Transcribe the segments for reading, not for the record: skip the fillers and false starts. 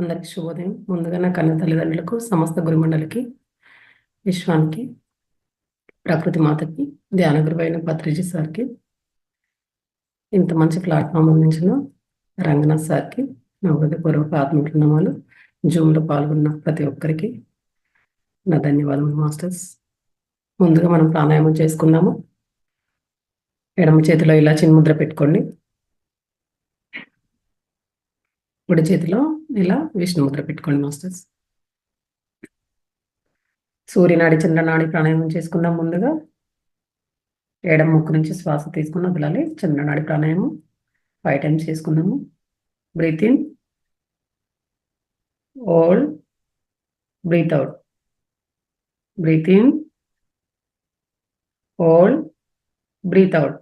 అందరికి శుభోదయం. ముందుగా నా కన్న తల్లిదండ్రులకు, సమస్త గురుమండలికి, విశ్వానికి, ప్రకృతి మాతకి, ధ్యాన గురువైన పత్రిజీ సార్కి, ఇంత మంచి ప్లాట్ఫామ్ అందించిన రంగనాథ్ సార్కి నా హృదయపూర్వక ఆత్మప్రణామాలు. జూమ్లో పాల్గొన్న ప్రతి ఒక్కరికి నా ధన్యవాదములు మాస్టర్స్. ముందుగా మనం ప్రాణాయామం చేసుకుందాము. ఎడమ చేతిలో ఇలా చిన్ముద్ర పెట్టుకోండి. కుడి చేతిలో ఇలా విష్ణుముద్ర పెట్టుకోండి మాస్టర్స్. సూర్యనాడి చంద్రనాడి ప్రాణాయామం చేసుకుందాం. ముందుగా ఎడమ ముక్కు నుంచి శ్వాస తీసుకుని వదలాలి. చంద్రనాడి ప్రాణాయామం 5 టైమ్స్ చేసుకుందాము. Breath in, hold, breath out. Breath in, hold, breath out.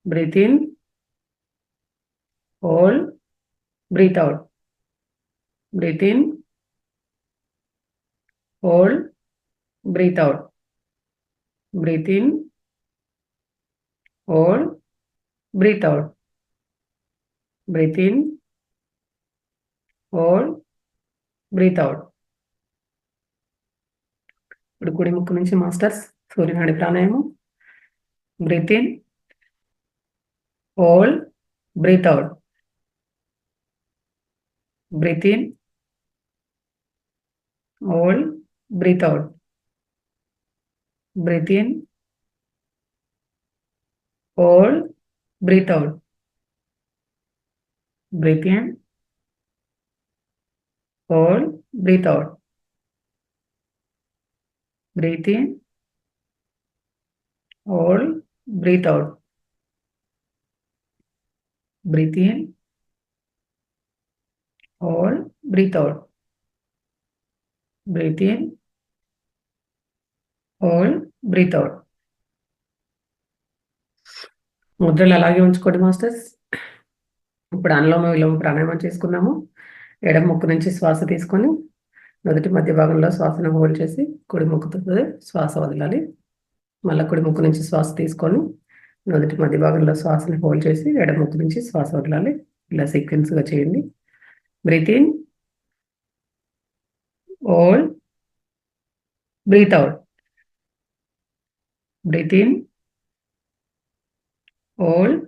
Breath in, hold, breath out. Breath in, hold, breath out. Breath in, hold, breath out. Breath in, hold, breath out. ఇప్పుడు కుడి ముక్కు నుంచి masters సూర్యనాడి ప్రాణాయామం. Breath in, hold, breath out. Breath in, hold, breath out. Breath in, hold, breath out. Breath in, hold, breath out. Breath in, hold, breath out. Breath in, hold, breath out. Breath in, hold, breath out. ముద్రలు అలాగే ఉంచుకోండి masters. ఇప్పుడు అనులోమ విలోమ ప్రాణాయామం చేసుకుందాము. ఎడమ ముక్కు నుంచి శ్వాస తీసుకొని మొదటి మధ్య భాగంలో శ్వాసను హోల్డ్ చేసి కుడి ముక్కుతో శ్వాస వదలాలి. మళ్ళీ కుడి ముక్కు నుంచి శ్వాస తీసుకొని మొదటి మధ్య భాగంలో శ్వాసను హోల్డ్ చేసి ఎడమ ముక్కు నుంచి శ్వాస వదలాలి. ఇలా సీక్వెన్స్గా చేయండి. Breath in, hold, breath out. Breath in, hold,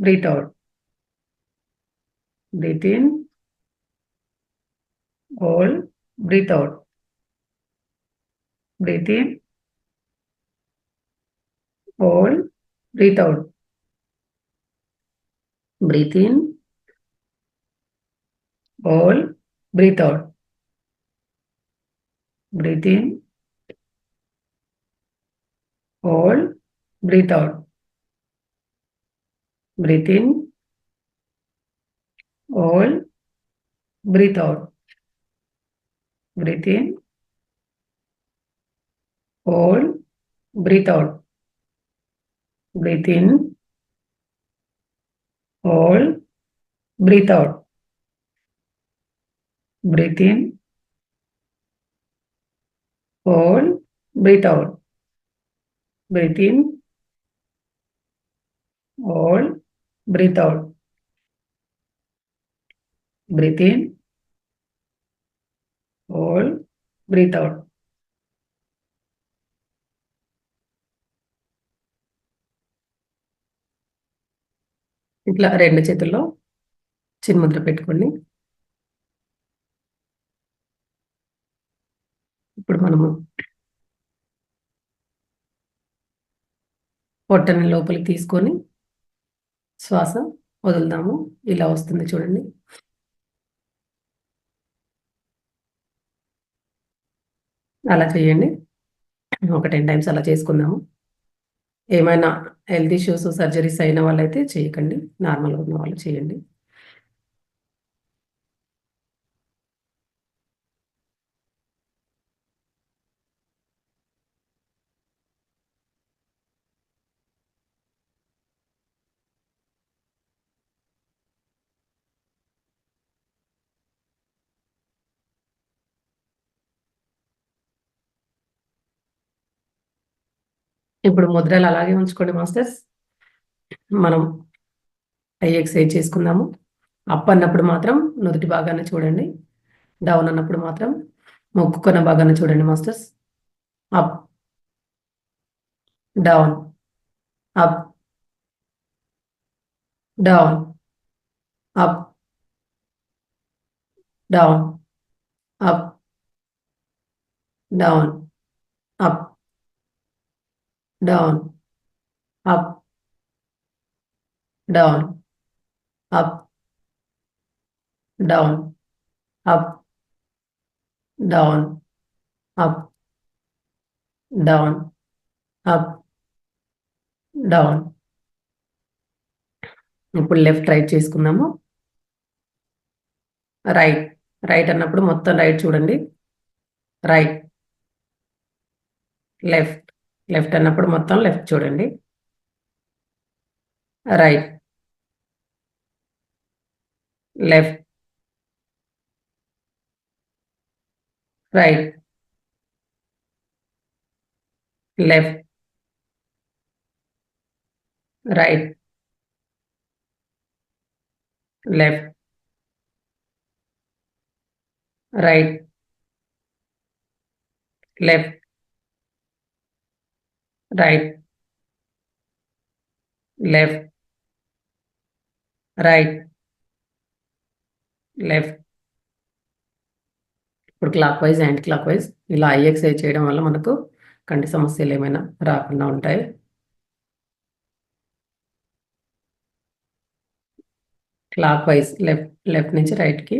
breath out. Breath in, hold, breath out. Breath in, hold, breath out. Breath in, hold, breath out. Breath in, hold, breath out. Breath in, hold, breath out. Breath in, hold, breath out. Breath in, hold, breath out. Breath in, hold, breath out. Breath in, hold, breath out. Breath in, hold, breath out. ఇట్లా 2 చేతుల్లో చిన్ముద్ర పెట్టుకోండి. ఇప్పుడు మనము పొట్టని లోపలికి తీసుకొని శ్వాస వదులుదాము. ఇలా వస్తుంది చూడండి. అలా చేయండి. ఒక 10 టైమ్స్ అలా చేసుకుందాము. ఏమైనా హెల్త్ ఇష్యూస్, సర్జరీస్ అయిన వాళ్ళైతే చేయకండి. నార్మల్గా ఉన్న వాళ్ళు చేయండి. ఇప్పుడు ముద్రలు అలాగే ఉంచుకోండి మాస్టర్స్. మనం ఎక్సర్సైజ్ చేసుకుందాము. అప్ అన్నప్పుడు మాత్రం నుదుటి భాగాన్ని చూడండి. డౌన్ అన్నప్పుడు మాత్రం మొక్కుకున్న భాగాన్ని చూడండి masters. Up, down, up, down, up, down, up, down, up, down, up, down, up, down, up, down, up, down, up, down. ఇప్పుడు లెఫ్ట్ రైట్ చేసుకుందాము. రైట్, రైట్ అన్నప్పుడు మొత్తం రైట్ చూడండి. రైట్, లెఫ్ట్, లెఫ్ట్ అన్నప్పుడు మొత్తం లెఫ్ట్ చూడండి. Right, left, right, left, right, left, right, left, right, left, right, left. ఇప్పుడు clockwise, anti clockwise ఇలా ఐ ఎక్సర్సైజ్ చేయడం వల్ల మనకు కంటి సమస్యలు ఏమైనా రాకుండా ఉంటాయి. క్లాక్ వైజ్ లెఫ్ట్, లెఫ్ట్ నుంచి రైట్కి.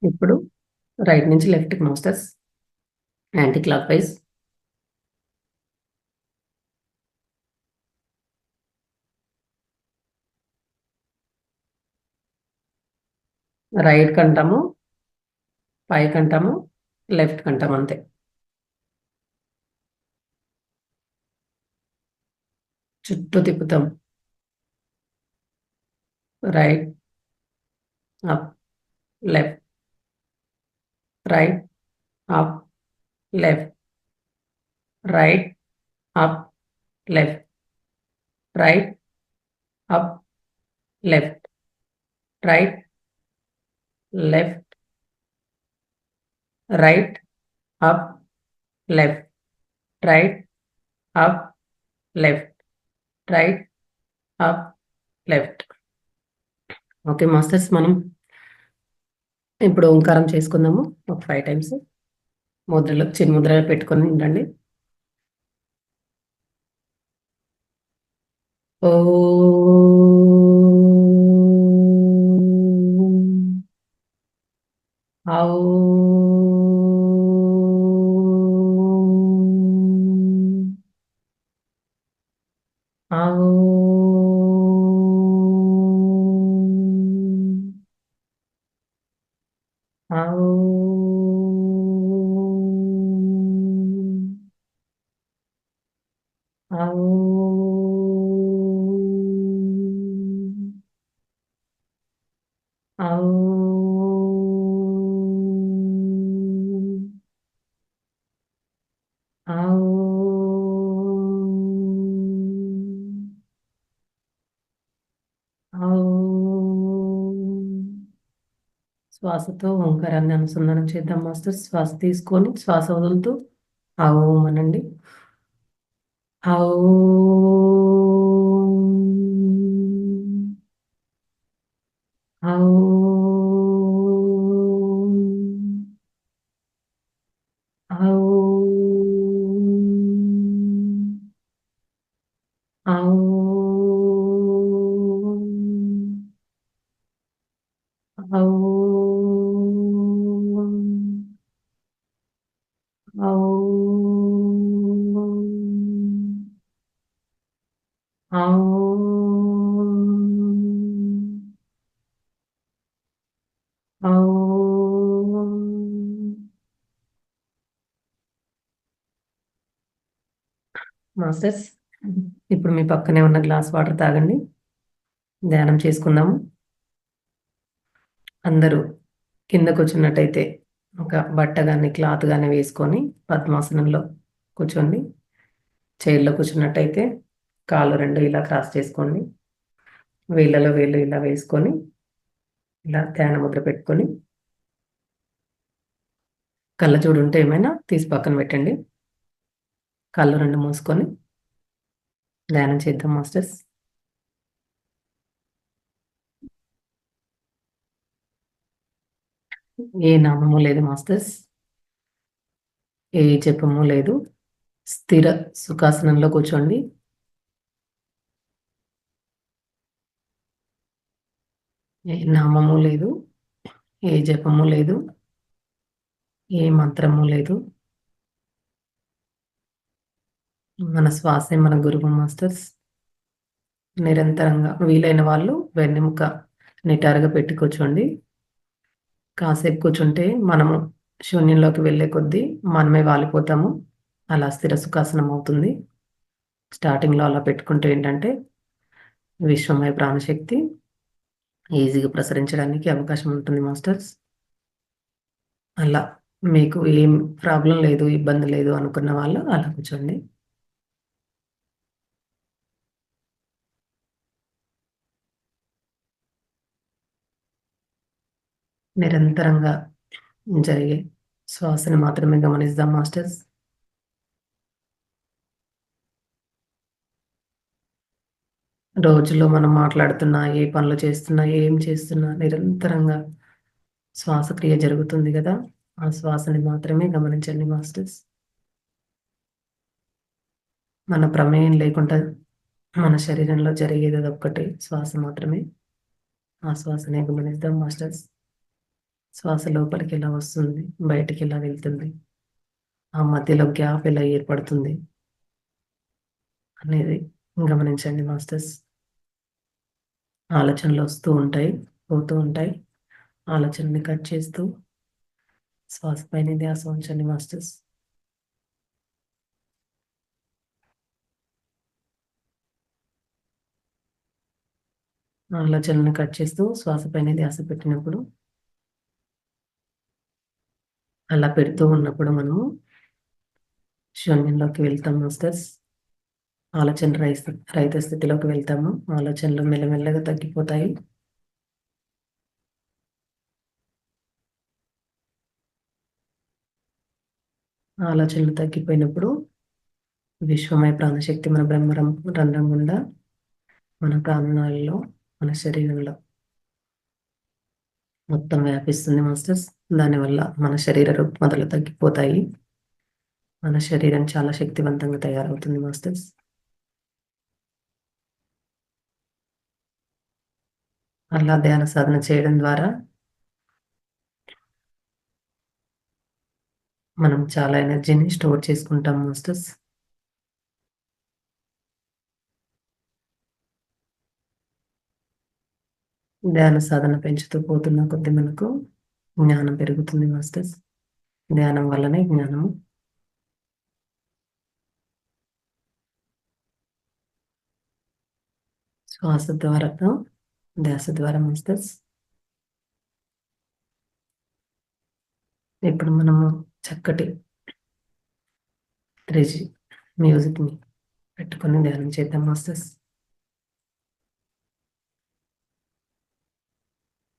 ఇప్పుడు రైట్ నుంచి లెఫ్ట్కి masters, anti clockwise. Right కంటాము, పైకి అంటాము, లెఫ్ట్ కంటాము, అంతే. చుట్టూ తిప్పుతాం. Right, up, left, right, up, left, right, up, left, right, up, left, right, left, right, up, left, right, up, left, right, up, left. Okay masters, మనం ఇప్పుడు ఓంకారం చేసుకుందాము ఒక 5 టైమ్స్. ముద్రలు చిన్న ముద్రలు పెట్టుకొని ఉండండి. ఓం, ఔం, ఔం, ఔం, ఔం, ఔం, ఔం, ఔం. శ్వాసతో ఓంకారాన్ని అనుసంధానం చేద్దాం మాస్టర్. శ్వాస తీసుకొని శ్వాస వదులుతూ ఔం అనండి. ఔం, ఔం, ఔం, ఔం, ఔం, ఔం. మాస్టర్స్, ఇప్పుడు మీ పక్కనే ఉన్న గ్లాస్ వాటర్ తాగండి. ధ్యానం చేసుకుందాము. అందరూ కింద కూర్చున్నట్టయితే ఒక బట్ట కానీ క్లాత్ కానీ వేసుకొని పద్మాసనంలో కూర్చోండి. చైర్లో కూర్చున్నట్టయితే కాళ్ళు రెండు ఇలా క్రాస్ చేసుకోండి. వేళ్ళలో వేళ్ళు ఇలా వేసుకొని ఇలా ధ్యాన ముద్ర పెట్టుకొని కళ్ళజోడు ఉంటే ఏమైనా తీసి పక్కన పెట్టండి. కళ్ళు రెండు మూసుకొని ధ్యానం చేద్దాం మాస్టర్స్. ఏ నామము లేదు మాస్టర్స్, ఏ జపము లేదు. స్థిర సుఖాసనంలో కూర్చోండి. ఏ నామము లేదు, ఏ జపము లేదు, ఏ మంత్రము లేదు. మన శ్వాసే మన గురువు మాస్టర్స్. నిరంతరంగా వీలైన వాళ్ళు వెన్నెముక నిటారుగా పెట్టి కూర్చోండి. కాసేపు కూర్చుంటే మనము శూన్యంలోకి వెళ్ళే కొద్దీ మనమే వాలిపోతాము. అలా స్థిర సుఖాసనం అవుతుంది. స్టార్టింగ్లో అలా పెట్టుకుంటే ఏంటంటే విశ్వమయ ప్రాణశక్తి ఈజీగా ప్రసరించడానికి అవకాశం ఉంటుంది మాస్టర్స్. అలా మీకు ఏం ప్రాబ్లం లేదు, ఇబ్బంది లేదు అనుకున్న వాళ్ళు అలా కూర్చోండి. నిరంతరంగా జరిగే శ్వాసను మాత్రమే గమనిద్దాం మాస్టర్స్. రోజులో మనం మాట్లాడుతున్నా, ఏ పనులు చేస్తున్నా, ఏం చేస్తున్నా నిరంతరంగా శ్వాసక్రియ జరుగుతుంది కదా, ఆ శ్వాసని మాత్రమే గమనించండి మాస్టర్స్. మన ప్రమేయం లేకుండా మన శరీరంలో జరిగేది ఒక్కటే శ్వాస మాత్రమే. ఆ శ్వాసనే గమనిద్దాం మాస్టర్స్. శ్వాస లోపలికి ఎలా వస్తుంది, బయటికి ఎలా వెళ్తుంది, ఆ మధ్యలో గ్యాప్ ఎలా ఏర్పడుతుంది అనేది గమనించండి మాస్టర్స్. ఆలోచనలు వస్తూ ఉంటాయి, పోతూ ఉంటాయి. ఆలోచనని కట్ చేస్తూ శ్వాస పైన ధ్యాస ఉంచండి మాస్టర్స్. ఆలోచనని కట్ చేస్తూ శ్వాస పైన ధ్యాస పెట్టినప్పుడు, అలా పెడుతూ ఉన్నప్పుడు మనము శూన్యంలోకి వెళ్తాం మాస్టర్స్. ఆలోచన రహిత స్థితిలోకి వెళ్తాము. ఆలోచనలు మెల్లమెల్లగా తగ్గిపోతాయి. ఆలోచనలు తగ్గిపోయినప్పుడు విశ్వమయ ప్రాణశక్తి మన రంధ్రం గుండా మన ప్రాణాలలో, మన శరీరంలో మొత్తం వ్యాపిస్తుంది మాస్టర్స్. దానివల్ల మన శరీర రుగ్మతలు తగ్గిపోతాయి. మన శరీరం చాలా శక్తివంతంగా తయారవుతుంది మాస్టర్స్. అలా ధ్యాన సాధన చేయడం ద్వారా మనం చాలా ఎనర్జీని స్టోర్ చేసుకుంటాం మాస్టర్స్. ధ్యాన సాధన పెంచుతూ పోతున్న కొద్ది మనకు జ్ఞానం పెరుగుతుంది మాస్టర్స్. ధ్యానం వల్లనే జ్ఞానము. శ్వాస ద్వారా, ధ్యాస ద్వారా మాస్టర్స్. ఇప్పుడు మనము చక్కటి 3G మ్యూజిక్ని పెట్టుకొని ధ్యానం చేద్దాం మాస్టర్స్.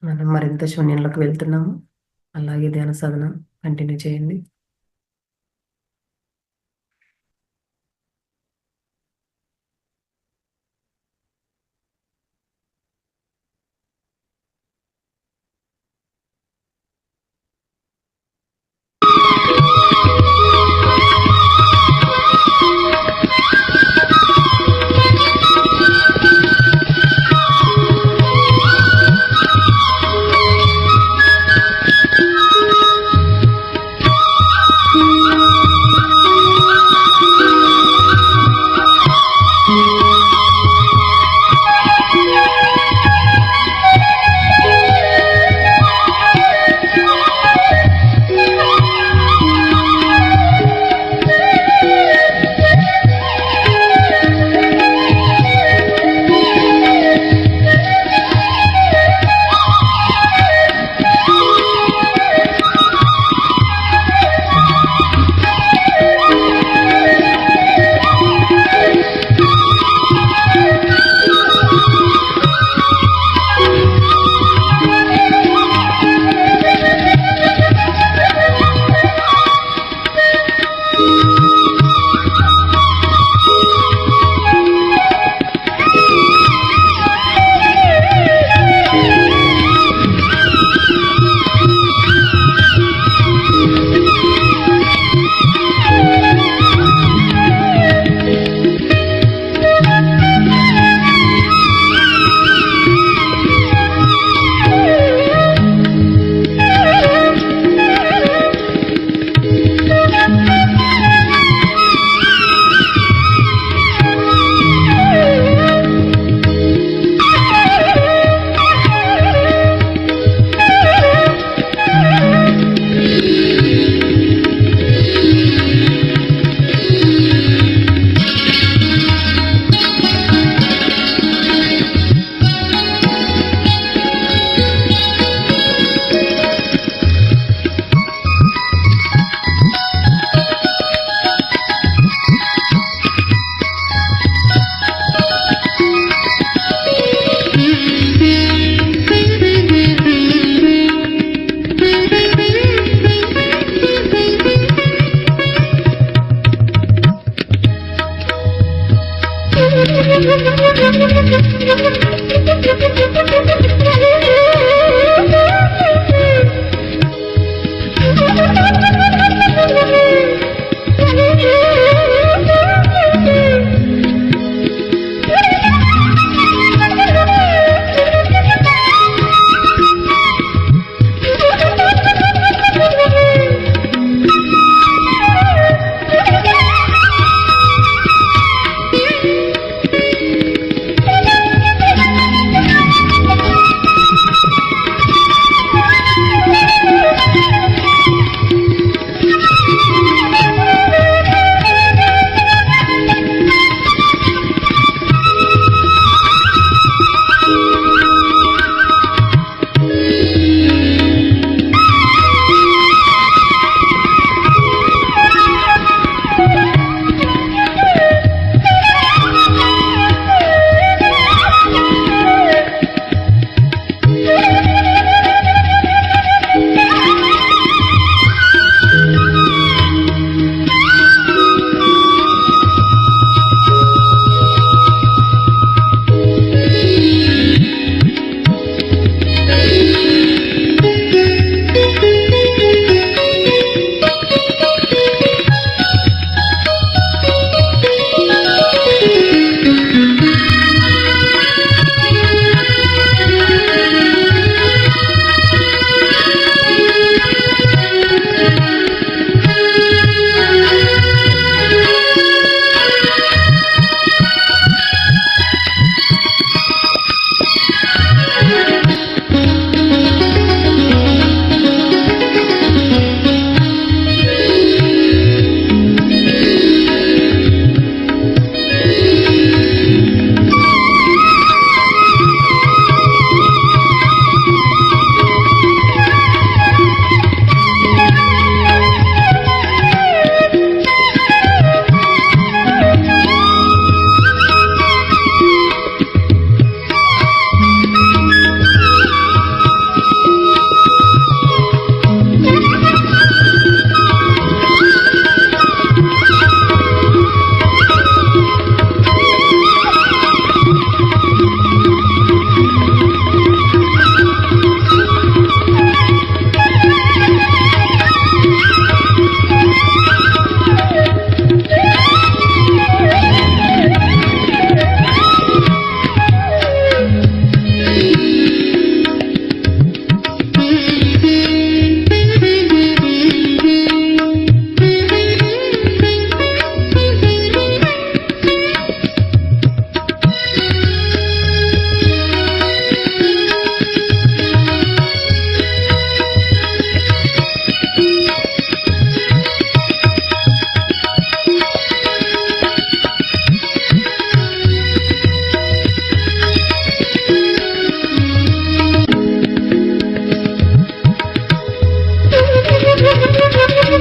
మనం మరింత శూన్యంలోకి వెళ్తున్నాము. అలాగే ధ్యాన సాధన కంటిన్యూ చేయండి.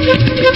I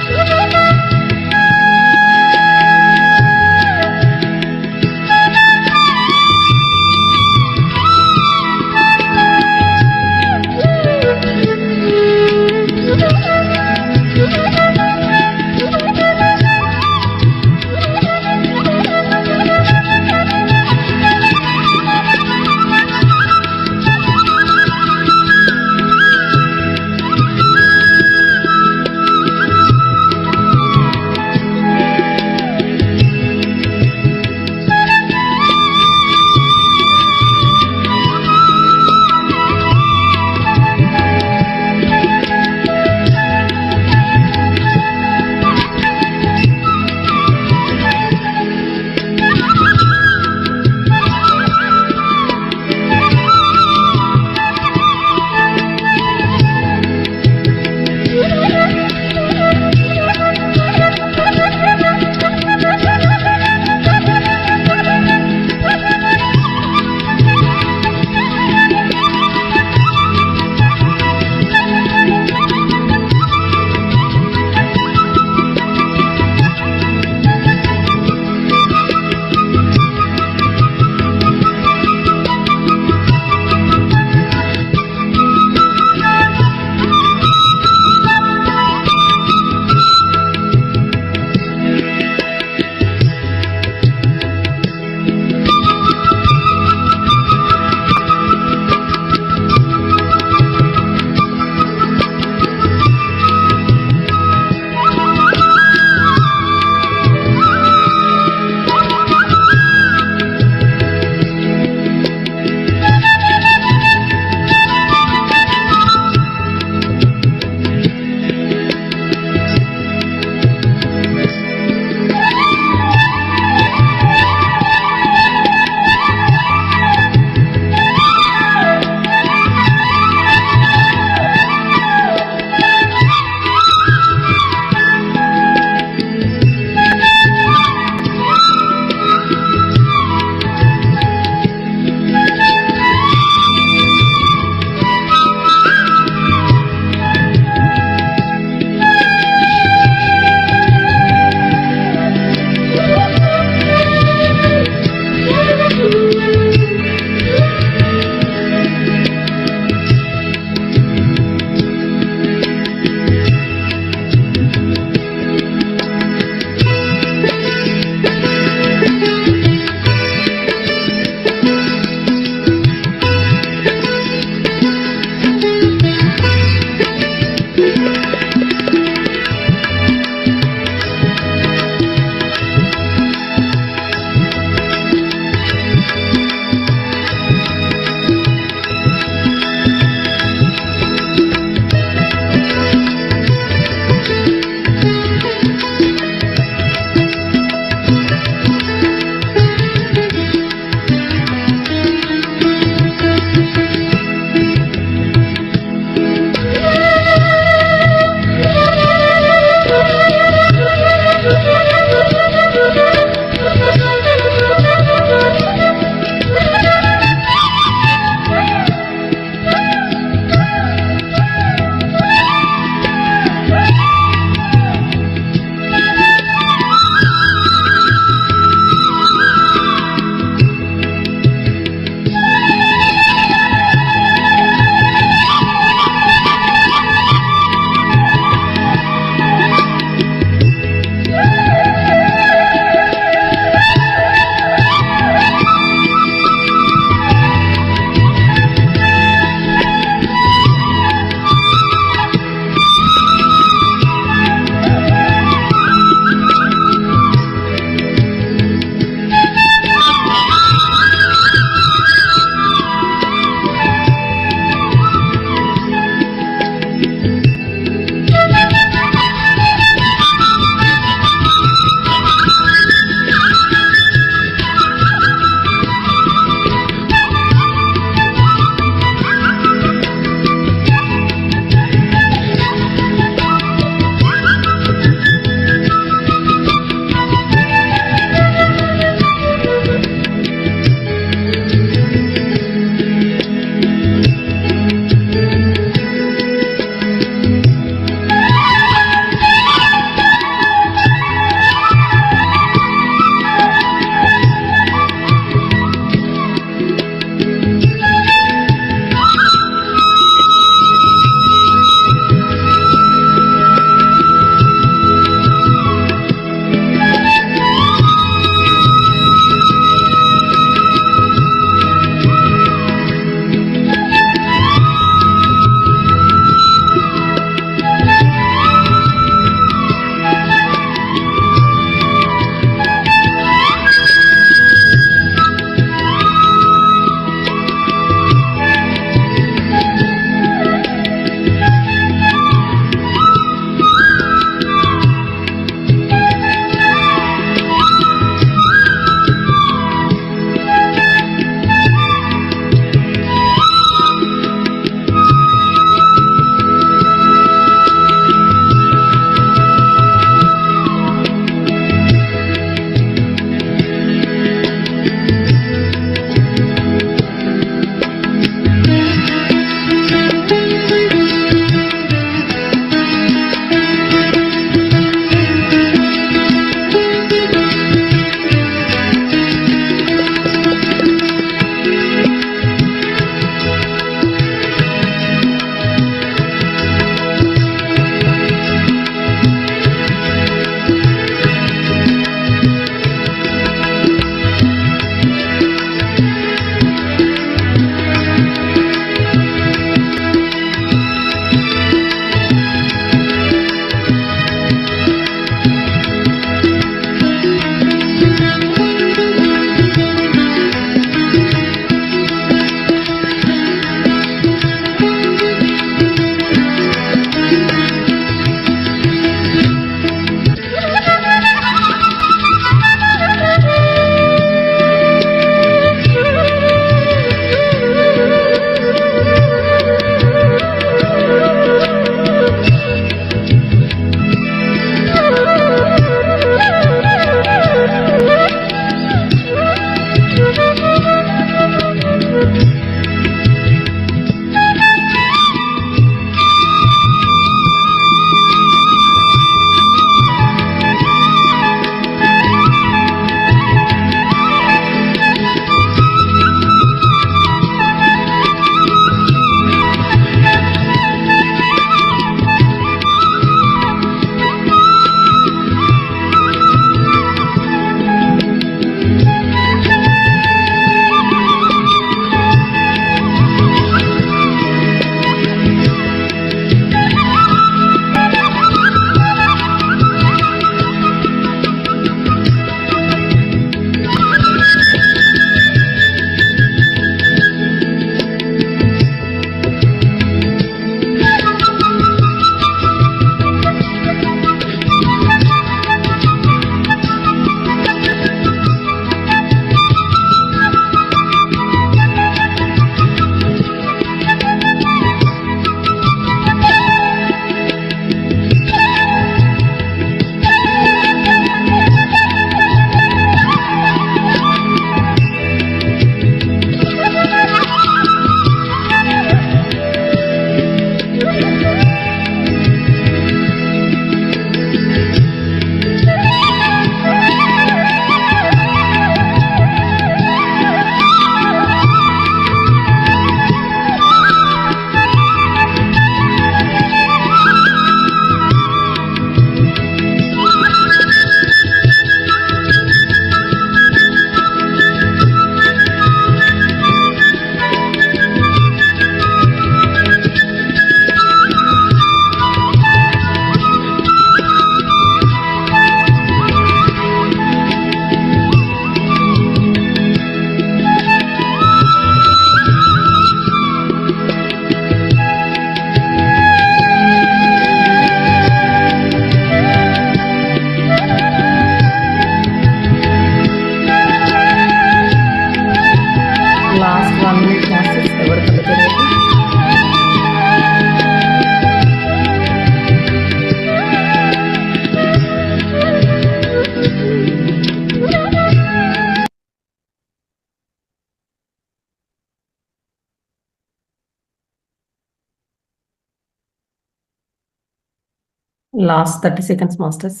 last 30 seconds masters.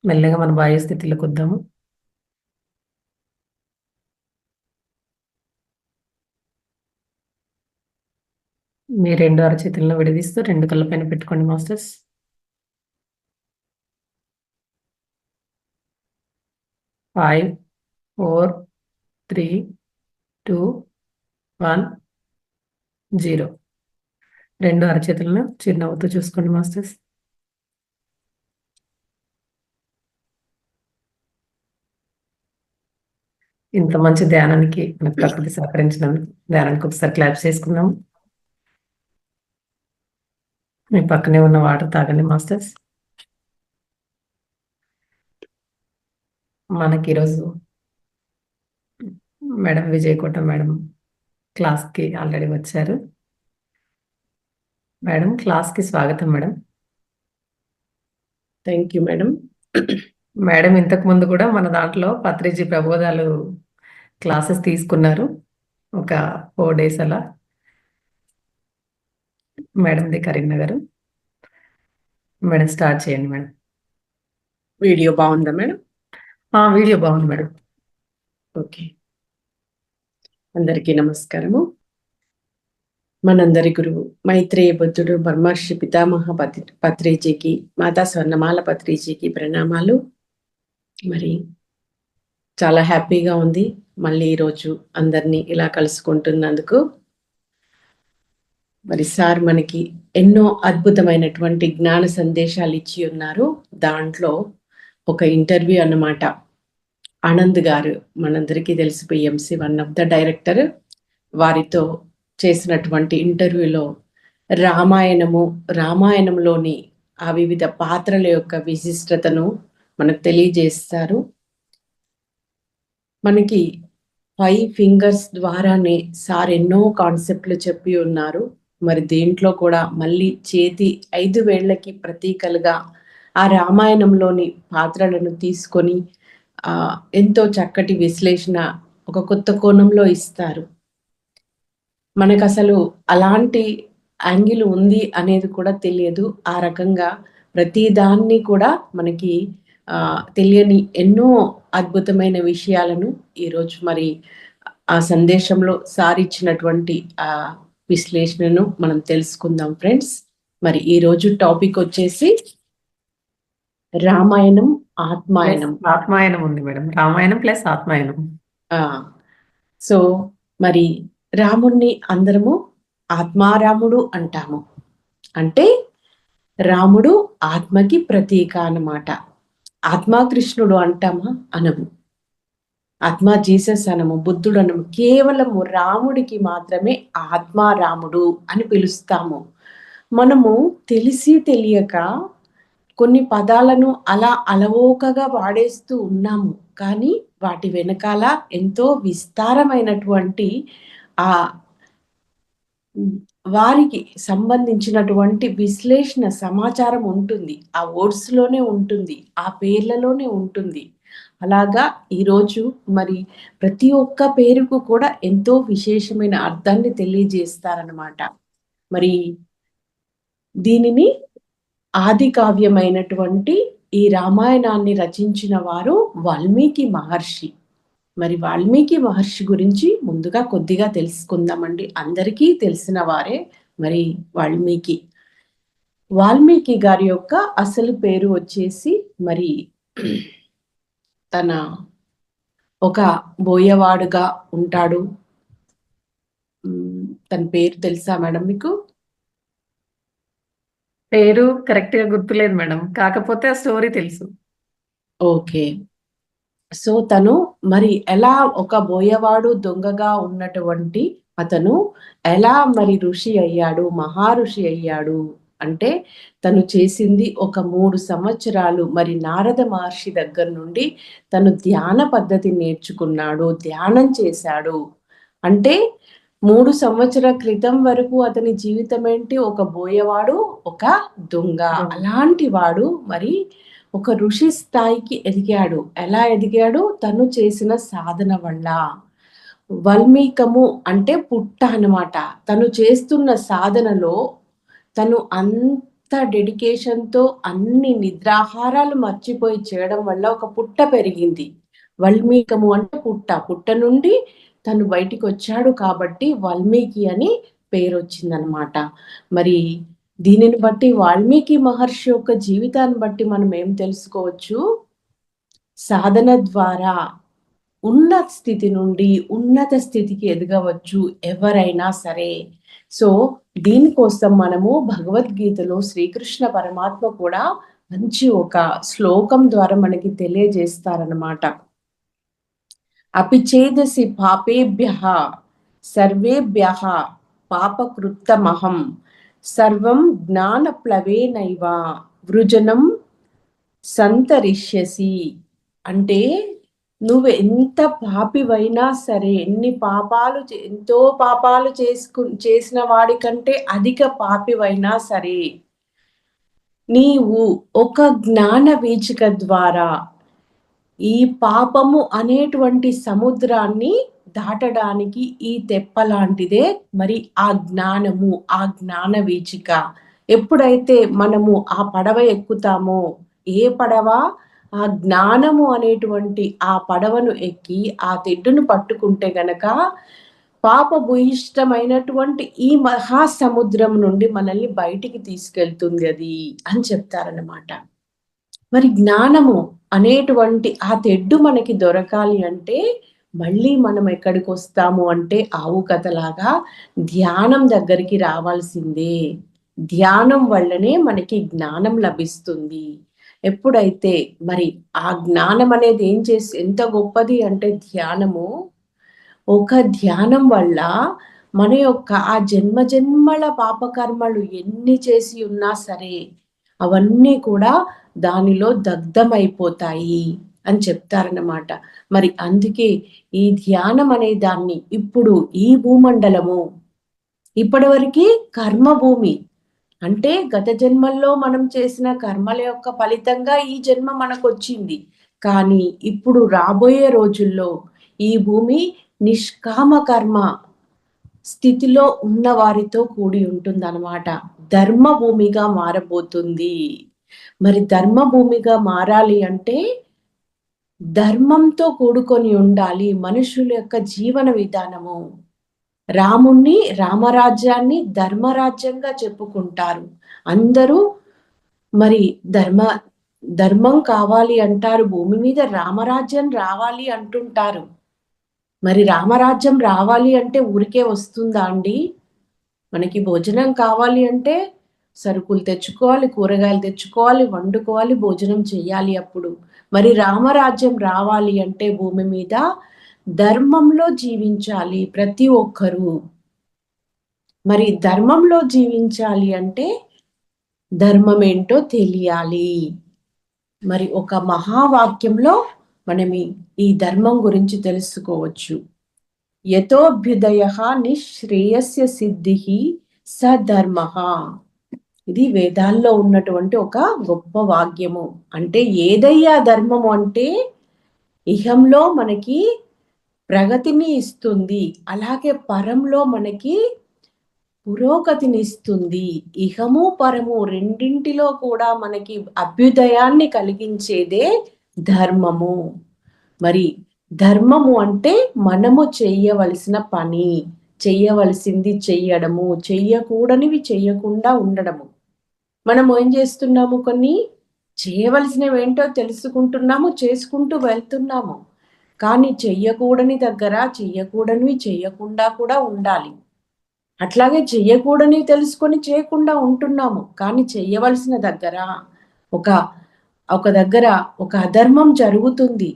మెల్లగా మన బాహ్య స్థితిలోకి వద్దాము. మీ 2 అరచేతులను విడదీస్తూ 2 కళ్ళ పైన పెట్టుకోండి మాస్టర్స్. 5, 4, 3, 2, 1, 0. 2 అరచేతులను చిరునవ్వుతూ చూసుకోండి మాస్టర్స్. ఇంత మంచి ధ్యానానికి మనకు ప్రకృతి సహకరించినందుకు ధ్యానానికి ఒకసారి క్లాప్స్ చేసుకుందాం. మీ పక్కనే ఉన్న వాటర్ తాగండి మాస్టర్స్. మనకి ఈరోజు మేడం విజయకోట మేడం క్లాస్కి ఆల్రెడీ వచ్చారు. మేడం క్లాస్కి స్వాగతం madam. Thank you madam. Madam ఇంతకు ముందు కూడా మన దాంట్లో పత్రిజీ ప్రబోధాలు క్లాసెస్ తీసుకున్నారు ఒక 4 days అలా. మేడంది కరీంనగర్. మేడం స్టార్ట్ చేయండి మేడం. వీడియో బాగుందా మేడం? వీడియో బాగుంది మేడం. ఓకే, అందరికీ నమస్కారము. మనందరి గురువు మైత్రేయ బుద్ధుడు బ్రహ్మర్షి పితామహ పత్రిజీకి, మాతా స్వర్ణమాల పత్రిజీకి ప్రణామాలు. మరి చాలా హ్యాపీగా ఉంది మళ్ళీ ఈరోజు అందరినీ ఇలా కలుసుకుంటున్నందుకు. మరి సార్ మనకి ఎన్నో అద్భుతమైనటువంటి జ్ఞాన సందేశాలు ఇచ్చి ఉన్నారు. దాంట్లో ఒక ఇంటర్వ్యూ అన్నమాట. ఆనంద్ గారు మనందరికీ తెలిసి పిఎంసి 1 of the డైరెక్టర్, వారితో చేసినటువంటి ఇంటర్వ్యూలో రామాయణంలోని ఆ వివిధ పాత్రల యొక్క విశిష్టతను మనకు తెలియజేస్తారు. మనకి 5 fingers ద్వారానే సార్ ఎన్నో కాన్సెప్ట్లు చెప్పి ఉన్నారు. మరి దీంట్లో కూడా మళ్ళీ చేతి 5 వేళ్లకి ప్రతీకలుగా ఆ రామాయణంలోని పాత్రలను తీసుకొని ఎంతో చక్కటి విశ్లేషణ ఒక కొత్త కోణంలో ఇస్తారు. మనకు అసలు అలాంటి యాంగిల్ ఉంది అనేది కూడా తెలియదు. ఆ రకంగా ప్రతిదాన్ని కూడా మనకి తెలియని ఎన్నో అద్భుతమైన విషయాలను ఈరోజు మరి ఆ సందేశంలో సారిచ్చినటువంటి ఆ విశ్లేషణను మనం తెలుసుకుందాం ఫ్రెండ్స్. మరి ఈరోజు టాపిక్ వచ్చేసి రామాయణం ఆత్మాయనం ఉంది మేడం. రామాయణం ప్లస్ ఆత్మాయనం. సో మరి రాముణ్ణి అందరము ఆత్మారాముడు అంటాము. అంటే రాముడు ఆత్మకి ప్రతీక అన్నమాట. ఆత్మా కృష్ణుడు అంటామా? అనము. ఆత్మా జీసస్ అనము, బుద్ధుడు అనము. కేవలము రాముడికి మాత్రమే ఆత్మారాముడు అని పిలుస్తాము. మనము తెలిసి తెలియక కొన్ని పదాలను అలా అలవోకగా వాడేస్తూ ఉన్నాము. కానీ వాటి వెనకాల ఎంతో విస్తారమైనటువంటి ఆ వారికి సంబంధించినటువంటి విశ్లేషణ సమాచారం ఉంటుంది. ఆ వర్డ్స్లోనే ఉంటుంది, ఆ పేర్లలోనే ఉంటుంది. అలాగా ఈరోజు మరి ప్రతి ఒక్క పేరుకు కూడా ఎంతో విశేషమైన అర్థాన్ని తెలియజేస్తారనమాట. మరి దీనిని ఆది కావ్యమైనటువంటి ఈ రామాయణాన్ని రచించిన వారు వాల్మీకి మహర్షి. మరి వాల్మీకి మహర్షి గురించి ముందుగా కొద్దిగా తెలుసుకుందామండి. అందరికీ తెలిసిన వారే మరి వాల్మీకి గారి యొక్క అసలు పేరు వచ్చేసి మరి తన ఒక బోయవాడుగా ఉంటాడు. తన పేరు తెలుసా మేడం మీకు? పేరు కరెక్ట్ గా గుర్తులేదు మేడం, కాకపోతే ఆ స్టోరీ తెలుసు. ఓకే, సో తను మరి ఎలా ఒక బోయవాడు దొంగగా ఉన్నటువంటి అతను ఎలా మరి ఋషి అయ్యాడు, మహారుషి అయ్యాడు అంటే తను చేసింది ఒక 3 సంవత్సరాలు మరి నారద మహర్షి దగ్గర నుండి తను ధ్యాన పద్ధతి నేర్చుకున్నాడు, ధ్యానం చేశాడు. అంటే 3 సంవత్సరాల క్రితం వరకు అతని జీవితం ఏంటి? ఒక బోయవాడు, ఒక దొంగ. అలాంటి వాడు మరి ఒక ఋషి స్థాయికి ఎదిగాడు. ఎలా ఎదిగాడు? తను చేసిన సాధన వల్ల. వల్మీకము అంటే పుట్ట అన్నమాట. తను చేస్తున్న సాధనలో తను అంత డెడికేషన్తో అన్ని నిద్రాహారాలు మర్చిపోయి చేయడం వల్ల ఒక పుట్ట పెరిగింది. వల్మీకము అంటే పుట్ట. పుట్ట నుండి తను బయటికి వచ్చాడు కాబట్టి వాల్మీకి అని పేరు వచ్చిందనమాట. మరి దీనిని బట్టి వాల్మీకి మహర్షి యొక్క జీవితాన్ని బట్టి మనం ఏం తెలుసుకోవచ్చు? సాధన ద్వారా ఉన్నత స్థితి నుండి ఉన్నత స్థితికి ఎదగవచ్చు ఎవరైనా సరే. సో దీనికోసం మనము భగవద్గీతలో శ్రీకృష్ణ పరమాత్మ కూడా మంచి ఒక శ్లోకం ద్వారా మనకి తెలియజేస్తారనమాట. అపిచేదసి పాపేభ్యః సర్వేభ్యః పాపకృత్తమహం సర్వం జ్ఞానప్లవేనైవ వృజనం సంతరిష్యసి. అంటే నువ్వు ఎంత పాపివైనా సరే, ఎంతో పాపాలు చేసిన వాడికంటే అధిక పాపివైనా సరే, నీవు ఒక జ్ఞాన వీచిక ద్వారా ఈ పాపము అనేటువంటి సముద్రాన్ని దాటడానికి ఈ తెప్ప లాంటిదే మరి ఆ జ్ఞానము, ఆ జ్ఞాన వీచిక. ఎప్పుడైతే మనము ఆ పడవ ఎక్కుతామో, ఏ పడవ? ఆ జ్ఞానము అనేటువంటి ఆ పడవను ఎక్కి ఆ తెడ్డును పట్టుకుంటే గనక పాపభూయిష్టమైనటువంటి ఈ మహాసముద్రం నుండి మనల్ని బయటికి తీసుకెళ్తుంది అది అని చెప్తారన్నమాట. మరి జ్ఞానము అనేటువంటి ఆ తెడ్డు మనకి దొరకాలి అంటే మళ్ళీ మనం ఎక్కడికి వస్తాము అంటే ఆవు కథలాగా ధ్యానం దగ్గరికి రావాల్సిందే. ధ్యానం వల్లనే మనకి జ్ఞానం లభిస్తుంది. ఎప్పుడైతే మరి ఆ జ్ఞానం అనేది ఎంత గొప్పది అంటే ధ్యానము, ఒక ధ్యానం వల్ల మన యొక్క ఆ జన్మల పాపకర్మలు ఎన్ని చేసి ఉన్నా సరే అవన్నీ కూడా దానిలో దగ్ధమైపోతాయి అని చెప్తారన్నమాట. మరి అందుకే ఈ ధ్యానం అనే దాన్ని ఇప్పుడు ఈ భూమండలము ఇప్పటివరకు కర్మభూమి అంటే గత జన్మల్లో మనం చేసిన కర్మల యొక్క ఫలితంగా ఈ జన్మ మనకు వచ్చింది. కానీ ఇప్పుడు రాబోయే రోజుల్లో ఈ భూమి నిష్కామ కర్మ స్థితిలో ఉన్న వారితో కూడి ఉంటుందన్నమాట. ధర్మ భూమిగా మారబోతుంది. మరి ధర్మ భూమిగా మారాలి అంటే ధర్మంతో కూడుకొని ఉండాలి మనుషుల యొక్క జీవన విధానము. రాముణ్ణి, రామరాజ్యాన్ని ధర్మరాజ్యంగా చెప్పుకుంటారు అందరూ. మరి ధర్మం కావాలి అంటారు, భూమి మీద రామరాజ్యం రావాలి అంటుంటారు. మరి రామరాజ్యం రావాలి అంటే ఊరికే వస్తుందా అండి? మనకి భోజనం కావాలి అంటే సరుకులు తెచ్చుకోవాలి, కూరగాయలు తెచ్చుకోవాలి, వండుకోవాలి, భోజనం చెయ్యాలి. అప్పుడు మరి రామరాజ్యం రావాలి అంటే భూమి మీద ధర్మంలో జీవించాలి ప్రతి ఒక్కరూ. మరి ధర్మంలో జీవించాలి అంటే ధర్మం ఏంటో తెలియాలి. మరి ఒక మహావాక్యంలో మనం ఈ ధర్మం గురించి తెలుసుకోవచ్చు. యతోభ్యుదయ నిశ్రేయస్య సిద్ధి సధర్మ. ఇది వేదాల్లో ఉన్నటువంటి ఒక గొప్ప వాక్యము. అంటే ఏదయ్యా ధర్మము అంటే ఇహంలో మనకి ప్రగతిని ఇస్తుంది, అలాగే పరంలో మనకి పురోగతిని ఇస్తుంది. ఇహము పరము రెండింటిలో కూడా మనకి అభ్యుదయాన్ని కలిగించేదే ధర్మము. మరి ధర్మము అంటే మనము చెయ్యవలసిన పని, చెయ్యవలసింది చెయ్యడము, చెయ్యకూడనివి చెయ్యకుండా ఉండడము. మనము ఏం చేస్తున్నాము? కొన్ని చేయవలసినవి ఏంటో తెలుసుకుంటున్నాము, చేసుకుంటూ వెళ్తున్నాము. కానీ చెయ్యకూడని దగ్గర చెయ్యకూడనివి చెయ్యకుండా కూడా ఉండాలి. అట్లాగే చెయ్యకూడని తెలుసుకొని చేయకుండా ఉంటున్నాము. కానీ చెయ్యవలసిన దగ్గర ఒక దగ్గర ఒక అధర్మం జరుగుతుంది,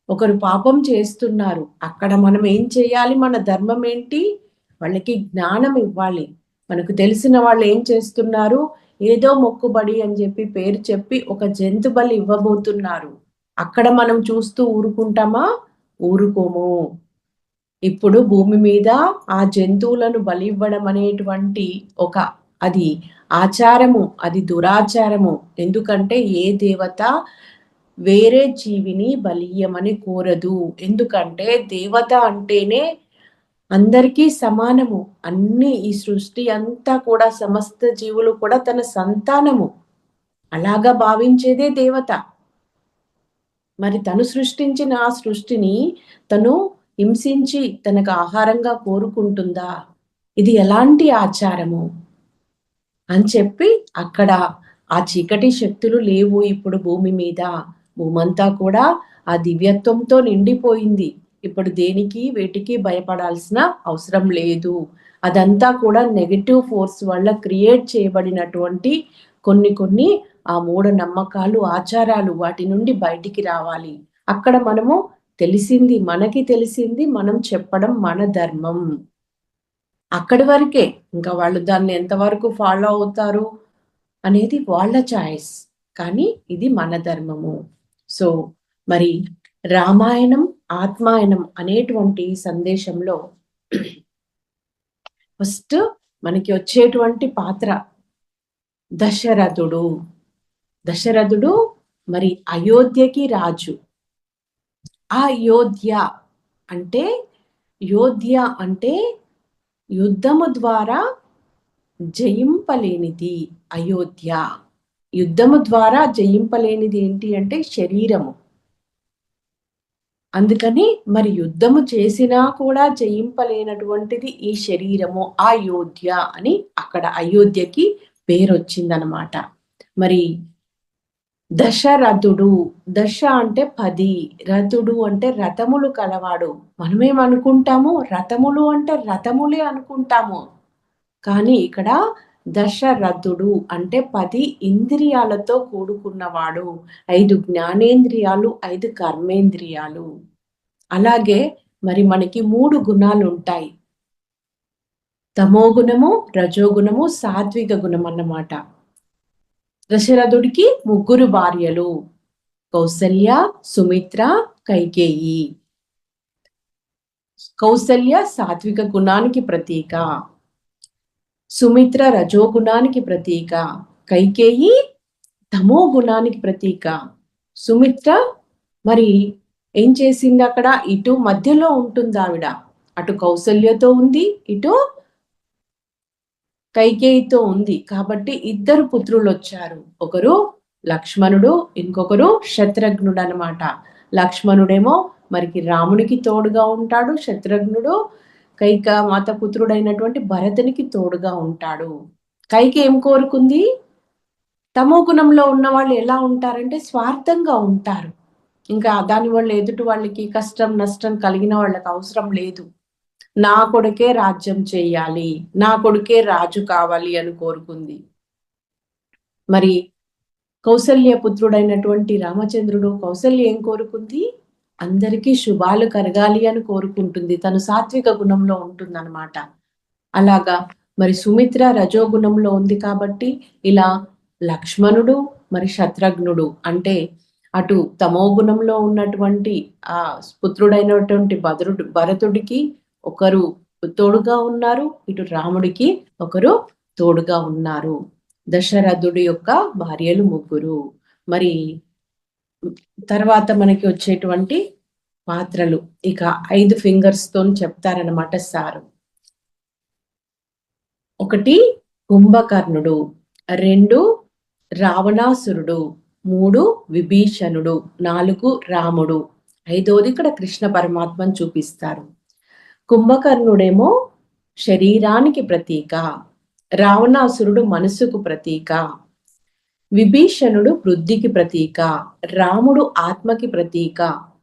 ఒకరు పాపం చేస్తున్నారు. అక్కడ మనం ఏం చేయాలి? మన ధర్మం ఏంటి? వాళ్ళకి జ్ఞానం ఇవ్వాలి. మనకు తెలిసిన వాళ్ళు ఏం చేస్తున్నారు? ఏదో మొక్కుబడి అని చెప్పి పేరు చెప్పి ఒక జంతు బలి ఇవ్వబోతున్నారు. అక్కడ మనం చూస్తూ ఊరుకుంటామా? ఊరుకోము. ఇప్పుడు భూమి మీద ఆ జంతువులను బలి ఇవ్వడం అనేటువంటి అది ఆచారము, అది దురాచారము. ఎందుకంటే ఏ దేవత వేరే జీవిని బలియమని కోరదు. ఎందుకంటే దేవత అంటేనే అందరికీ సమానము. అన్ని ఈ సృష్టి అంతా కూడా సమస్త జీవులు కూడా తన సంతానము. అలాగా భావించేదే దేవత. మరి తను సృష్టించిన ఆ సృష్టిని తను హింసించి తనకు ఆహారంగా కోరుకుంటుందా? ఇది ఎలాంటి ఆచారము అని చెప్పి అక్కడ ఆ చీకటి శక్తులు లేవు ఇప్పుడు భూమి మీద. భూమంతా కూడా ఆ దివ్యత్వంతో నిండిపోయింది. ఇప్పుడు దేనికి వేటికి భయపడాల్సిన అవసరం లేదు. అదంతా కూడా నెగటివ్ ఫోర్స్ వల్ల క్రియేట్ చేయబడినటువంటి కొన్ని ఆ మూఢ నమ్మకాలు, ఆచారాలు, వాటి నుండి బయటికి రావాలి. అక్కడ మనకి తెలిసింది మనం చెప్పడం మన ధర్మం. అక్కడి వరకే. ఇంకా వాళ్ళు దాన్ని ఎంతవరకు ఫాలో అవుతారు అనేది వాళ్ళ చాయిస్. కానీ ఇది మన ధర్మము. సో మరి రామాయణం, ఆత్మాయణం అనేటువంటి సందేశంలో ఫస్ట్ మనకి వచ్చేటువంటి పాత్ర దశరథుడు. దశరథుడు మరి అయోధ్యకి రాజు. ఆ యోధ్య అంటే యుద్ధము ద్వారా జయింపలేనిది అయోధ్య. యుద్ధము ద్వారా జయింపలేనిది ఏంటి అంటే శరీరము. అందుకని మరి యుద్ధము చేసినా కూడా జయింపలేనటువంటిది ఈ శరీరము, ఆ యోధ్య అని అక్కడ అయోధ్యకి పేరు వచ్చిందనమాట. మరి దశరథుడు, దశ అంటే 10, రథుడు అంటే రథములు కలవాడు. మనమేమనుకుంటాము, రథములు అంటే రథములే అనుకుంటాము. కానీ ఇక్కడ దశరథుడు అంటే 10 ఇంద్రియాలతో కూడుకున్నవాడు. 5 జ్ఞానేంద్రియాలు, 5 కర్మేంద్రియాలు. అలాగే మరి మనకి 3 గుణాలు ఉంటాయి. తమోగుణము, రజోగుణము, సాత్విక గుణం అన్నమాట. దశరథుడికి 3 భార్యలు, కౌసల్య, సుమిత్ర, కైకేయి. కౌసల్య సాత్విక గుణానికి ప్రతీక, సుమిత్ర రజోగుణానికి ప్రతీక, కైకేయి తమో గుణానికి ప్రతీక. సుమిత్ర మరి ఏం చేసింది అక్కడ? ఇటు మధ్యలో ఉంటుంది ఆవిడ. అటు కౌసల్యతో ఉంది, ఇటు కైకేయితో ఉంది. కాబట్టి 2 పుత్రులు వచ్చారు. ఒకరు లక్ష్మణుడు, ఇంకొకరు శత్రుఘ్నుడు అన్నమాట. లక్ష్మణుడేమో మరికి రాముడికి తోడుగా ఉంటాడు, శత్రుఘ్నుడు మాత పుత్రుడైనటువంటి భరతునికి తోడుగా ఉంటాడు. కైకి ఏం కోరుకుంది? తమో గుణంలో ఉన్న వాళ్ళు ఎలా ఉంటారంటే స్వార్థంగా ఉంటారు. ఇంకా దానివల్ల ఎదుటి వాళ్ళకి కష్టం నష్టం కలిగిన వాళ్ళకి అవసరం లేదు. నా కొడుకే రాజ్యం చేయాలి, నా కొడుకే రాజు కావాలి అని కోరుకుంది. మరి కౌసల్య పుత్రుడైనటువంటి రామచంద్రుడు, కౌసల్య ఏం కోరుకుంది? అందరికీ శుభాలు కరగాలి అని కోరుకుంటుంది. తను సాత్విక గుణంలో ఉంటుందన్నమాట. అలాగా మరి సుమిత్ర రజోగుణంలో ఉంది కాబట్టి ఇలా లక్ష్మణుడు మరి శత్రుఘ్నుడు అంటే అటు తమో గుణంలో ఉన్నటువంటి ఆ పుత్రుడైనటువంటి భరతుడికి ఒకరు తోడుగా ఉన్నారు, ఇటు రాముడికి ఒకరు తోడుగా ఉన్నారు. దశరథుడి యొక్క భార్యలు 3. మరి తర్వాత మనకి వచ్చేటువంటి పాత్రలు ఇక 5 ఫింగర్స్ తో చెప్తారనమాట సారు. 1 కుంభకర్ణుడు, 2 రావణాసురుడు, 3 విభీషణుడు, 4 రాముడు, 5వది ఇక్కడ కృష్ణ పరమాత్మను చూపిస్తారు. కుంభకర్ణుడేమో శరీరానికి ప్రతీక, రావణాసురుడు మనసుకు ప్రతీక, విభీషణుడు బుద్ధికి ప్రతీక, రాముడు ఆత్మకి ప్రతీక,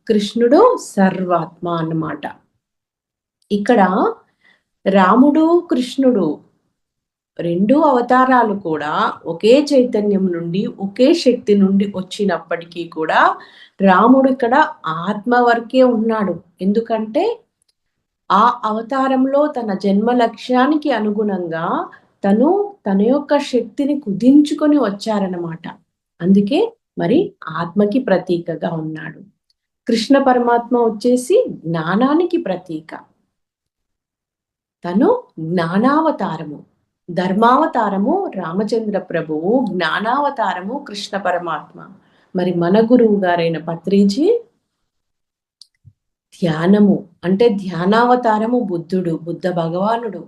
కృష్ణుడు సర్వాత్మ అన్నమాట. ఇక్కడ రాముడు కృష్ణుడు 2 అవతారాలు కూడా ఒకే చైతన్యం నుండి, ఒకే శక్తి నుండి వచ్చినప్పటికీ కూడా రాముడు ఇక్కడ ఆత్మ వరకే ఉన్నాడు. ఎందుకంటే ఆ అవతారంలో తన జన్మ లక్ష్యానికి అనుగుణంగా తన యొక్క శక్తిని కుదించుకొని వచ్చారన్నమాట. అందుకే మరి ఆత్మకి ప్రతీకగా ఉన్నాడు. కృష్ణ పరమాత్మ వచ్చేసి జ్ఞానానికి ప్రతీక. తను జ్ఞానావతారము, ధర్మావతారము రామచంద్ర ప్రభువు, జ్ఞానావతారము కృష్ణ పరమాత్మ. మరి మన గురువు గారైన పత్రిజీ ధ్యానము అంటే ధ్యానావతారము బుద్ధుడు, బుద్ధ భగవానుడు.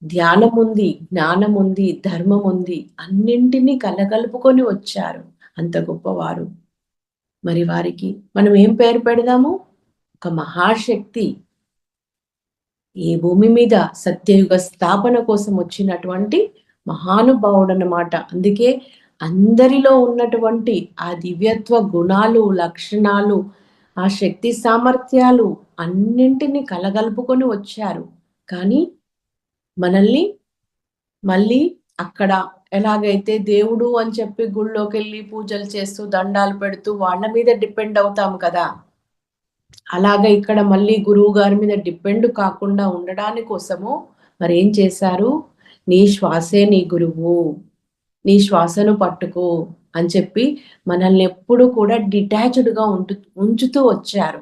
ధ్యానం ఉంది, జ్ఞానం ఉంది, ధర్మం ఉంది, అన్నింటినీ కలగలుపుకొని వచ్చారు అంత గొప్పవారు. మరి వారికి మనం ఏం పేరు పెడదాము? ఒక మహాశక్తి, ఈ భూమి మీద సత్యయుగ స్థాపన కోసం వచ్చినటువంటి మహానుభావుడు అన్నమాట. అందుకే అందరిలో ఉన్నటువంటి ఆ దివ్యత్వ గుణాలు, లక్షణాలు, ఆ శక్తి సామర్థ్యాలు అన్నింటినీ కలగలుపుకొని వచ్చారు. కానీ మనల్ని మళ్ళీ అక్కడ ఎలాగైతే దేవుడు అని చెప్పి గుళ్ళోకి వెళ్ళి పూజలు చేస్తూ దండాలు పెడుతూ వాళ్ళ మీద డిపెండ్ అవుతాం కదా, అలాగా ఇక్కడ మళ్ళీ గురువు గారి మీద డిపెండ్ కాకుండా ఉండడాని కోసము మరి ఏం చేశారు? నీ శ్వాసే నీ గురువు, నీ శ్వాసను పట్టుకో అని చెప్పి మనల్ని ఎప్పుడు కూడా డిటాచ్డ్గా ఉంచుతూ వచ్చారు.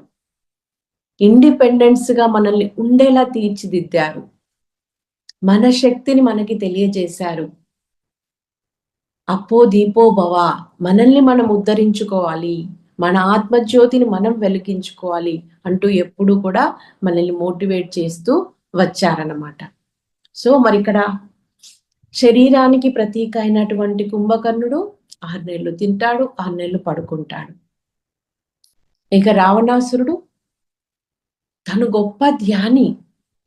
ఇండిపెండెన్స్ గా మనల్ని ఉండేలా తీర్చిదిద్దారు. మన శక్తిని మనకి తెలియజేశారు. అప్పో దీపో భవ, మనల్ని మనం ఉద్ధరించుకోవాలి, మన ఆత్మజ్యోతిని మనం వెలిగించుకోవాలి అంటూ ఎప్పుడు కూడా మనల్ని మోటివేట్ చేస్తూ వచ్చారన్నమాట. సో మరి ఇక్కడ శరీరానికి ప్రతీక అయినటువంటి కుంభకర్ణుడు 6 నెలలు తింటాడు, 6 నెలలు పడుకుంటాడు. ఇక రావణాసురుడు తను గొప్ప ధ్యాని,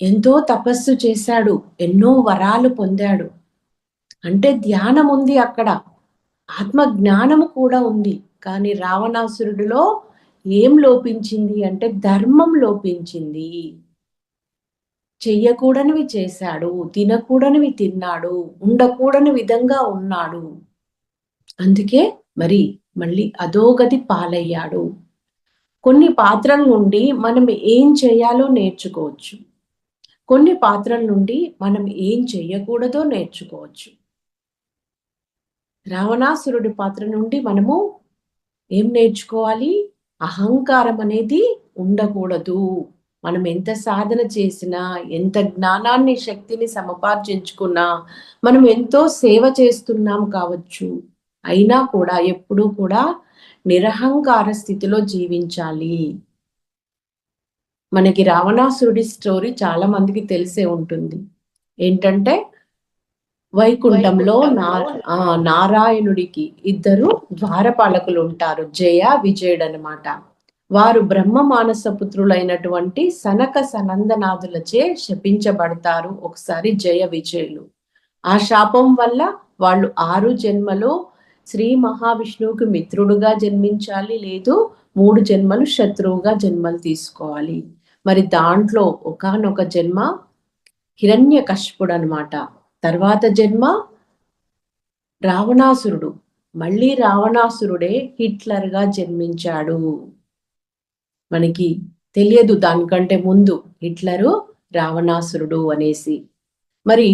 ఎంతో తపస్సు చేశాడు, ఎన్నో వరాలు పొందాడు. అంటే ధ్యానం ఉంది అక్కడ, ఆత్మ జ్ఞానము కూడా ఉంది. కానీ రావణాసురుడిలో ఏం లోపించింది అంటే ధర్మం లోపించింది. చెయ్యకూడనివి చేశాడు, తినకూడనివి తిన్నాడు, ఉండకూడని విధంగా ఉన్నాడు. అందుకే మరి మళ్ళీ అధోగతి పాలయ్యాడు. కొన్ని పాత్రల నుండి మనం ఏం చేయాలో నేర్చుకోవచ్చు, కొన్ని పాత్రల నుండి మనం ఏం చెయ్యకూడదో నేర్చుకోవచ్చు. రావణాసురుడి పాత్ర నుండి మనము ఏం నేర్చుకోవాలి? అహంకారం అనేది ఉండకూడదు. మనం ఎంత సాధన చేసినా, ఎంత జ్ఞానాన్ని, శక్తిని సమపార్జించుకున్నా, మనం ఎంతో సేవ చేస్తున్నాం కావచ్చు, అయినా కూడా ఎప్పుడూ కూడా నిరహంకార స్థితిలో జీవించాలి. మనకి రావణాసురుడి స్టోరీ చాలా మందికి తెలిసే ఉంటుంది. ఏంటంటే వైకుంఠంలో నారాయణుడికి 2 ద్వారపాలకులు ఉంటారు, జయ విజయుడు అనమాట. వారు బ్రహ్మ మానస పుత్రులైనటువంటి సనక సనందనాథులచే శపించబడతారు ఒకసారి జయ విజయులు. ఆ శాపం వల్ల వాళ్ళు 6 జన్మలో శ్రీ మహావిష్ణువుకి మిత్రుడుగా జన్మించాలి, లేదు 3 జన్మలు శత్రువుగా జన్మలు తీసుకోవాలి. మరి దాంట్లో ఒకానొక జన్మ హిరణ్యకశిపుడు అనమాట. తర్వాత జన్మ రావణాసురుడు. మళ్ళీ రావణాసురుడే హిట్లర్ గా జన్మించాడు. మనకి తెలియదు దానికంటే ముందు హిట్లరు రావణాసురుడు అనేసి. మరి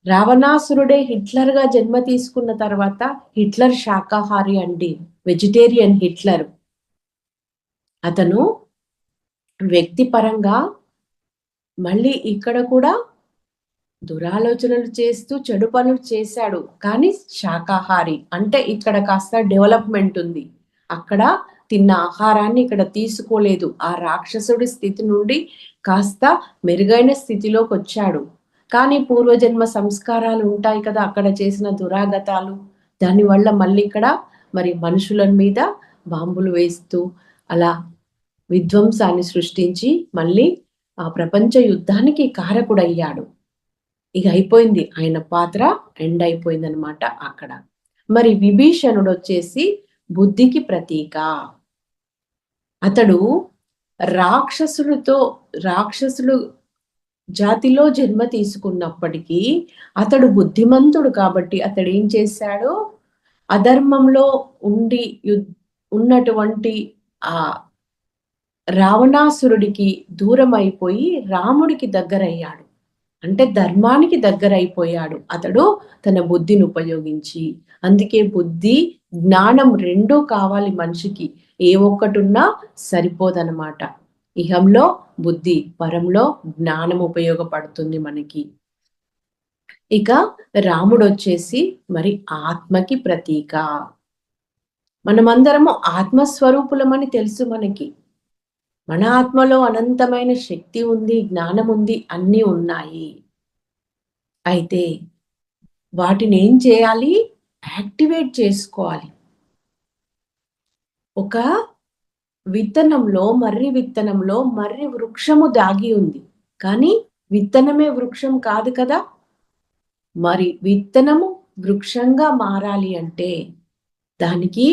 రావణాసురుడే హిట్లర్ గా జన్మ తీసుకున్న తర్వాత హిట్లర్ శాకాహారి అండి, వెజిటేరియన్ హిట్లర్. అతను వ్యక్తిపరంగా మళ్ళీ ఇక్కడ కూడా దురాలోచనలు చేస్తూ చెడు పనులు చేశాడు, కానీ శాకాహారి. అంటే ఇక్కడ కాస్త డెవలప్మెంట్ ఉంది. అక్కడ తిన్న ఆహారాన్ని ఇక్కడ తీసుకోలేదు. ఆ రాక్షసుడి స్థితి నుండి కాస్త మెరుగైన స్థితిలోకి వచ్చాడు. కానీ పూర్వజన్మ సంస్కారాలు ఉంటాయి కదా, అక్కడ చేసిన దురాగతాలు, దానివల్ల మళ్ళీ ఇక్కడ మరి మనుషుల మీద బాంబులు వేస్తూ అలా విధ్వంసాన్ని సృష్టించి మళ్ళీ ఆ ప్రపంచ యుద్ధానికి కారకుడయ్యాడు. ఇక అయిపోయింది, ఆయన పాత్ర ఎండ్ అయిపోయింది అనమాట అక్కడ. మరి విభీషణుడు వచ్చేసి బుద్ధికి ప్రతీక. అతడు రాక్షసులు జాతిలో జన్మ తీసుకున్నప్పటికీ అతడు బుద్ధిమంతుడు కాబట్టి అతడు ఏం చేశాడు? అధర్మంలో ఉన్నటువంటి ఆ రావణాసురుడికి దూరం అయిపోయి రాముడికి దగ్గరయ్యాడు. అంటే ధర్మానికి దగ్గరైపోయాడు అతడు తన బుద్ధిని ఉపయోగించి. అందుకే బుద్ధి జ్ఞానం రెండూ కావాలి మనిషికి, ఏ ఒక్కటున్నా సరిపోదన్నమాట. ఇహంలో బుద్ధి, పరంలో జ్ఞానం ఉపయోగపడుతుంది మనకి. ఇక రాముడు వచ్చేసి మరి ఆత్మకి ప్రతీక. మనమందరము ఆత్మస్వరూపులమని తెలుసు మనకి. మన ఆత్మలో అనంతమైన శక్తి ఉంది, జ్ఞానం ఉంది, అన్నీ ఉన్నాయి. అయితే వాటిని ఏం చేయాలి? యాక్టివేట్ చేసుకోవాలి. ఒక మర్రి విత్తనంలో మర్రి వృక్షము దాగి ఉంది. కానీ విత్తనమే వృక్షం కాదు కదా! మరి విత్తనము వృక్షంగా మారాలి అంటే దానికి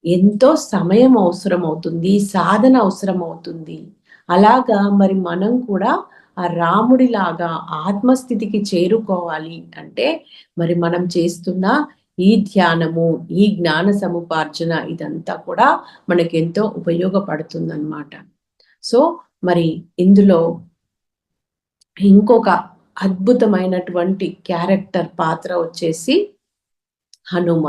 ఎంతో సమయం అవసరమవుతుంది, సాధన అవసరమవుతుంది. అలాగా మరి మనం కూడా ఆ రాముడిలాగా ఆత్మస్థితికి చేరుకోవాలి అంటే మరి మనం చేస్తున్న ఈ ధ్యానము, ఈ జ్ఞాన సముపార్జన ఇదంతా కూడా మనకెంతో ఉపయోగపడుతుందన్నమాట. సో మరి ఇందులో ఇంకొక అద్భుతమైనటువంటి క్యారెక్టర్ పాత్ర వచ్చేసి హనుమ.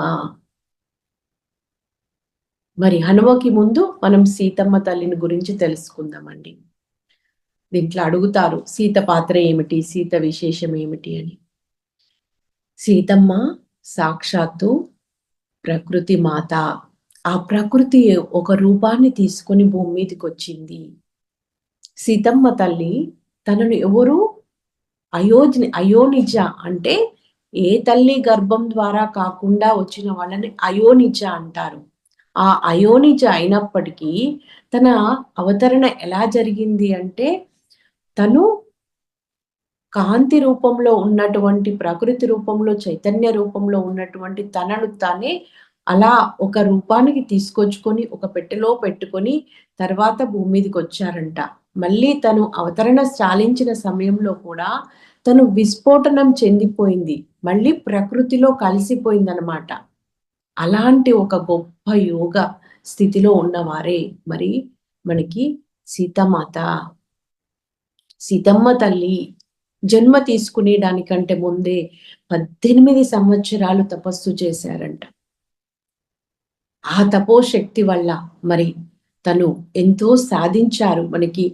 మరి హనుమకి ముందు మనం సీతమ్మ తల్లిని గురించి తెలుసుకుందామండి. దీంట్లో అడుగుతారు సీత పాత్ర ఏమిటి, సీత విశేషం ఏమిటి అని. సీతమ్మ సాక్షాత్తు ప్రకృతి మాత. ఆ ప్రకృతి ఒక రూపాన్ని తీసుకొని భూమి మీదకి వచ్చింది. సీతమ్మ తల్లి తనను ఎవరు అయోనిజ అంటే ఏ తల్లి గర్భం ద్వారా కాకుండా వచ్చిన వాళ్ళని అయోనిజ అంటారు. ఆ అయోనిజ అయినప్పటికీ తన అవతరణ ఎలా జరిగింది అంటే తను కాంతి రూపంలో ఉన్నటువంటి, ప్రకృతి రూపంలో, చైతన్య రూపంలో ఉన్నటువంటి తనను తానే అలా ఒక రూపానికి తీసుకొచ్చుకొని ఒక పెట్టెలో పెట్టుకొని తర్వాత భూమి మీదకి వచ్చారంట. మళ్ళీ తను అవతరణ చాలించిన సమయంలో కూడా తను విస్ఫోటనం చెందిపోయింది, మళ్ళీ ప్రకృతిలో కలిసిపోయిందనమాట. అలాంటి ఒక గొప్ప యోగ స్థితిలో ఉన్నవారే మరి మనకి సీతమాత. సీతమ్మ తల్లి జన్మ తీసుకునే దానికంటే ముందే 18 సంవత్సరాలు తపస్సు చేశారంట. ఆ తపోశక్తి వల్ల మరి తను ఎంతో సాధించారు. మనకి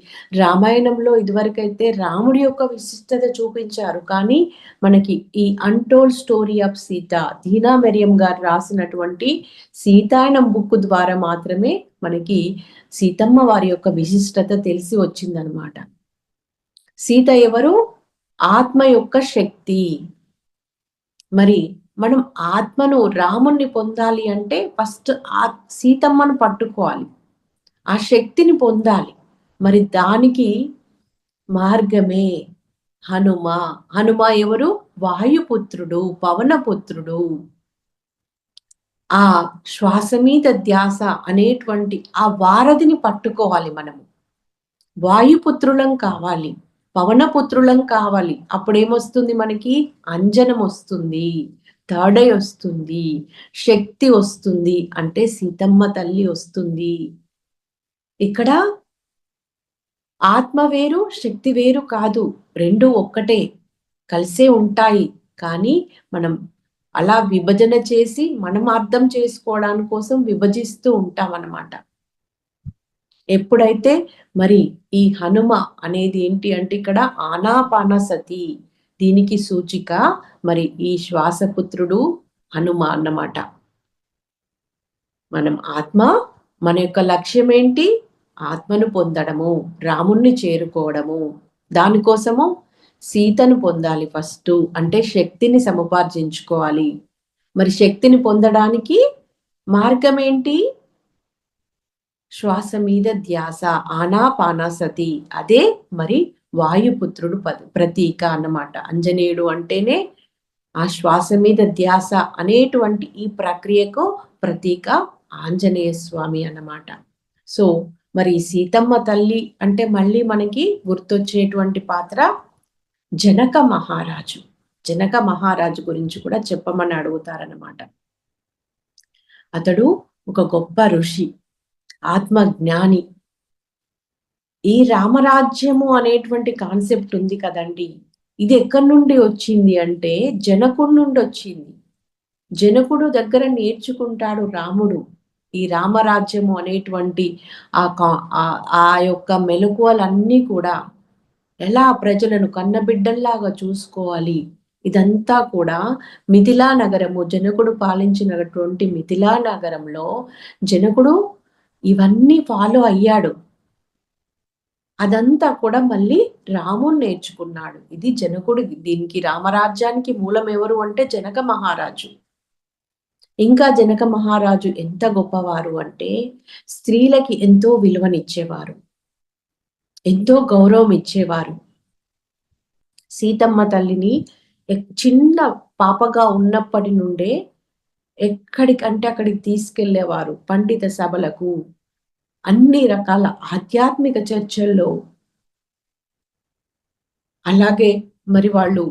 రామాయణంలో ఇదివరకైతే రాముడి యొక్క విశిష్టత చూపించారు, కానీ మనకి ఈ untold story of Sita, Deena Mariam గారు రాసినటువంటి సీతాయనం బుక్ ద్వారా మాత్రమే మనకి సీతమ్మ వారి యొక్క విశిష్టత తెలిసి వచ్చిందనమాట. సీత ఎవరు? ఆత్మ యొక్క శక్తి. మరి మనం ఆత్మను, రాముణ్ణి పొందాలి అంటే ఫస్ట్ సీతమ్మను పట్టుకోవాలి, ఆ శక్తిని పొందాలి. మరి దానికి మార్గమే హనుమ. హనుమ ఎవరు? వాయుపుత్రుడు, పవనపుత్రుడు. ఆ శ్వాస మీద ధ్యాస అనేటువంటి ఆ వారధిని పట్టుకోవాలి మనము. వాయుపుత్రులం కావాలి, పవనపుత్రులం కావాలి. అప్పుడేమొస్తుంది మనకి? అంజనం వస్తుంది, థర్డ్ ఐ వస్తుంది, శక్తి వస్తుంది. అంటే సీతమ్మ తల్లి వస్తుంది. ఇక్కడ ఆత్మ వేరు, శక్తి వేరు కాదు, రెండు ఒక్కటే, కలిసే ఉంటాయి. కానీ మనం అలా విభజన చేసి మనం అర్థం చేసుకోవడానికి కోసం విభజిస్తూ ఉంటాం అన్నమాట. ఎప్పుడైతే మరి ఈ హనుమ అనేది ఏంటి అంటే ఇక్కడ ఆనాపానసతి, దీనికి సూచిక మరి ఈ శ్వాసపుత్రుడు హనుమ అన్నమాట. మనం ఆత్మ, మన యొక్క లక్ష్యం ఏంటి? ఆత్మను పొందడము, రాముణ్ణి చేరుకోవడము. దానికోసము సీతను పొందాలి ఫస్ట్, అంటే శక్తిని సముపార్జించుకోవాలి. మరి శక్తిని పొందడానికి మార్గం ఏంటి? శ్వాస మీద ధ్యాస, ఆనాపానసతి. అదే మరి వాయుపుత్రుడు ప్రతీక అన్నమాట. అంజనేయుడు అంటేనే ఆ శ్వాస మీద ధ్యాస అనేటువంటి ఈ ప్రక్రియకు ప్రతీక ఆంజనేయ స్వామి అన్నమాట. సో మరి సీతమ్మ తల్లి అంటే మళ్ళీ మనకి గుర్తొచ్చేటువంటి పాత్ర జనక మహారాజు. జనక మహారాజు గురించి కూడా చెప్పమని అడుగుతారన్నమాట. అతడు ఒక గొప్ప ఋషి, ఆత్మజ్ఞాని. ఈ రామరాజ్యము అనేటువంటి కాన్సెప్ట్ ఉంది కదండి, ఇది ఎక్కడి నుండి వచ్చింది అంటే జనకుడి నుండి వచ్చింది. జనకుడు దగ్గర నేర్చుకుంటాడు రాముడు ఈ రామరాజ్యము అనేటువంటి ఆ యొక్క మెలకువలన్నీ కూడా, ఎలా ప్రజలను కన్నబిడ్డల్లాగా చూసుకోవాలి. ఇదంతా కూడా మిథిలా నగరము, జనకుడు పాలించినటువంటి మిథిలా నగరంలో జనకుడు ఇవన్నీ ఫాలో అయ్యాడు. అదంతా కూడా మళ్ళీ రాముడు నేర్చుకున్నాడు. ఇది జనకుడు. దీనికి రామరాజ్యానికి మూలం ఎవరు అంటే జనక మహారాజు. ఇంకా జనక మహారాజు ఎంత గొప్పవారు అంటే స్త్రీలకి ఎంతో విలువనిచ్చేవారు, ఎంతో గౌరవం ఇచ్చేవారు. సీతమ్మ తల్లిని చిన్న పాపగా ఉన్నప్పటి నుండే ఎక్కడికంటే అక్కడికి తీసుకెళ్లేవారు. పండిత సభలకు, అన్ని రకాల ఆధ్యాత్మిక చర్చల్లో. అలాగే మరి వాళ్ళు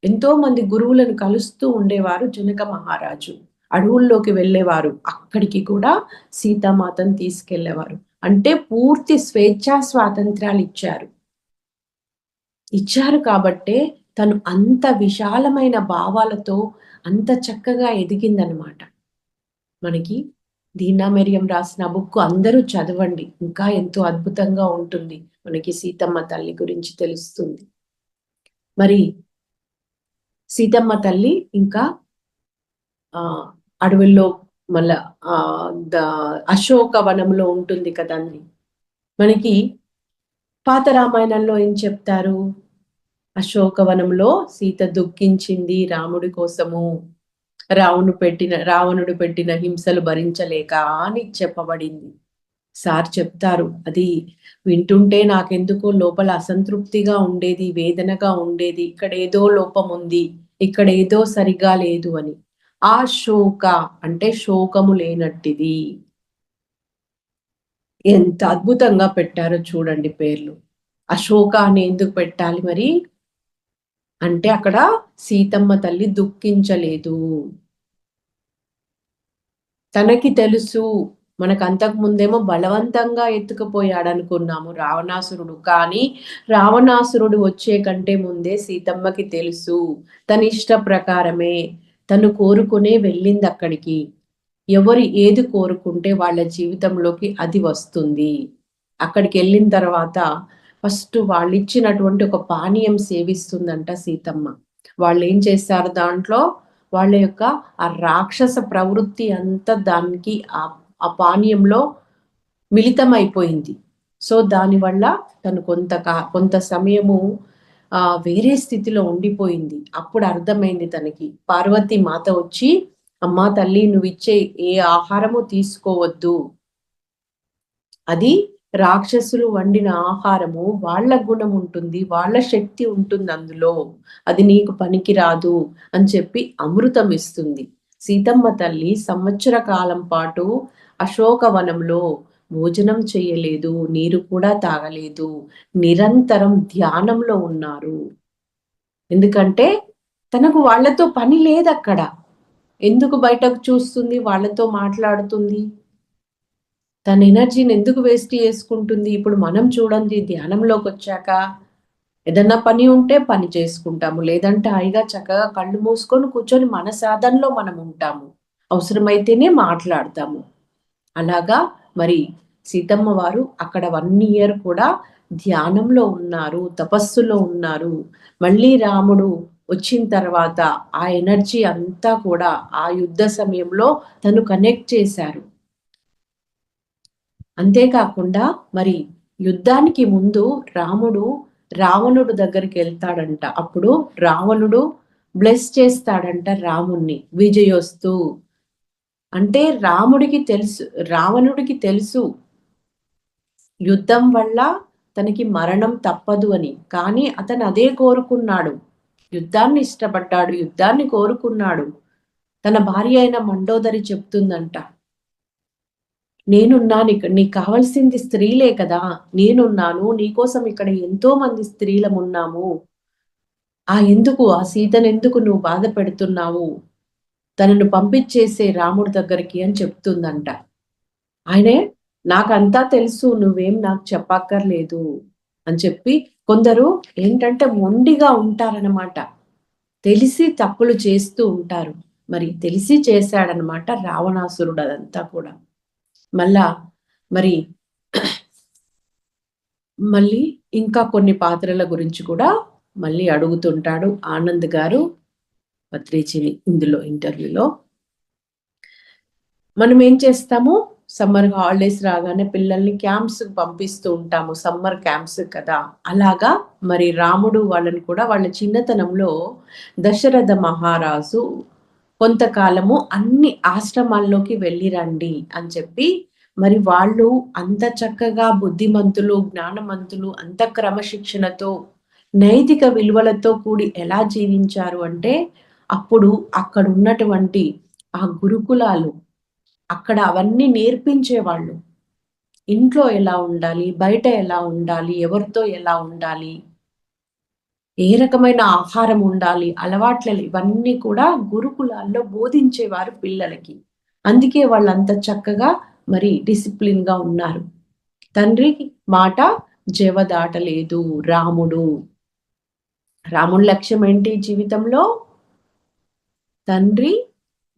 ఎంతో మంది గురువులను కలుస్తూ ఉండేవారు. జనక మహారాజు అడవుల్లోకి వెళ్ళేవారు, అక్కడికి కూడా సీతామాతను తీసుకెళ్లేవారు. అంటే పూర్తి స్వేచ్ఛా స్వాతంత్రాలు ఇచ్చారు కాబట్టే తను అంత విశాలమైన భావాలతో అంత చక్కగా ఎదిగిందనమాట. మనకి దీనా మెరియం రాసిన బుక్ అందరూ చదవండి, ఇంకా ఎంతో అద్భుతంగా ఉంటుంది. మనకి సీతమ్మ తల్లి గురించి తెలుస్తుంది. మరి సీతమ్మ తల్లి ఇంకా అడవుల్లో మళ్ళా అశోకవనంలో ఉంటుంది కదండి. మనకి పాత రామాయణంలో ఏం చెప్తారు? అశోకవనంలో సీత దుఃఖించింది రాముడి కోసము, రావణుడు పెట్టిన హింసలు భరించలేక అని చెప్పబడింది. సార్ చెప్తారు, అది వింటుంటే నాకెందుకో లోపల అసంతృప్తిగా ఉండేది, వేదనగా ఉండేది. ఇక్కడ ఏదో లోపం ఉంది, ఇక్కడ ఏదో సరిగా లేదు అని. ఆ శోక అంటే శోకము లేనట్టిది. ఎంత అద్భుతంగా పెట్టారో చూడండి పేర్లు. అశోక అని ఎందుకు పెట్టాలి మరి అంటే అక్కడ సీతమ్మ తల్లి దుఃఖించలేదు. తనకి తెలుసు, మనకు అంతకు ముందేమో బలవంతంగా ఎత్తుకుపోయాడు అనుకున్నాము రావణాసురుడు. కానీ రావణాసురుడు వచ్చే కంటే ముందే సీతమ్మకి తెలుసు, తన ఇష్ట ప్రకారమే తను కోరుకునే వెళ్ళింది అక్కడికి. ఎవరు ఏది కోరుకుంటే వాళ్ళ జీవితంలోకి అది వస్తుంది. అక్కడికి వెళ్ళిన తర్వాత ఫస్ట్ వాళ్ళు ఇచ్చినటువంటి ఒక పానీయం సేవిస్తుందంట సీతమ్మ. వాళ్ళు ఏం చేస్తారు, దాంట్లో వాళ్ళ యొక్క ఆ రాక్షస ప్రవృత్తి అంతా దానికి ఆ పానీయంలో మిళితమైపోయింది. సో దానివల్ల తను కొంత సమయము వేరే స్థితిలో ఉండిపోయింది. అప్పుడు అర్థమైంది తనకి. పార్వతి మాత వచ్చి, అమ్మా తల్లి, నువ్వు ఇచ్చే ఏ ఆహారము తీసుకోవద్దు, అది రాక్షసులు వండిన ఆహారము, వాళ్ళ గుణం ఉంటుంది, వాళ్ళ శక్తి ఉంటుంది అందులో, అది నీకు పనికి రాదు అని చెప్పి అమృతం ఇస్తుంది. సీతమ్మ తల్లి సంవత్సర కాలం పాటు అశోకవనంలో భోజనం చేయలేదు, నీరు కూడా తాగలేదు, నిరంతరం ధ్యానంలో ఉన్నారు. ఎందుకంటే తనకు వాళ్ళతో పని లేదు అక్కడ. ఎందుకు బయటకు చూస్తుంది, వాళ్ళతో మాట్లాడుతుంది, తన ఎనర్జీని ఎందుకు వేస్ట్ చేసుకుంటుంది? ఇప్పుడు మనం చూడండి, ధ్యానంలోకి వచ్చాక ఏదన్నా పని ఉంటే పని చేసుకుంటాము, లేదంటే హాయిగా చక్కగా కళ్ళు మూసుకొని కూర్చొని మన సాధనలో మనం ఉంటాము, అవసరమైతేనే మాట్లాడతాము. అలాగా మరి సీతమ్మ వారు అక్కడ 1 year కూడా ధ్యానంలో ఉన్నారు, తపస్సులో ఉన్నారు. మళ్ళీ రాముడు వచ్చిన తర్వాత ఆ ఎనర్జీ అంతా కూడా ఆ యుద్ధ సమయంలో తను కనెక్ట్ చేశారు. అంతేకాకుండా మరి యుద్ధానికి ముందు రావణుడు దగ్గరికి వెళ్తాడంట. అప్పుడు రావణుడు బ్లెస్ చేస్తాడంట రాముణ్ణి, విజయోస్తు. అంటే రావణుడికి తెలుసు యుద్ధం వల్ల తనకి మరణం తప్పదు అని. కానీ అతను అదే కోరుకున్నాడు, యుద్ధాన్ని ఇష్టపడ్డాడు, యుద్ధాన్ని కోరుకున్నాడు. తన భార్య అయిన మండోదరి చెప్తుందంట, నేనున్నాను ఇక్కడ, నీకు కావాల్సింది స్త్రీలే కదా, నేనున్నాను నీకోసం, ఇక్కడ ఎంతో మంది స్త్రీలమున్నాము, ఆ సీతను ఎందుకు నువ్వు బాధ పెడుతున్నావు, తనను పంపించేసే రాముడి దగ్గరికి అని చెప్తుందంట. ఆయనే, నాకంతా తెలుసు, నువ్వేం నాకు చెప్పక్కర్లేదు అని చెప్పి. కొందరు ఏంటంటే మొండిగా ఉంటారనమాట, తెలిసి తప్పులు చేస్తూ ఉంటారు. మరి తెలిసి చేశాడనమాట రావణాసురుడు అదంతా కూడా. మళ్ళీ ఇంకా కొన్ని పాత్రల గురించి కూడా మళ్ళీ అడుగుతుంటాడు ఆనంద్ గారు పత్రిజిని ఇందులో ఇంటర్వ్యూలో. మనం ఏం చేస్తాము, సమ్మర్ హాలిడేస్ రాగానే పిల్లల్ని క్యాంప్స్ పంపిస్తూ ఉంటాము, సమ్మర్ క్యాంప్స్ కదా. అలాగా మరి రాముడు వాళ్ళని కూడా వాళ్ళ చిన్నతనంలో దశరథ మహారాజు కొంతకాలము అన్ని ఆశ్రమాల్లోకి వెళ్ళిరండి అని చెప్పి, మరి వాళ్ళు అంత చక్కగా బుద్ధిమంతులు, జ్ఞానవంతులు, అంత క్రమశిక్షణతో, నైతిక విలువలతో కూడి ఎలా జీవించారు అంటే, అప్పుడు అక్కడ ఉన్నటువంటి ఆ గురుకులాలు అక్కడ అవన్నీ నేర్పించేవాళ్ళు. ఇంట్లో ఎలా ఉండాలి, బయట ఎలా ఉండాలి, ఎవరితో ఎలా ఉండాలి, ఏ రకమైన ఆహారం ఉండాలి, అలవాట్లు ఇవన్నీ కూడా గురుకులాల్లో బోధించేవారు పిల్లలకి. అందుకే వాళ్ళంత చక్కగా మరి డిసిప్లిన్‌గా ఉన్నారు. తండ్రి మాట జవదాటలేదు రాముడు. రాముడి లక్ష్యం ఏంటి జీవితంలో? తండ్రి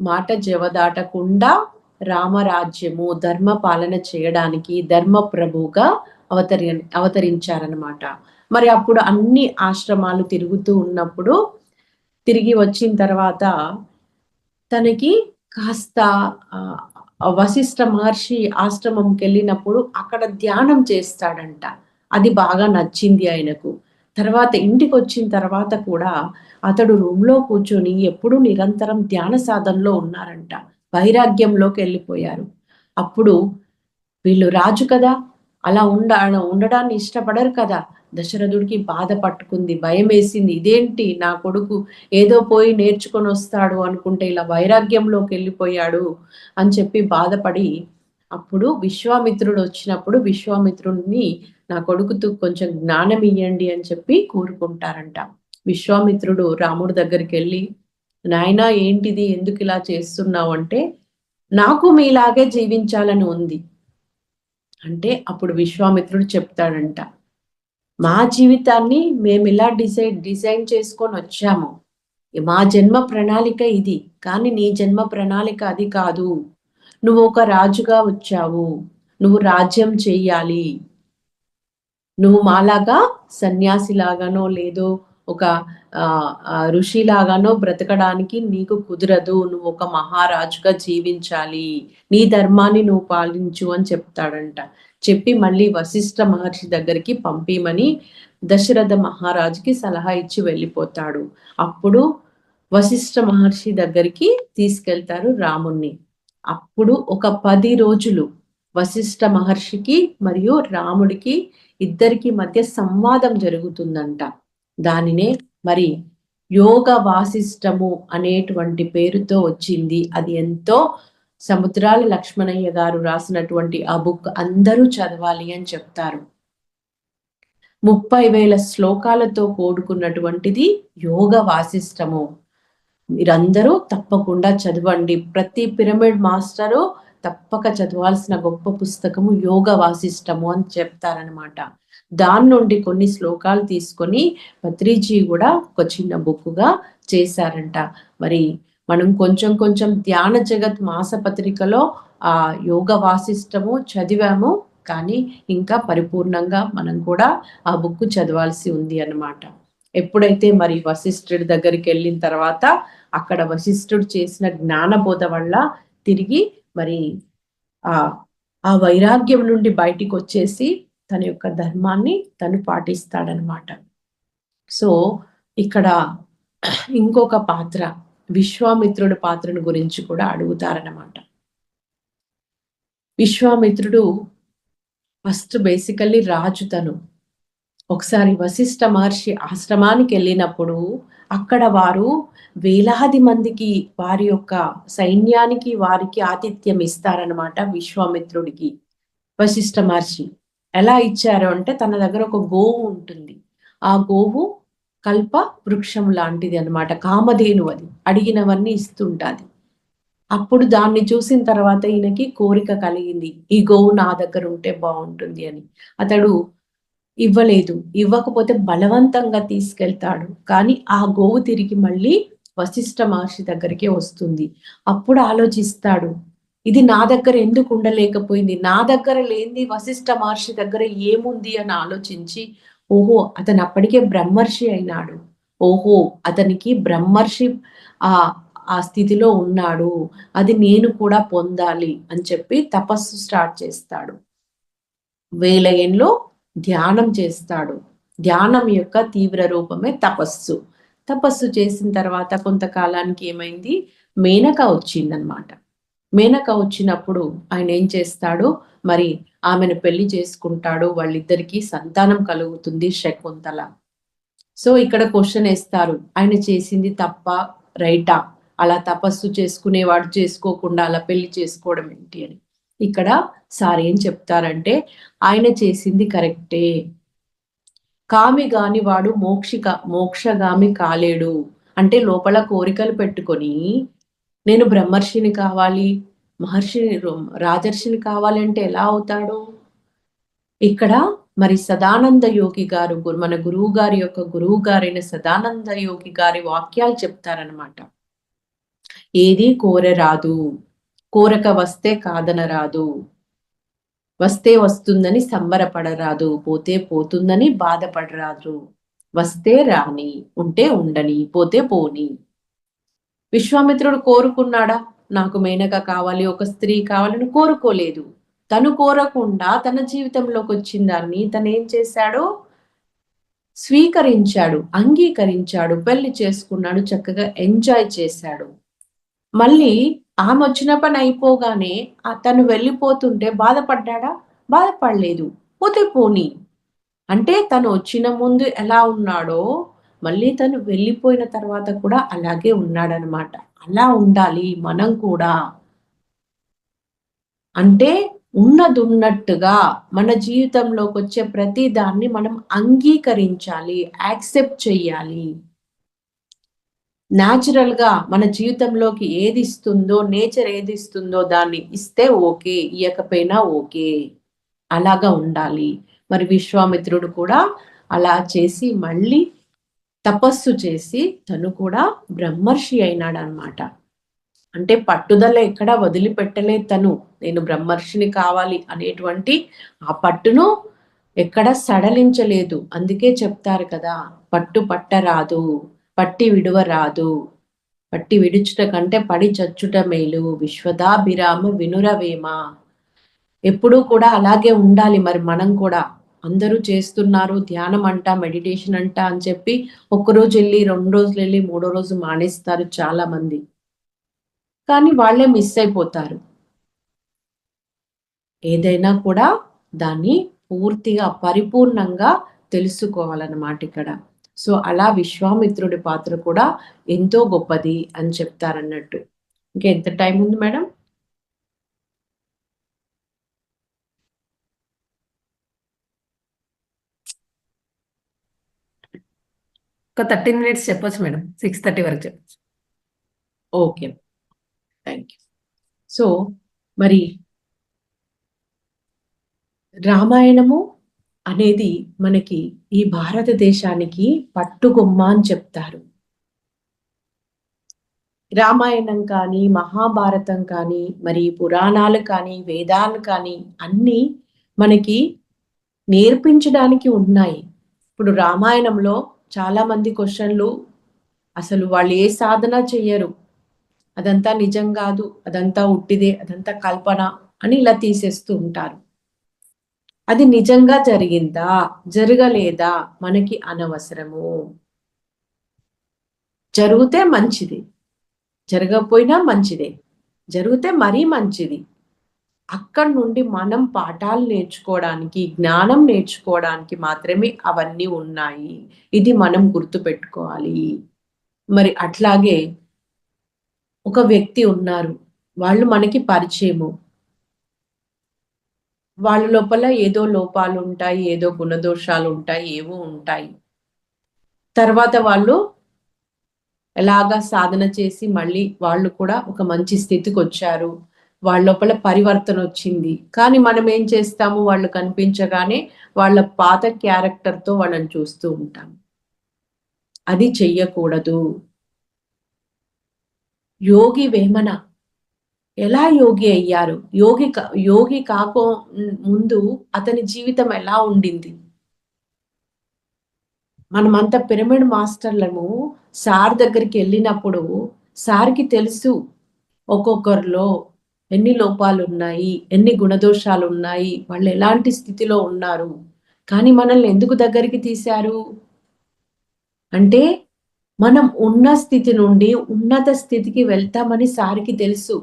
మాట జవదాటకుండా రామరాజ్యము, ధర్మ పాలన చేయడానికి ధర్మప్రభువుగా అవతరించారనమాట. మరి అప్పుడు అన్ని ఆశ్రమాలు తిరుగుతూ ఉన్నప్పుడు, తిరిగి వచ్చిన తర్వాత తనకి కాస్త వశిష్ఠ మహర్షి ఆశ్రమంకెళ్ళినప్పుడు అక్కడ ధ్యానం చేస్తాడంట. అది బాగా నచ్చింది ఆయనకు. తర్వాత ఇంటికొచ్చిన తర్వాత కూడా అతడు రూమ్‌లో కూర్చొని ఎప్పుడూ నిరంతరం ధ్యాన సాధనలో ఉన్నారంట. వైరాగ్యంలోకి వెళ్ళిపోయారు. అప్పుడు వీళ్ళు రాజు కదా! అలా ఉండడాన్ని ఇష్టపడరు కదా! దశరథుడికి బాధ పట్టుకుంది. భయమేసింది. ఇదేంటి నా కొడుకు ఏదో పోయి నేర్చుకొనొస్తాడు అనుకుంటే ఇలా వైరాగ్యంలోకెళ్ళిపోయాడు అని చెప్పి బాధపడి, అప్పుడు విశ్వామిత్రుడు వచ్చినప్పుడు విశ్వామిత్రుడిని నా కొడుకుతో కొంచెం జ్ఞానం ఇయ్యండి అని చెప్పి కోరుకుంటారంట. విశ్వామిత్రుడు రాముడి దగ్గరికెళ్ళి, నాయనా ఏంటిది? ఎందుకిలా చేస్తున్నావు అంటే, నాకు మీలాగే జీవించాలని ఉంది. అంటే అప్పుడు విశ్వామిత్రుడు చెప్తాడంట, మా జీవితాన్ని మేమిలా డిజైన్ చేసుకొని వచ్చాము. మా జన్మ ప్రణాళిక ఇది. కానీ నీ జన్మ ప్రణాళిక అది కాదు. నువ్వు ఒక రాజుగా వచ్చావు. నువ్వు రాజ్యం చెయ్యాలి. నువ్వు మాలాగా సన్యాసిలాగానో లేదో ఒక ఋషిలాగానో బ్రతకడానికి నీకు కుదరదు. నువ్వు ఒక మహారాజుగా జీవించాలి. నీ ధర్మాన్ని నువ్వు పాలించు అని చెప్తాడంట. చెప్పి మళ్ళీ వశిష్ఠ మహర్షి దగ్గరికి పంపిమని దశరథ మహారాజుకి సలహా ఇచ్చి వెళ్ళిపోతాడు. అప్పుడు వశిష్ఠ మహర్షి దగ్గరికి తీసుకెళ్తారు రాముణ్ణి. అప్పుడు ఒక 10 రోజులు వశిష్ఠ మహర్షికి మరియు రాముడికి ఇద్దరికి మధ్య సంవాదం జరుగుతుందంట. దానినే మరి యోగ వాసిష్టము అనేటువంటి పేరుతో వచ్చింది. అది ఎంతో సముద్రాల లక్ష్మణయ్య గారు రాసినటువంటి ఆ బుక్ అందరూ చదవాలి అని చెప్తారు. 30,000 శ్లోకాలతో కూడుకున్నటువంటిది యోగ వాసిష్టము. మీరందరూ తప్పకుండా చదవండి. ప్రతి పిరమిడ్ మాస్టరు తప్పక చదవాల్సిన గొప్ప పుస్తకము యోగ వాసిష్టము అని చెప్తారనమాట. దాని నుండి కొన్ని శ్లోకాలు తీసుకొని పత్రిజీ కూడా ఒక చిన్న బుక్‌గా చేశారంట. మరి మనం కొంచెం ధ్యాన జగత్ మాసపత్రికలో ఆ యోగ వాసిష్టము చదివాము. కానీ ఇంకా పరిపూర్ణంగా మనం కూడా ఆ బుక్ చదవాల్సి ఉంది అన్నమాట. ఎప్పుడైతే మరి వశిష్ఠుడి దగ్గరికెళ్ళిన తర్వాత అక్కడ వశిష్ఠుడు చేసిన జ్ఞానబోధ వల్ల తిరిగి మరి ఆ వైరాగ్యం నుండి బయటికొచ్చేసి తన యొక్క ధర్మాన్ని తను పాటిస్తాడనమాట. సో ఇక్కడ ఇంకొక పాత్ర విశ్వామిత్రుడి పాత్రను గురించి కూడా అడుగుతారనమాట. విశ్వామిత్రుడు ఫస్ట్ బేసికల్లీ రాజు తను. ఒకసారి వశిష్ఠ మహర్షి ఆశ్రమానికి వెళ్ళినప్పుడు అక్కడ వారు వేలాది మందికి వారి యొక్క సైన్యానికి వారికి ఆతిథ్యం ఇస్తారనమాట విశ్వామిత్రుడికి వశిష్ఠ మహర్షి. ఎలా ఇచ్చారు అంటే తన దగ్గర ఒక గోవు ఉంటుంది. ఆ గోవు కల్ప వృక్షం లాంటిది అనమాట. కామధేను అది. అడిగినవన్నీ ఇస్తుంటాది. అప్పుడు దాన్ని చూసిన తర్వాత ఈయనకి కోరిక కలిగింది. ఈ గోవు నా దగ్గర ఉంటే బాగుంటుంది అని. అతడు ఇవ్వలేదు. ఇవ్వకపోతే బలవంతంగా తీసుకెళ్తాడు. కానీ ఆ గోవు తిరిగి మళ్ళీ వశిష్ఠ మహర్షి దగ్గరికే వస్తుంది. అప్పుడు ఆలోచిస్తాడు. ఇది నా దగ్గర ఎందుకు ఉండలేకపోయింది? నా దగ్గర లేనిది వశిష్ఠ మహర్షి దగ్గర ఏముంది అని ఆలోచించి, ఓహో! అతను అప్పటికే బ్రహ్మర్షి అయినాడు. ఓహో! అతనికి బ్రహ్మర్షి ఆ స్థితిలో ఉన్నాడు, అది నేను కూడా పొందాలి అని చెప్పి తపస్సు స్టార్ట్ చేస్తాడు. 1000 ఏండ్లు ధ్యానం చేస్తాడు. ధ్యానం యొక్క తీవ్ర రూపమే తపస్సు. తపస్సు చేసిన తర్వాత కొంతకాలానికి ఏమైంది, మేనక వచ్చిందనమాట. మేనక వచ్చినప్పుడు ఆయన ఏం చేస్తాడు, మరి ఆమెను పెళ్లి చేసుకుంటాడు. వాళ్ళిద్దరికీ సంతానం కలుగుతుంది, శకుంతల. సో ఇక్కడ క్వశ్చన్ వేస్తారు, ఆయన చేసింది తప్ప రైటా? అలా తపస్సు చేసుకునేవాడు చేసుకోకుండా అలా పెళ్లి చేసుకోవడం ఏంటి అని. ఇక్కడ సార్ ఏం చెప్తారంటే, ఆయన చేసింది కరెక్టే. కామి గాని వాడు మోక్షగామి కాలేడు. అంటే లోపల కోరికలు పెట్టుకొని నేను బ్రహ్మర్షిని కావాలి, మహర్షిని రాజర్షిని కావాలి అంటే ఎలా అవుతాడు? ఇక్కడ మరి సదానంద యోగి గారు, మన గురువు గారి యొక్క గురువు గారైన సదానంద యోగి గారి వాక్యాలు చెప్తారనమాట. ఏది కోరరాదు, కోరక వస్తే కాదనరాదు, వస్తే వస్తుందని సంబరపడరాదు, పోతే పోతుందని బాధపడరాదు. వస్తే రాని, ఉంటే ఉండని, పోతే పోని. విశ్వామిత్రుడు కోరుకున్నాడా నాకు మేనక కావాలి, ఒక స్త్రీ కావాలని? కోరుకోలేదు. తను కోరకుండా తన జీవితంలోకి వచ్చిన దాన్ని తను ఏం చేశాడు, స్వీకరించాడు, అంగీకరించాడు, పెళ్లి చేసుకున్నాడు, చక్కగా ఎంజాయ్ చేశాడు. మళ్ళీ ఆమె వచ్చిన పని అయిపోగానే తను వెళ్ళిపోతుంటే బాధపడ్డా? బాధపడలేదు. పోతే పోని. అంటే తను వచ్చిన ముందు ఎలా ఉన్నాడో మళ్ళీ తను వెళ్ళిపోయిన తర్వాత కూడా అలాగే ఉన్నాడనమాట. అలా ఉండాలి మనం కూడా. అంటే ఉన్నదున్నట్టుగా మన జీవితంలోకి వచ్చే ప్రతి దాన్ని మనం అంగీకరించాలి, యాక్సెప్ట్ చెయ్యాలి. న్యాచురల్ గా మన జీవితంలోకి ఏది ఇస్తుందో, నేచర్ ఏది ఇస్తుందో దాన్ని ఇస్తే ఓకే, ఇయ్యకపోయినా ఓకే, అలాగా ఉండాలి. మరి విశ్వామిత్రుడు కూడా అలా చేసి మళ్ళీ తపస్సు చేసి తను కూడా బ్రహ్మర్షి అయినాడు అనమాట. అంటే పట్టుదల ఎక్కడా వదిలిపెట్టలేదు తను, నేను బ్రహ్మర్షిని కావాలి అనేటువంటి ఆ పట్టును ఎక్కడ సడలించలేదు. అందుకే చెప్తారు కదా, పట్టు పట్టరాదు, పట్టి విడువరాదు, పట్టి విడుచుట కంటే పడి చచ్చుట మేలు, విశ్వదాభిరామ వినురవేమ. ఎప్పుడూ కూడా అలాగే ఉండాలి. మరి మనం కూడా అందరూ చేస్తున్నారు, ధ్యానం అంట, మెడిటేషన్ అంట అని చెప్పి ఒక్కరోజు వెళ్ళి 2 రోజులు వెళ్ళి 3వ రోజు మానేస్తారు చాలా మంది. కానీ వాళ్ళే మిస్ అయిపోతారు. ఏదైనా కూడా దాన్ని పూర్తిగా పరిపూర్ణంగా తెలుసుకోవాలన్నమాట ఇక్కడ. సో అలా విశ్వామిత్రుడి పాత్ర కూడా ఎంతో గొప్పది అని చెప్తారన్నట్టు. ఇంకా ఎంత టైం ఉంది మేడం? ఒక 13 మినిట్స్ చెప్పొచ్చు మేడం, 6:30 వరకు చెప్పొచ్చు. Okay, thank you. సో మరి రామాయణము అనేది మనకి ఈ భారతదేశానికి పట్టుగొమ్మ అని చెప్తారు. రామాయణం కానీ, మహాభారతం కానీ, మరి పురాణాలు కానీ, వేదాలు కానీ అన్నీ మనకి నేర్పించడానికి ఉన్నాయి. ఇప్పుడు రామాయణంలో చాలా మంది క్వశ్చన్లు, అసలు వాళ్ళు ఏ సాధన చెయ్యరు, అదంతా నిజం కాదు, అదంతా ఉట్టిదే, అదంతా కల్పన అని ఇలా తీసేస్తూ ఉంటారు. అది నిజంగా జరిగిందా, జరగలేదా మనకి అనవసరము. జరిగితే మంచిది, జరగకపోయినా మంచిదే, జరిగితే మరీ మంచిది. అక్కడి నుండి మనం పాఠాలు నేర్చుకోవడానికి, జ్ఞానం నేర్చుకోవడానికి మాత్రమే అవన్నీ ఉన్నాయి. ఇది మనం గుర్తుపెట్టుకోవాలి. మరి అట్లాగే ఒక వ్యక్తి ఉన్నారు, వాళ్ళు మనకి పరిచయము, వాళ్ళ లోపల ఏదో లోపాలు ఉంటాయి, ఏదో గుణదోషాలు ఉంటాయి, ఏవో ఉంటాయి. తర్వాత వాళ్ళు ఎలాగా సాధన చేసి మళ్ళీ వాళ్ళు కూడా ఒక మంచి స్థితికి వచ్చారు, వాళ్ళ లోపల పరివర్తన వచ్చింది. కానీ మనం ఏం చేస్తాము, వాళ్ళు కనిపించగానే వాళ్ళ పాత క్యారెక్టర్తో వాళ్ళని చూస్తూ ఉంటాం. అది చెయ్యకూడదు. యోగి వేమన ఎలా యోగి అయ్యారు, యోగి కాకో ముందు అతని జీవితం ఎలా ఉండింది? మనమంతా పిరమిడ్ మాస్టర్లను సార్ దగ్గరికి వెళ్ళినప్పుడు సార్కి తెలుసు ఒక్కొక్కరిలో ఎన్ని లోపాలు ఉన్నాయి, ఎన్ని గుణదోషాలు ఉన్నాయి, వాళ్ళు ఎలాంటి స్థితిలో ఉన్నారు. కానీ మనల్ని ఎందుకు దగ్గరికి తీశారు అంటే మనం ఉన్న స్థితి నుండి ఉన్నత స్థితికి వెళ్తామని సార్కి తెలుసు.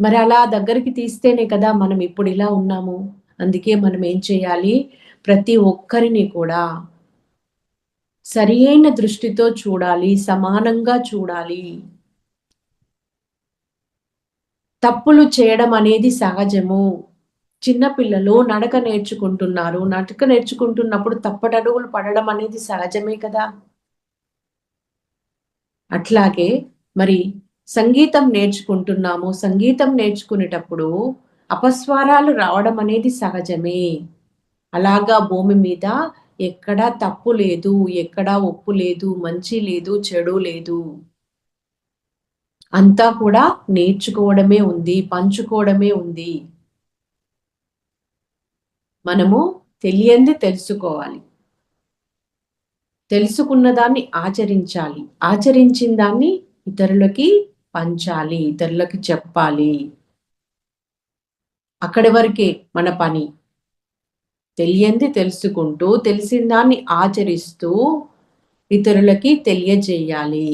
మరి అలా దగ్గరికి తీస్తేనే కదా మనం ఇప్పుడు ఇలా ఉన్నాము. అందుకే మనం ఏం చేయాలి, ప్రతి ఒక్కరిని కూడా సరియైన దృష్టితో చూడాలి, సమానంగా చూడాలి. తప్పులు చేయడం అనేది సహజము. చిన్న పిల్లలు నడక నేర్చుకుంటున్నారు. నడక నేర్చుకుంటున్నప్పుడు తప్పటడుగులు పడడం అనేది సహజమే కదా. అట్లాగే మరి సంగీతం నేర్చుకుంటున్నాము. సంగీతం నేర్చుకునేటప్పుడు అపస్వరాలు రావడం అనేది సహజమే. అలాగా భూమి మీద ఎక్కడా తప్పు లేదు, ఎక్కడా ఒప్పు లేదు, మంచి లేదు, చెడు లేదు. అంతా కూడా నేర్చుకోవడమే ఉంది, పంచుకోవడమే ఉంది. మనము తెలియంది తెలుసుకోవాలి. తెలుసుకున్న దాన్ని ఆచరించాలి. ఆచరించిన దాన్ని ఇతరులకి పంచాలి, ఇతరులకి చెప్పాలి. అక్కడి వరకే మన పని. తెలియంది తెలుసుకుంటూ, తెలిసిన దాన్ని ఆచరిస్తూ ఇతరులకి తెలియజేయాలి.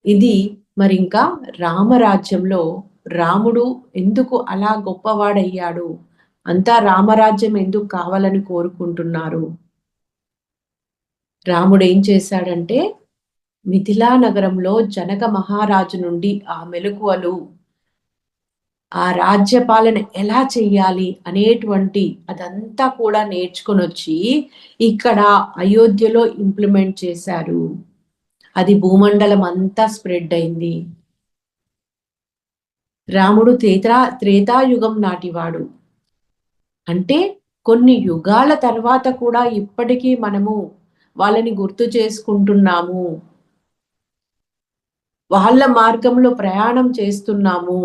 ఇది మరి ఇంకా రామరాజ్యంలో రాముడు ఎందుకు అలా గొప్పవాడయ్యాడు? అంతా రామరాజ్యం ఎందుకు కావాలని కోరుకుంటున్నారు? రాముడు ఏం చేశాడంటే మిథిలా నగరంలో జనక మహారాజు నుండి ఆ మెలకువలు, ఆ రాజ్యపాలన ఎలా చెయ్యాలి అనేటువంటి అదంతా కూడా నేర్చుకొనొచ్చి ఇక్కడ అయోధ్యలో ఇంప్లిమెంట్ చేశారు. అది భూమండలం అంతా స్ప్రెడ్ అయింది. రాముడు త్రేతాయుగం నాటివాడు. అంటే కొన్ని యుగాల తర్వాత కూడా ఇప్పటికీ మనము వాళ్ళని గుర్తు చేసుకుంటున్నాము. వాళ్ళ మార్గంలో ప్రయాణం చేస్తున్నాము.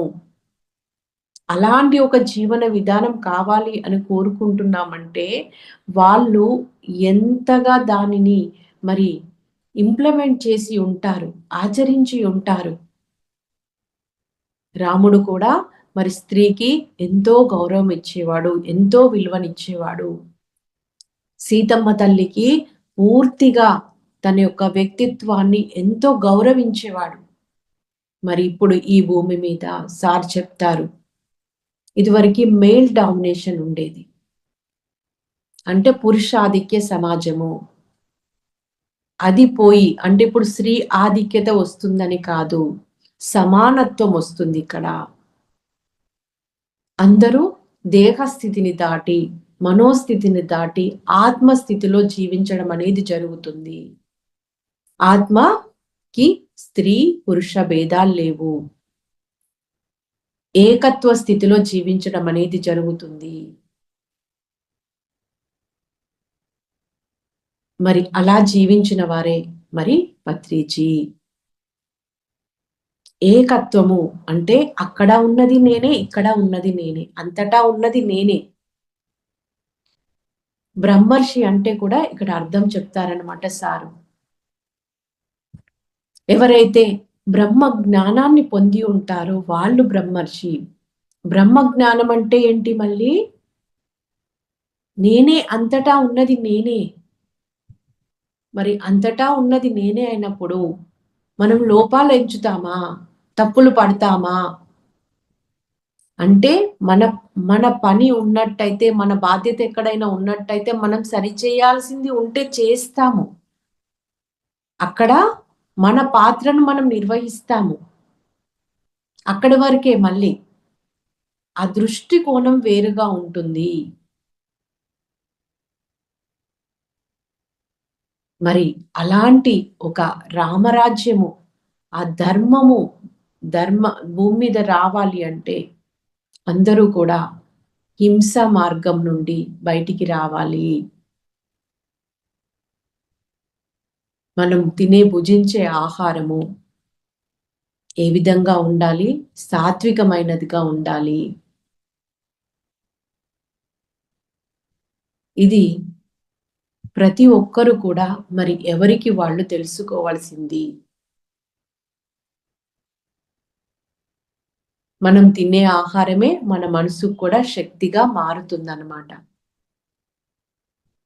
అలాంటి ఒక జీవన విధానం కావాలి అని కోరుకుంటున్నామంటే వాళ్ళు ఎంతగా దానిని మరి ఇంప్లిమెంట్ చేసి ఉంటారు, ఆచరించి ఉంటారు. రాముడు కూడా మరి స్త్రీకి ఎంతో గౌరవం ఇచ్చేవాడు, ఎంతో విలువనిచ్చేవాడు. సీతమ్మ తల్లికి పూర్తిగా తన యొక్క వ్యక్తిత్వాన్ని ఎంతో గౌరవించేవాడు. మరి ఇప్పుడు ఈ భూమి మీద సార్ చెప్తారు, ఇదివరకు మేల్ డామినేషన్ ఉండేది. అంటే పురుషాధిక్య సమాజము. అది పోయి అంటే ఇప్పుడు స్త్రీ ఆధిక్యత వస్తుందని కాదు, సమానత్వం వస్తుంది ఇక్కడ. అందరూ దేహస్థితిని దాటి, మనోస్థితిని దాటి ఆత్మస్థితిలో జీవించడం అనేది జరుగుతుంది. ఆత్మకి స్త్రీ పురుష భేదాలు లేవు. ఏకత్వ స్థితిలో జీవించడం అనేది జరుగుతుంది. మరి అలా జీవించిన వారే మరి పత్రిజీ. ఏకత్వము అంటే అక్కడ ఉన్నది నేనే, ఇక్కడ ఉన్నది నేనే, అంతటా ఉన్నది నేనే. బ్రహ్మర్షి అంటే కూడా ఇక్కడ అర్థం చెప్తారనమాట సారు. ఎవరైతే బ్రహ్మ జ్ఞానాన్ని పొంది ఉంటారో వాళ్ళు బ్రహ్మర్షి. బ్రహ్మ జ్ఞానం అంటే ఏంటి మళ్ళీ? నేనే, అంతటా ఉన్నది నేనే. మరి అంతటా ఉన్నది నేనే అయినప్పుడు మనం లోపాలు ఎంచుతామా, తప్పులు పడతామా? అంటే మన పని ఉన్నట్టయితే, మన బాధ్యత ఎక్కడైనా ఉన్నట్టయితే మనం సరిచేయాల్సింది ఉంటే చేస్తాము. అక్కడ మన పాత్రను మనం నిర్వహిస్తాము. అక్కడి వరకే. మళ్ళీ ఆ దృష్టి కోణం వేరుగా ఉంటుంది. మరి అలాంటి ఒక రామరాజ్యము, ఆ ధర్మ భూమి మీద రావాలి అంటే అందరూ కూడా హింస మార్గం నుండి బయటికి రావాలి. మనం భుజించే ఆహారము ఏ విధంగా ఉండాలి? సాత్వికమైనదిగా ఉండాలి. ఇది ప్రతి ఒక్కరు కూడా మరి ఎవరికి వాళ్ళు తెలుసుకోవాల్సింది. మనం తినే ఆహారమే మన మనసుకు కూడా శక్తిగా మారుతుందన్నమాట.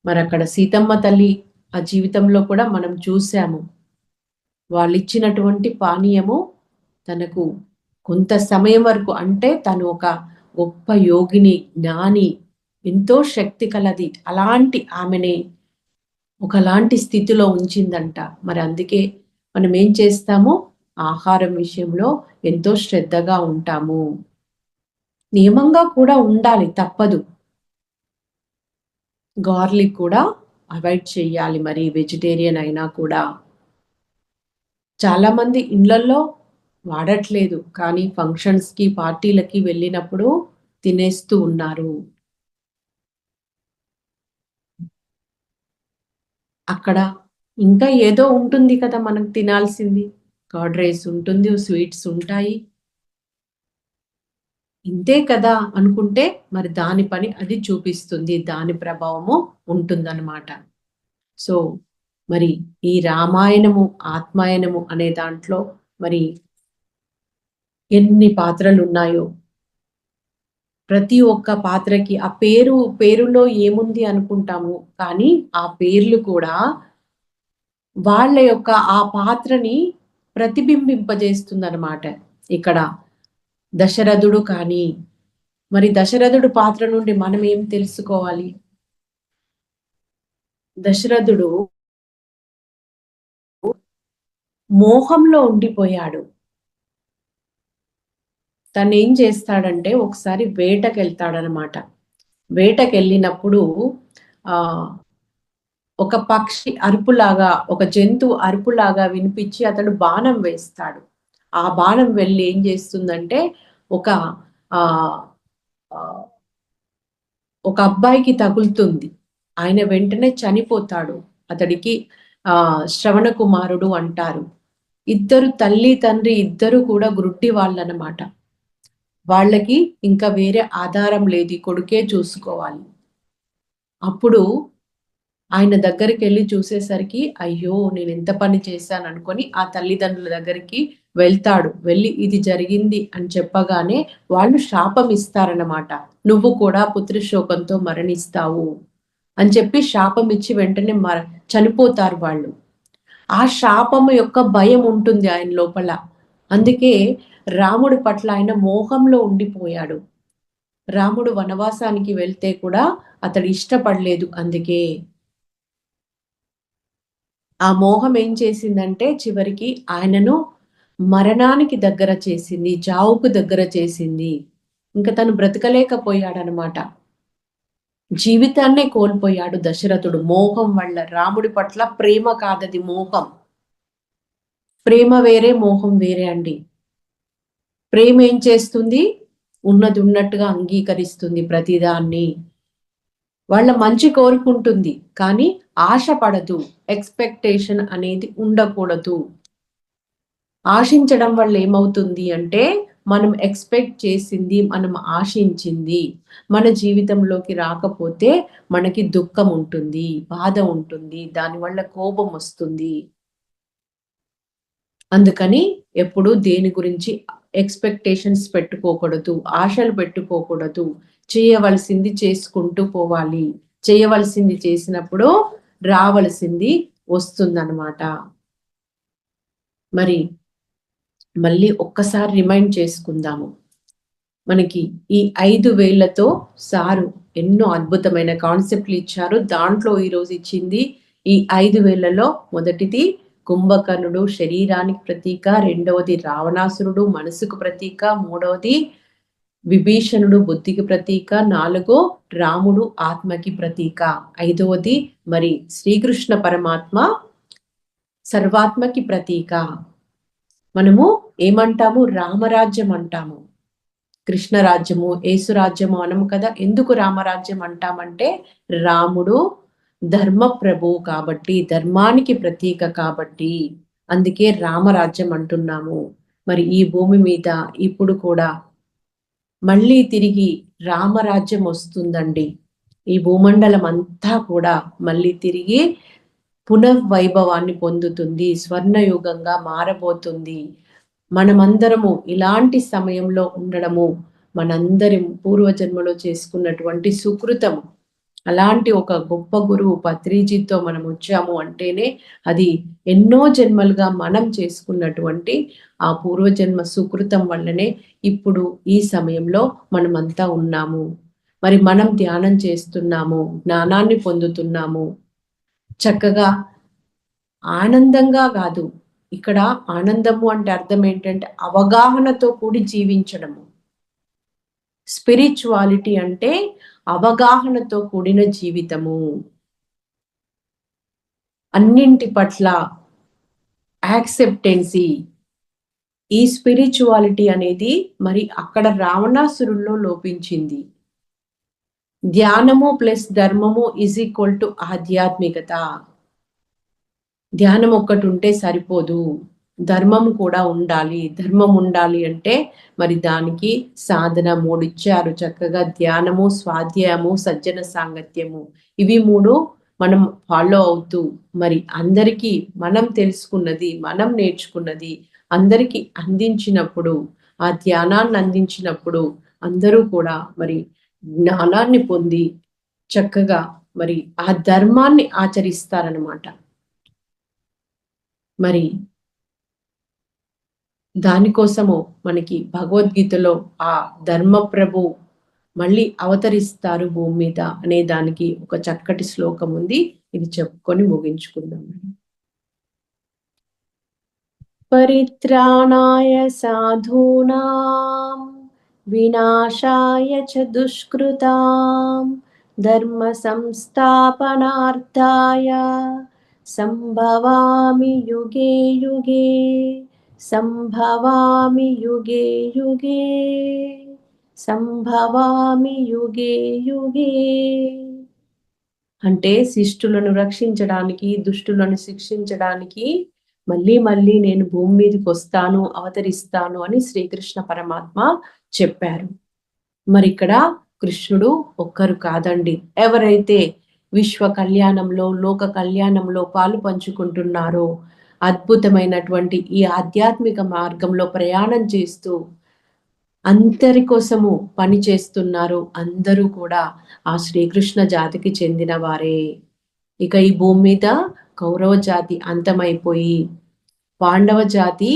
మరి అక్కడ సీతమ్మ తల్లి ఆ జీవితంలో కూడా మనం చూసాము. వాళ్ళిచ్చినటువంటి పానీయము తనకు కొంత సమయం వరకు, అంటే తను ఒక గొప్ప యోగిని, జ్ఞాని, ఎంతో శక్తి కలది, అలాంటి ఆమెని ఒకలాంటి స్థితిలో ఉంచిందంట. మరి అందుకే మనం ఏం చేస్తాము, ఆహారం విషయంలో ఎంతో శ్రద్ధగా ఉంటాము. నియమంగా కూడా ఉండాలి, తప్పదు. గార్లిక్ కూడా అవాయిడ్ చేయాలి, మరి వెజిటేరియన్ అయినా కూడా. చాలా మంది ఇళ్లల్లో వాడట్లేదు, కానీ ఫంక్షన్స్కి పార్టీలకి వెళ్ళినప్పుడు తినేస్తూ ఉన్నారు. అక్కడ ఇంకా ఏదో ఉంటుంది కదా మనం తినాల్సింది. కర్డ్ రైస్ ఉంటుంది, స్వీట్స్ ఉంటాయి, ఇంతే కదా అనుకుంటే మరి దాని పని అది చూపిస్తుంది, దాని ప్రభావము ఉంటుందన్నమాట. సో మరి ఈ రామాయణము ఆత్మాయనము అనే దాంట్లో మరి ఎన్ని పాత్రలు ఉన్నాయో, ప్రతి ఒక్క పాత్రకి ఆ పేరులో ఏముంది అనుకుంటాము, కానీ ఆ పేర్లు కూడా వాళ్ళ యొక్క ఆ పాత్రని ప్రతిబింబింపజేస్తుందన్నమాట. ఇక్కడ దశరథుడు కానీ, మరి దశరథుడు పాత్ర నుండి మనం ఏం తెలుసుకోవాలి? దశరథుడు మోహంలో ఉండిపోయాడు. తను ఏం చేస్తాడంటే ఒకసారి వేటకెళ్తాడనమాట. వేటకెళ్ళినప్పుడు ఒక పక్షి అరుపులాగా, ఒక జంతువు అరుపులాగా వినిపించి అతడు బాణం వేస్తాడు. ఆ బాణం వెళ్ళి ఏం చేస్తుందంటే ఒక ఒక అబ్బాయికి తగులుతుంది. ఆయన వెంటనే చనిపోతాడు. అతడికి శ్రవణ కుమారుడు అంటారు. ఇద్దరు తల్లి తండ్రి ఇద్దరు కూడా గ్రుడ్డి వాళ్ళనమాట. వాళ్ళకి ఇంకా వేరే ఆధారం లేదు, కొడుకే చూసుకోవాలి. అప్పుడు ఆయన దగ్గరికి వెళ్ళి చూసేసరికి అయ్యో నేను ఎంత పని చేశాను అనుకొని ఆ తల్లిదండ్రుల దగ్గరికి వెళ్తాడు. వెళ్ళి ఇది జరిగింది అని చెప్పగానే వాళ్ళు శాపం ఇస్తారన్నమాట. నువ్వు కూడా పుత్రశోకంతో మరణిస్తావు అని చెప్పి శాపం ఇచ్చి వెంటనే చనిపోతారు వాళ్ళు. ఆ శాపము యొక్క భయం ఉంటుంది ఆయన లోపల. అందుకే రాముడి పట్ల ఆయన మోహంలో ఉండిపోయాడు. రాముడు వనవాసానికి వెళ్తే కూడా అతడు ఇష్టపడలేదు. అందుకే ఆ మోహం ఏం చేసిందంటే చివరికి ఆయనను మరణానికి దగ్గర చేసింది, చావుకు దగ్గర చేసింది. ఇంకా తను బ్రతకలేకపోయాడనమాట. జీవితాన్నే కోల్పోయాడు దశరథుడు మోహం వల్ల. రాముడి పట్ల ప్రేమ కాదది, మోహం. ప్రేమ వేరే, మోహం వేరే అండి. ప్రేమ ఏం చేస్తుంది? ఉన్నది ఉన్నట్టుగా అంగీకరిస్తుంది ప్రతిదాన్ని. వాళ్ళ మంచి కోరుకుంటుంది, కానీ ఆశ పడదు. ఎక్స్పెక్టేషన్ అనేది ఉండకూడదు. ఆశించడం వల్ల ఏమవుతుంది అంటే మనం ఎక్స్పెక్ట్ చేసింది, మనం ఆశించింది మన జీవితంలోకి రాకపోతే మనకి దుఃఖం ఉంటుంది, బాధ ఉంటుంది, దానివల్ల కోపం వస్తుంది. అందుకని ఎప్పుడు దేని గురించి ఎక్స్పెక్టేషన్స్ పెట్టుకోకూడదు, ఆశలు పెట్టుకోకూడదు. చేయవలసింది చేసుకుంటూ పోవాలి. చేయవలసింది చేసినప్పుడు రావలసింది వస్తుందన్నమాట. మరి మళ్ళీ ఒక్కసారి రిమైండ్ చేసుకుందాము. మనకి ఈ 5 వేళ్లతో సారు ఎన్నో అద్భుతమైన కాన్సెప్ట్లు ఇచ్చారు. దాంట్లో ఈరోజు ఇచ్చింది ఈ 5 వేళ్లలో మొదటిది కుంభకర్ణుడు శరీరానికి ప్రతీక, రెండవది రావణాసురుడు మనసుకు ప్రతీక, మూడవది విభీషణుడు బుద్ధికి ప్రతీక, 4 రాముడు ఆత్మకి ప్రతీక, 5వది మరి శ్రీకృష్ణ పరమాత్మ సర్వాత్మకి ప్రతీక. మనము ఏమంటాము? రామరాజ్యం అంటాము, కృష్ణరాజ్యము, యేసురాజ్యము అనము కదా. ఎందుకు రామరాజ్యం అంటామంటే రాముడు ధర్మ ప్రభువు కాబట్టి, ధర్మానికి ప్రతీక కాబట్టి అందుకే రామరాజ్యం అంటున్నాము. మరి ఈ భూమి మీద ఇప్పుడు కూడా మళ్ళీ తిరిగి రామరాజ్యం వస్తుందండి. ఈ భూమండలం అంతా కూడా మళ్ళీ తిరిగి పునర్వైభవాన్ని పొందుతుంది, స్వర్ణయుగంగా మారబోతుంది. మనమందరము ఇలాంటి సమయంలో ఉండడము మనందరి పూర్వజన్మలో చేసుకున్నటువంటి సుకృతము. అలాంటి ఒక గొప్ప గురువు పత్రిజీతో మనం వచ్చాము అంటేనే అది ఎన్నో జన్మలుగా మనం చేసుకున్నటువంటి ఆ పూర్వజన్మ సుకృతం వల్లనే ఇప్పుడు ఈ సమయంలో మనమంతా ఉన్నాము. మరి మనం ధ్యానం చేస్తున్నాము, జ్ఞానాన్ని పొందుతున్నాము. చక్కగా ఆనందంగా కాదు, ఇక్కడ ఆనందము అంటే అర్థం ఏంటంటే అవగాహనతో కూడి జీవించడము. స్పిరిచువాలిటీ అంటే అవగాహనతో కూడిన జీవితము. అన్నింటి పట్ల యాక్సెప్టెన్సీ. ఈ స్పిరిచువాలిటీ అనేది మరి అక్కడ రావణాసురుల్లో లోపించింది. ధ్యానము ప్లస్ ధర్మము ఈజ్ ఈక్వల్ టు ఆధ్యాత్మికత. ధ్యానం ఒక్కటి ఉంటే సరిపోదు, ధర్మం కూడా ఉండాలి. ధర్మం ఉండాలి అంటే మరి దానికి సాధన 3 ఇచ్చారు చక్కగా. ధ్యానము, స్వాధ్యాయము, సజ్జన సాంగత్యము. ఇవి 3 మనం ఫాలో అవుతూ మరి అందరికీ మనం తెలుసుకున్నది, మనం నేర్చుకున్నది అందరికీ అందించినప్పుడు, ఆ ధ్యానాన్ని అందించినప్పుడు అందరూ కూడా మరి జ్ఞానాన్ని పొంది చక్కగా మరి ఆ ధర్మాన్ని ఆచరిస్తారనమాట. మరి దానికోసము మనకి భగవద్గీతలో ఆ ధర్మప్రభు మళ్ళీ అవతరిస్తారు భూమి మీద అనే దానికి ఒక చక్కటి శ్లోకం ఉంది. ఇది చెప్పుకొని ముగించుకుందాం. పరిత్రాణాయ సాధూనాం వినాశాయ చ దుష్కృతాం ధర్మ సంస్థాపనార్థాయ సంభవామి యుగే యుగే, సంభవామి యుగే యుగే, సంభవామి యుగే యుగే. అంటే శిష్టులను రక్షించడానికి, దుష్టులను శిక్షించడానికి మళ్ళీ మళ్ళీ నేను భూమి మీదకి వస్తాను, అవతరిస్తాను అని శ్రీకృష్ణ పరమాత్మ చెప్పారు. మరి ఇక్కడ కృష్ణుడు ఒక్కరు కాదండి. ఎవరైతే విశ్వ కళ్యాణంలో, లోక కళ్యాణంలో పాలు పంచుకుంటున్నారో, అద్భుతమైనటువంటి ఈ ఆధ్యాత్మిక మార్గంలో ప్రయాణం చేస్తూ అందరి కోసము పని చేస్తున్నారు, అందరూ కూడా ఆ శ్రీకృష్ణ జాతికి చెందిన వారే. ఇక ఈ భూమి మీద కౌరవ జాతి అంతమైపోయి పాండవ జాతి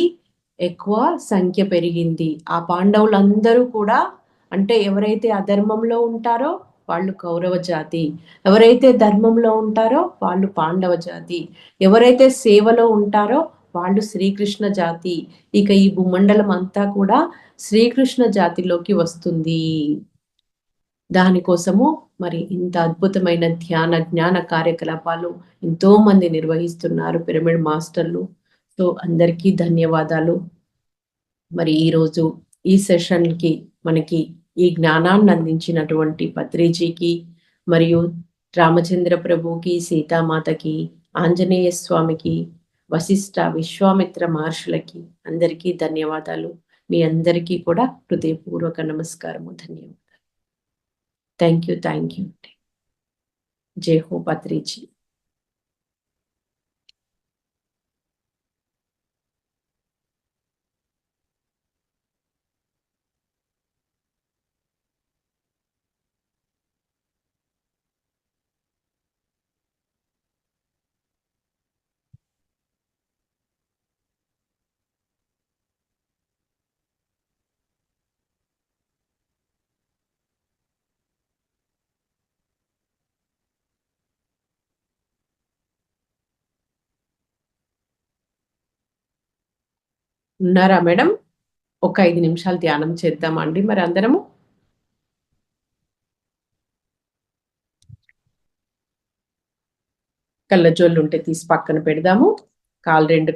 ఎక్కువ సంఖ్య పెరిగింది. ఆ పాండవులందరూ కూడా అంటే ఎవరైతే అధర్మంలో ఉంటారో వాళ్ళు కౌరవ జాతి, ఎవరైతే ధర్మంలో ఉంటారో వాళ్ళు పాండవ జాతి, ఎవరైతే సేవలో ఉంటారో వాళ్ళు శ్రీకృష్ణ జాతి. ఇక ఈ భూమండలం అంతా కూడా శ్రీకృష్ణ జాతిలోకి వస్తుంది. దానికోసము మరి ఇంత అద్భుతమైన ధ్యాన జ్ఞాన కార్యకలాపాలు ఎంతో మంది నిర్వహిస్తున్నారు పిరమిడ్ మాస్టర్లు. సో అందరికీ ధన్యవాదాలు. మరి ఈరోజు ఈ సెషన్కి మనకి ఈ జ్ఞానాన్ని అందించినటువంటి పత్రిజీకి మరియు రామచంద్ర ప్రభుకి, సీతామాతకి, ఆంజనేయ స్వామికి, వశిష్ఠ విశ్వామిత్ర మహర్షులకి అందరికీ ధన్యవాదాలు. మీ అందరికీ కూడా హృదయపూర్వక నమస్కారము, ధన్యవాదాలు. Thank you. జై హో పత్రిజీ. ఉన్నారా మేడం? ఒక 5 నిమిషాలు ధ్యానం చేద్దామండి మరి అందరము. కళ్ళజోళ్ళు ఉంటే తీసి పక్కన పెడదాము. కాళ్ళు 2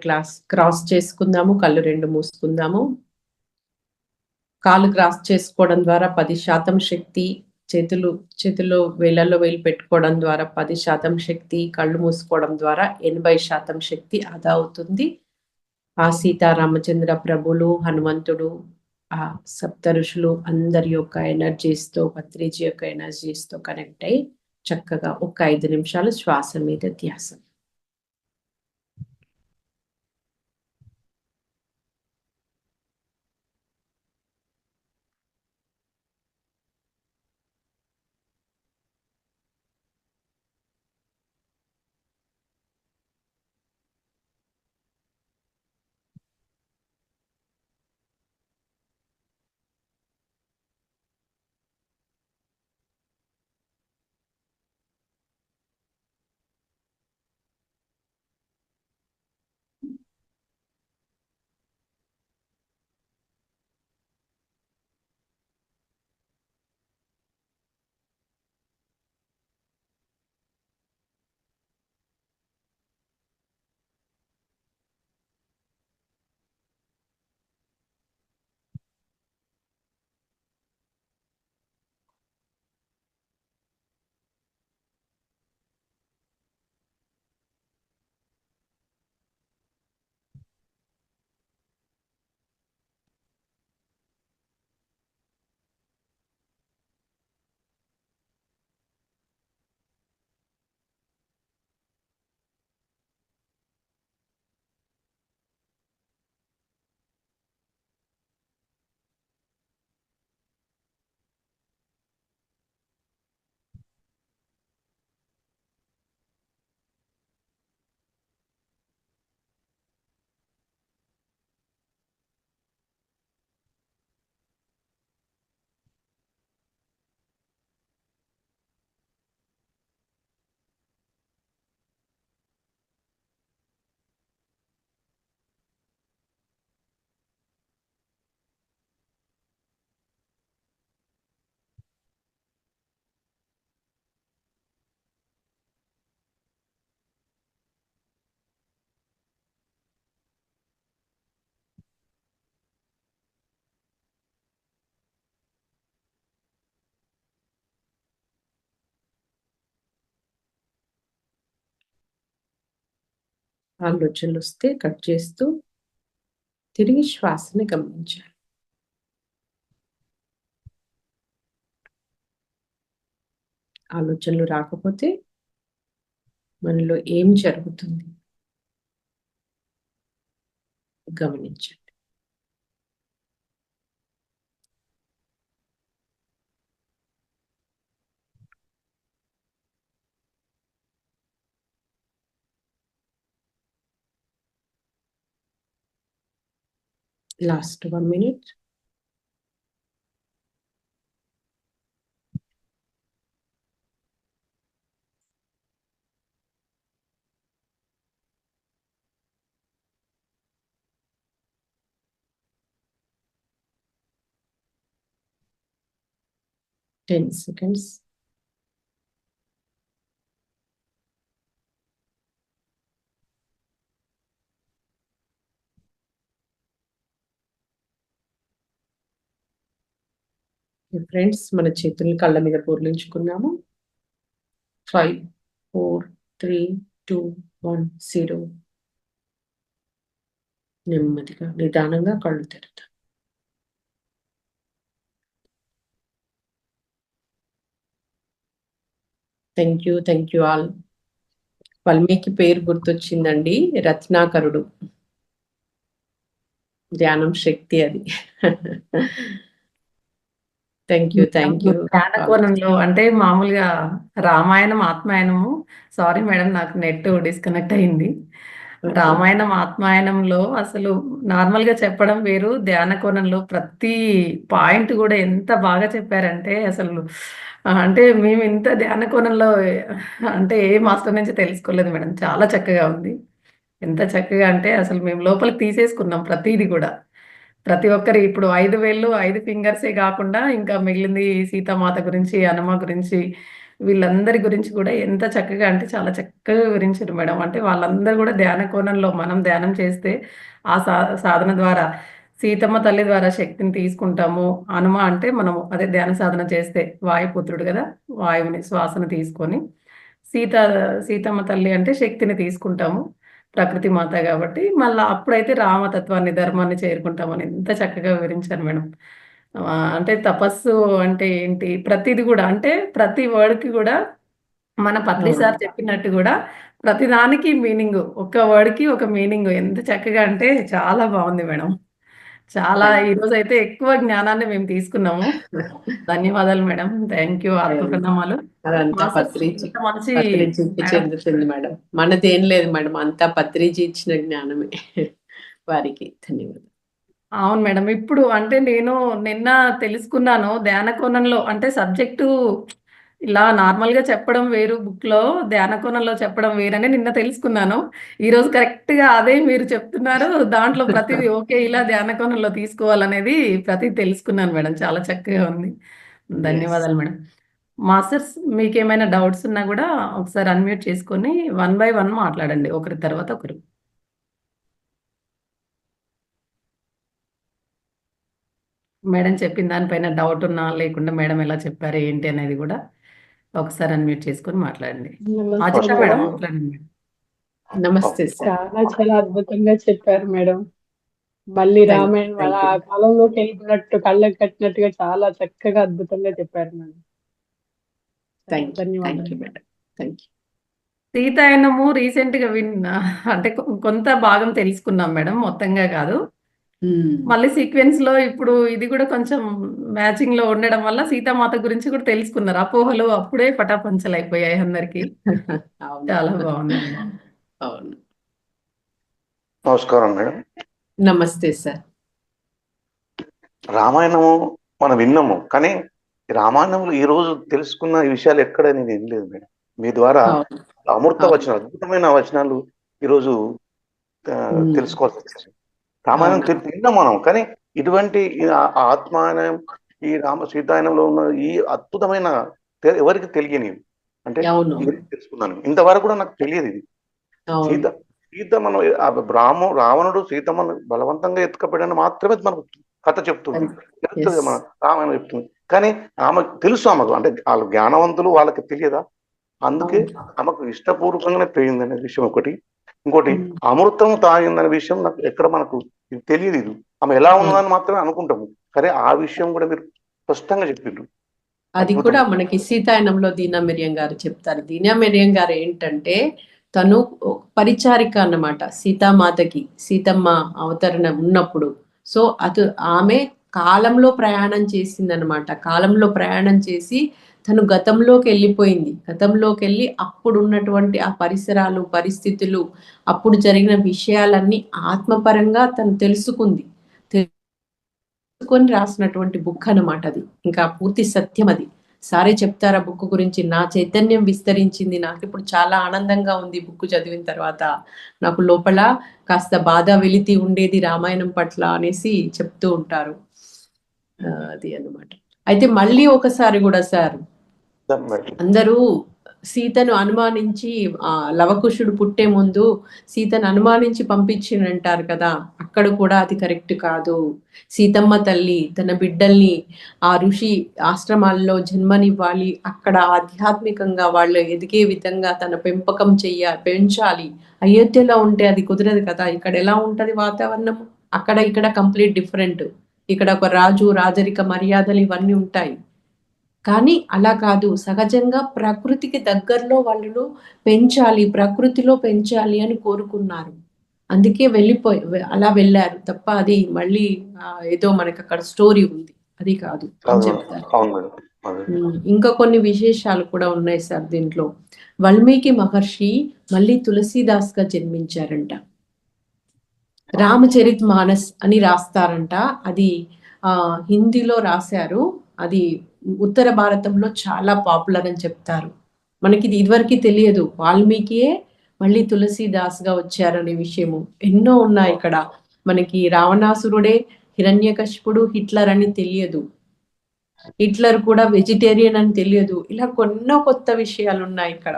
క్రాస్ చేసుకుందాము. కళ్ళు 2 మూసుకుందాము. కాళ్ళు క్రాస్ చేసుకోవడం ద్వారా 10% శక్తి, చేతుల్లో వేళ్ళల్లో వేలు పెట్టుకోవడం ద్వారా 10% శక్తి, కళ్ళు మూసుకోవడం ద్వారా 80% శక్తి ఆదా అవుతుంది. ఆ సీతారామచంద్ర ప్రభులు, హనుమంతుడు, ఆ సప్త ఋషులు అందరి యొక్క ఎనర్జీస్తో, పత్రిజీ యొక్క ఎనర్జీస్తో కనెక్ట్ అయ్యి చక్కగా ఒక 5 నిమిషాలు శ్వాస మీద ధ్యాస. ఆలోచనలొస్తే కట్ చేస్తూ తిరిగి శ్వాసని గమనించాలి. ఆలోచనలు రాకపోతే మనలో ఏం జరుగుతుంది గమనించండి. Last 1 minute. Ten seconds. Friends, మన చేతుల్ని కళ్ళ మీద బోర్లించుకున్నాము. 5, 4, 3, 2, 1, 0. నెమ్మదిగా నిదానంగా కళ్ళు తెరుద్దాం. Thank you all. వాల్మీకి పేరు గుర్తొచ్చిందండి, రత్నాకరుడు. ధ్యానం శక్తి అది. థ్యాంక్ యూ ధ్యాన కోణంలో అంటే మామూలుగా రామాయణం ఆత్మాయణము, సారీ మేడం నాకు నెట్ డిస్కనెక్ట్ అయింది. రామాయణం ఆత్మాయణంలో అసలు నార్మల్గా చెప్పడం వేరు, ధ్యాన కోణంలో ప్రతి పాయింట్ కూడా ఎంత బాగా చెప్పారంటే అసలు అంటే మేము ఇంత ధ్యాన కోణంలో అంటే ఏ మాస్టర్ నుంచి తెలుసుకోలేదు మేడం. చాలా చక్కగా ఉంది. ఎంత చక్కగా అంటే అసలు మేము లోపలికి తీసేసుకున్నాం ప్రతిది కూడా. ప్రతి ఒక్కరి ఇప్పుడు 5 వేళ్ళు 5 ఫింగర్సే కాకుండా ఇంకా మిగిలింది సీతామాత గురించి, హనుమ గురించి, వీళ్ళందరి గురించి కూడా ఎంత చక్కగా అంటే చాలా చక్కగా వివరించారు మేడం. అంటే వాళ్ళందరూ కూడా ధ్యాన కోణంలో మనం ధ్యానం చేస్తే ఆ సాధన ద్వారా సీతమ్మ తల్లి ద్వారా శక్తిని తీసుకుంటాము. హనుమ అంటే మనము అదే ధ్యాన సాధన చేస్తే వాయుపుత్రుడు కదా, వాయువుని శ్వాసను తీసుకొని, సీత సీతమ్మ తల్లి అంటే శక్తిని తీసుకుంటాము, ప్రకృతి మాత కాబట్టి మళ్ళా అప్పుడైతే రామతత్వాన్ని ధర్మాన్ని చేరుకుంటామని ఎంత చక్కగా వివరించారు మేడం. అంటే తపస్సు అంటే ఏంటి, ప్రతిది కూడా అంటే ప్రతి వర్డ్కి కూడా మన పత్రి అవును. సార్ చెప్పినట్టు కూడా ప్రతిదానికి మీనింగ్, ఒక్క వర్డ్కి ఒక మీనింగ్ ఎంత చక్కగా అంటే చాలా బాగుంది మేడం. చాలా థ్యాంక్ యూ. ఈరోజైతే ఎక్కువ జ్ఞానాన్ని మేము తీసుకున్నాము. ధన్యవాదాలు మేడం. Thank you. ఆత్మ ప్రణామాలు. అదంతా మాస్టర్స్ పత్రిజీ ఇంత మంచి పత్రిజీకి మేడం. చెందుతుంది మేడం. మనదేం లేదు మేడం, అంతా పత్రిజీ ఇచ్చిన జ్ఞానమే. వారికి ధన్యవాదాలు. అవును మేడం. ఇప్పుడు అంటే నేను నిన్న తెలుసుకున్నాను ధ్యాన కోణంలో అంటే సబ్జెక్టు ఇలా నార్మల్‌గా చెప్పడం వేరు బుక్‌లో, ధ్యాన కోణంలో చెప్పడం వేరని నిన్న తెలుసుకున్నాను. ఈరోజు కరెక్ట్‌గా అదే మీరు చెప్తున్నారు. దాంట్లో ప్రతిది ఓకే. ఇలా ధ్యాన కోణంలో తీసుకోవాలనేది ప్రతిది తెలుసుకున్నాను మేడం. చాలా చక్కగా ఉంది. ఎస్. ధన్యవాదాలు మేడం. మాస్టర్స్ మీకేమైనా డౌట్స్ ఉన్నా గూడా ఒకసారి అన్‌మ్యూట్ చేసుకొని వన్ బై వన్ మాట్లాడండి. ఒకరి తర్వాత ఒకరు. మేడం చెప్పిన దానిపైన డౌట్ ఉన్నా, లేకుండా మేడం ఎలా చెప్పారు ఏంటి అనేది గూడా ఒకసారి అన్‌మ్యూట్ చేసుకొని మాట్లాడండి. నమస్తే ఆచిత నమస్కారం మేడం మేడం. మాట్లాడండి మేడం. నమస్తే సార్. చాలా అద్భుతంగా చెప్పారు మేడం. మళ్ళీ థ్యాంక్ రామాయణం థ్యాంక్ అలా యూ. ఆ కాలంలోకి వెళ్ళినట్టు కళ్ళకి కట్టినట్టుగా చాలా చక్కగా అద్భుతంగా చెప్పారు మేడం. థ్యాంక్ యూ ధన్యవాదాలు. మేడం. Thank you. సీతాయనము రీసెంట్‌గా అంటే కొంత భాగం తెలుసుకున్నాం మేడం. మొత్తంగా కాదు. మళ్ళీ సీక్వెన్స్‌లో ఇప్పుడు ఇది గూడా కొంచెం మ్యాచింగ్‌లో ఉండడం వల్ల సీతామాత గురించి కూడా తెలుసుకున్నారు. అపోహలు అప్పుడే పటాపంచలైపోయాయి అందరికి. అవును. చాలా బాగుంది మేడం. అవును. నమస్కారం మేడం. నమస్తే సార్. రామాయణము మనం విన్నాము, కానీ రామాయణంలో ఈ రోజు తెలుసుకున్న ఈ విషయాలు ఎక్కడ నేను వినలేదు మేడం. మీ ద్వారా అవును. అమృత అవును. వచనాలు, అద్భుతమైన వచనాలు ఈరోజు తెలుసుకోవాల్సి వచ్చింది. రామాయణం అవును. విన్నాం మనం, కానీ ఇటువంటి ఆత్మాయనం, ఈ సీతాయనంలో ఉన్న ఈ అద్భుతమైన ఎవరికి తెలియని అంటే అవును. తెలుసుకున్నాను. ఇంతవరకు కూడా నాకు తెలియదు ఇది. అవును. సీత సీతమ్మను రావణుడు సీతమ్మను బలవంతంగా ఎత్తుకపోయాడని మాత్రమే మనకు కథ చెప్తుంది, చెప్తుంది మన రామాయణం చెప్తుంది. కానీ ఆమెకు తెలుసు, ఆమెకు అంటే వాళ్ళు జ్ఞానవంతులు, వాళ్ళకి తెలియదా? అందుకే ఆమెకు ఇష్టపూర్వకంగానే పోయిందనే విషయం ఒకటి. ఇంకోటి, అమృతం తాగిందనే విషయం నాకు ఎక్కడ మనకు ఇది తెలియదు. ఇది ఆమె ఎలా ఉన్నదని మాత్రమే అనుకుంటాము, కానీ ఆ విషయం కూడా మీరు స్పష్టంగా చెప్పిండ్రు. అది కూడా మనకి సీతాయనంలో దీనా మిరియం గారు చెప్తారు. దీనా మిరియం గారు ఏంటంటే తను పరిచారిక అన్నమాట సీతామాతకి, సీతమ్మ అవతరణ ఉన్నప్పుడు. సో ఆమె కాలంలో ప్రయాణం చేసిందనమాట. కాలంలో ప్రయాణం చేసి తను గతంలోకి వెళ్ళిపోయింది. గతంలోకి వెళ్ళి అప్పుడు ఉన్నటువంటి ఆ పరిసరాలు, పరిస్థితులు, అప్పుడు జరిగిన విషయాలన్నీ ఆత్మపరంగా తను తెలుసుకుంది. తెలుసుకొని రాసినటువంటి బుక్ అన్నమాట అది. ఇంకా పూర్తి సత్యం అది. సారే చెప్తారా బుక్ గురించి? నా చైతన్యం విస్తరించింది. నాకు ఇప్పుడు చాలా ఆనందంగా ఉంది బుక్ చదివిన తర్వాత. నాకు లోపల కాస్త బాధ వెలితి ఉండేది రామాయణం పట్ల అనేసి చెప్తూ ఉంటారు. అది అన్నమాట. అయితే మళ్ళీ ఒకసారి కూడా సార్, అందరూ సీతను అనుమానించి లవకుశుడు పుట్టే ముందు సీతను అనుమానించి పంపించిందంటారు కదా, అక్కడ కూడా అది కరెక్ట్ కాదు. సీతమ్మ తల్లి తన బిడ్డల్ని ఆ ఋషి ఆశ్రమాల్లో జన్మనివ్వాలి, అక్కడ ఆధ్యాత్మికంగా వాళ్ళు ఎదిగే విధంగా తన పెంపకం పెంచాలి. అయోధ్యలో ఉంటే అది కుదరదు కదా. ఇక్కడ ఎలా ఉంటది వాతావరణం, అక్కడ ఇక్కడ కంప్లీట్ డిఫరెంట్. ఇక్కడ ఒక రాజు, రాజరిక మర్యాదలు ఇవన్నీ ఉంటాయి. కానీ అలా కాదు, సహజంగా ప్రకృతికి దగ్గరలో వాళ్ళు పెంచాలి, ప్రకృతిలో పెంచాలి అని కోరుకున్నారు. అందుకే అలా వెళ్ళారు తప్ప అది మళ్ళీ ఏదో మనకి అక్కడ స్టోరీ ఉంది అది కాదు అని చెప్తారు. ఇంకా కొన్ని విశేషాలు కూడా ఉన్నాయి సార్ దీంట్లో. వాల్మీకి మహర్షి మళ్ళీ తులసీదాస్ గా జన్మించారంట. రామచరిత్ మానస్ అని రాస్తారంట. అది హిందీలో రాశారు. అది ఉత్తర భారతంలో చాలా పాపులర్ అని చెప్తారు. మనకి ఇది ఇదివరకు తెలియదు. వాల్మీకియే మళ్ళీ తులసీదాస్ గా వచ్చారనే విషయము ఎన్నో ఉన్నాయి ఇక్కడ. మనకి రావణాసురుడే హిరణ్యకశిపుడు, హిట్లర్ అని తెలియదు. హిట్లర్ కూడా వెజిటేరియన్ అని తెలియదు. ఇలా కొన్నో కొత్త విషయాలు ఉన్నాయి ఇక్కడ.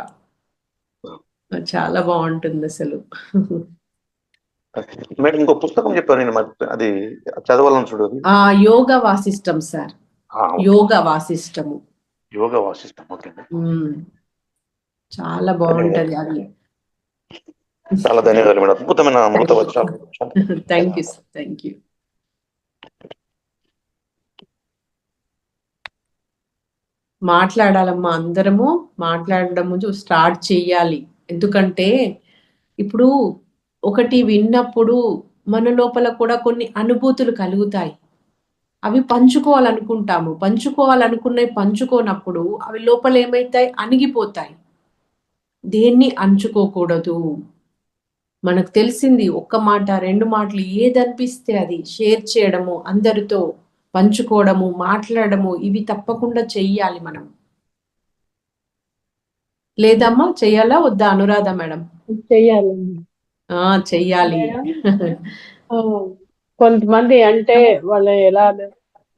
చాలా బాగుంటుంది అసలు. మేడం ఇంకో పుస్తకం చెప్పారు, నేను అది చదవాలని చూడదు. యోగ వాసిష్టం సార్. యోగ వాసిష్టము. యోగ వాసిష్టం. ఓకే, చాలా బాగుంటది అది. చాలా ధన్యవాదాలు మేడం. అద్భుతమైన అమృత వచనాలు. Thank you sir. Thank you. మాట్లాడాలమ్మా, అందరము మాట్లాడడం స్టార్ట్ చెయ్యాలి. ఎందుకంటే ఇప్పుడు ఒకటి విన్నప్పుడు మన లోపల కూడా కొన్ని అనుభూతులు కలుగుతాయి. అవి పంచుకోవాలనుకుంటాము. పంచుకోవాలనుకున్నవి పంచుకోనప్పుడు అవి లోపల ఏమైతాయి, అణిగిపోతాయి. దేన్ని అంచుకోకూడదు. మనకు తెలిసింది ఒక్క మాట, 2 మాటలు ఏదనిపిస్తే అది షేర్ చేయడము, అందరితో పంచుకోవడము, మాట్లాడము, ఇవి తప్పకుండా చెయ్యాలి మనం. లేదమ్మా, చెయ్యాలా వద్దా అనురాధ మేడం? చెయ్యాలండి చెయ్యాలి. మేడం. ఆ, కొంతమంది అంటే వాళ్ళు ఎలా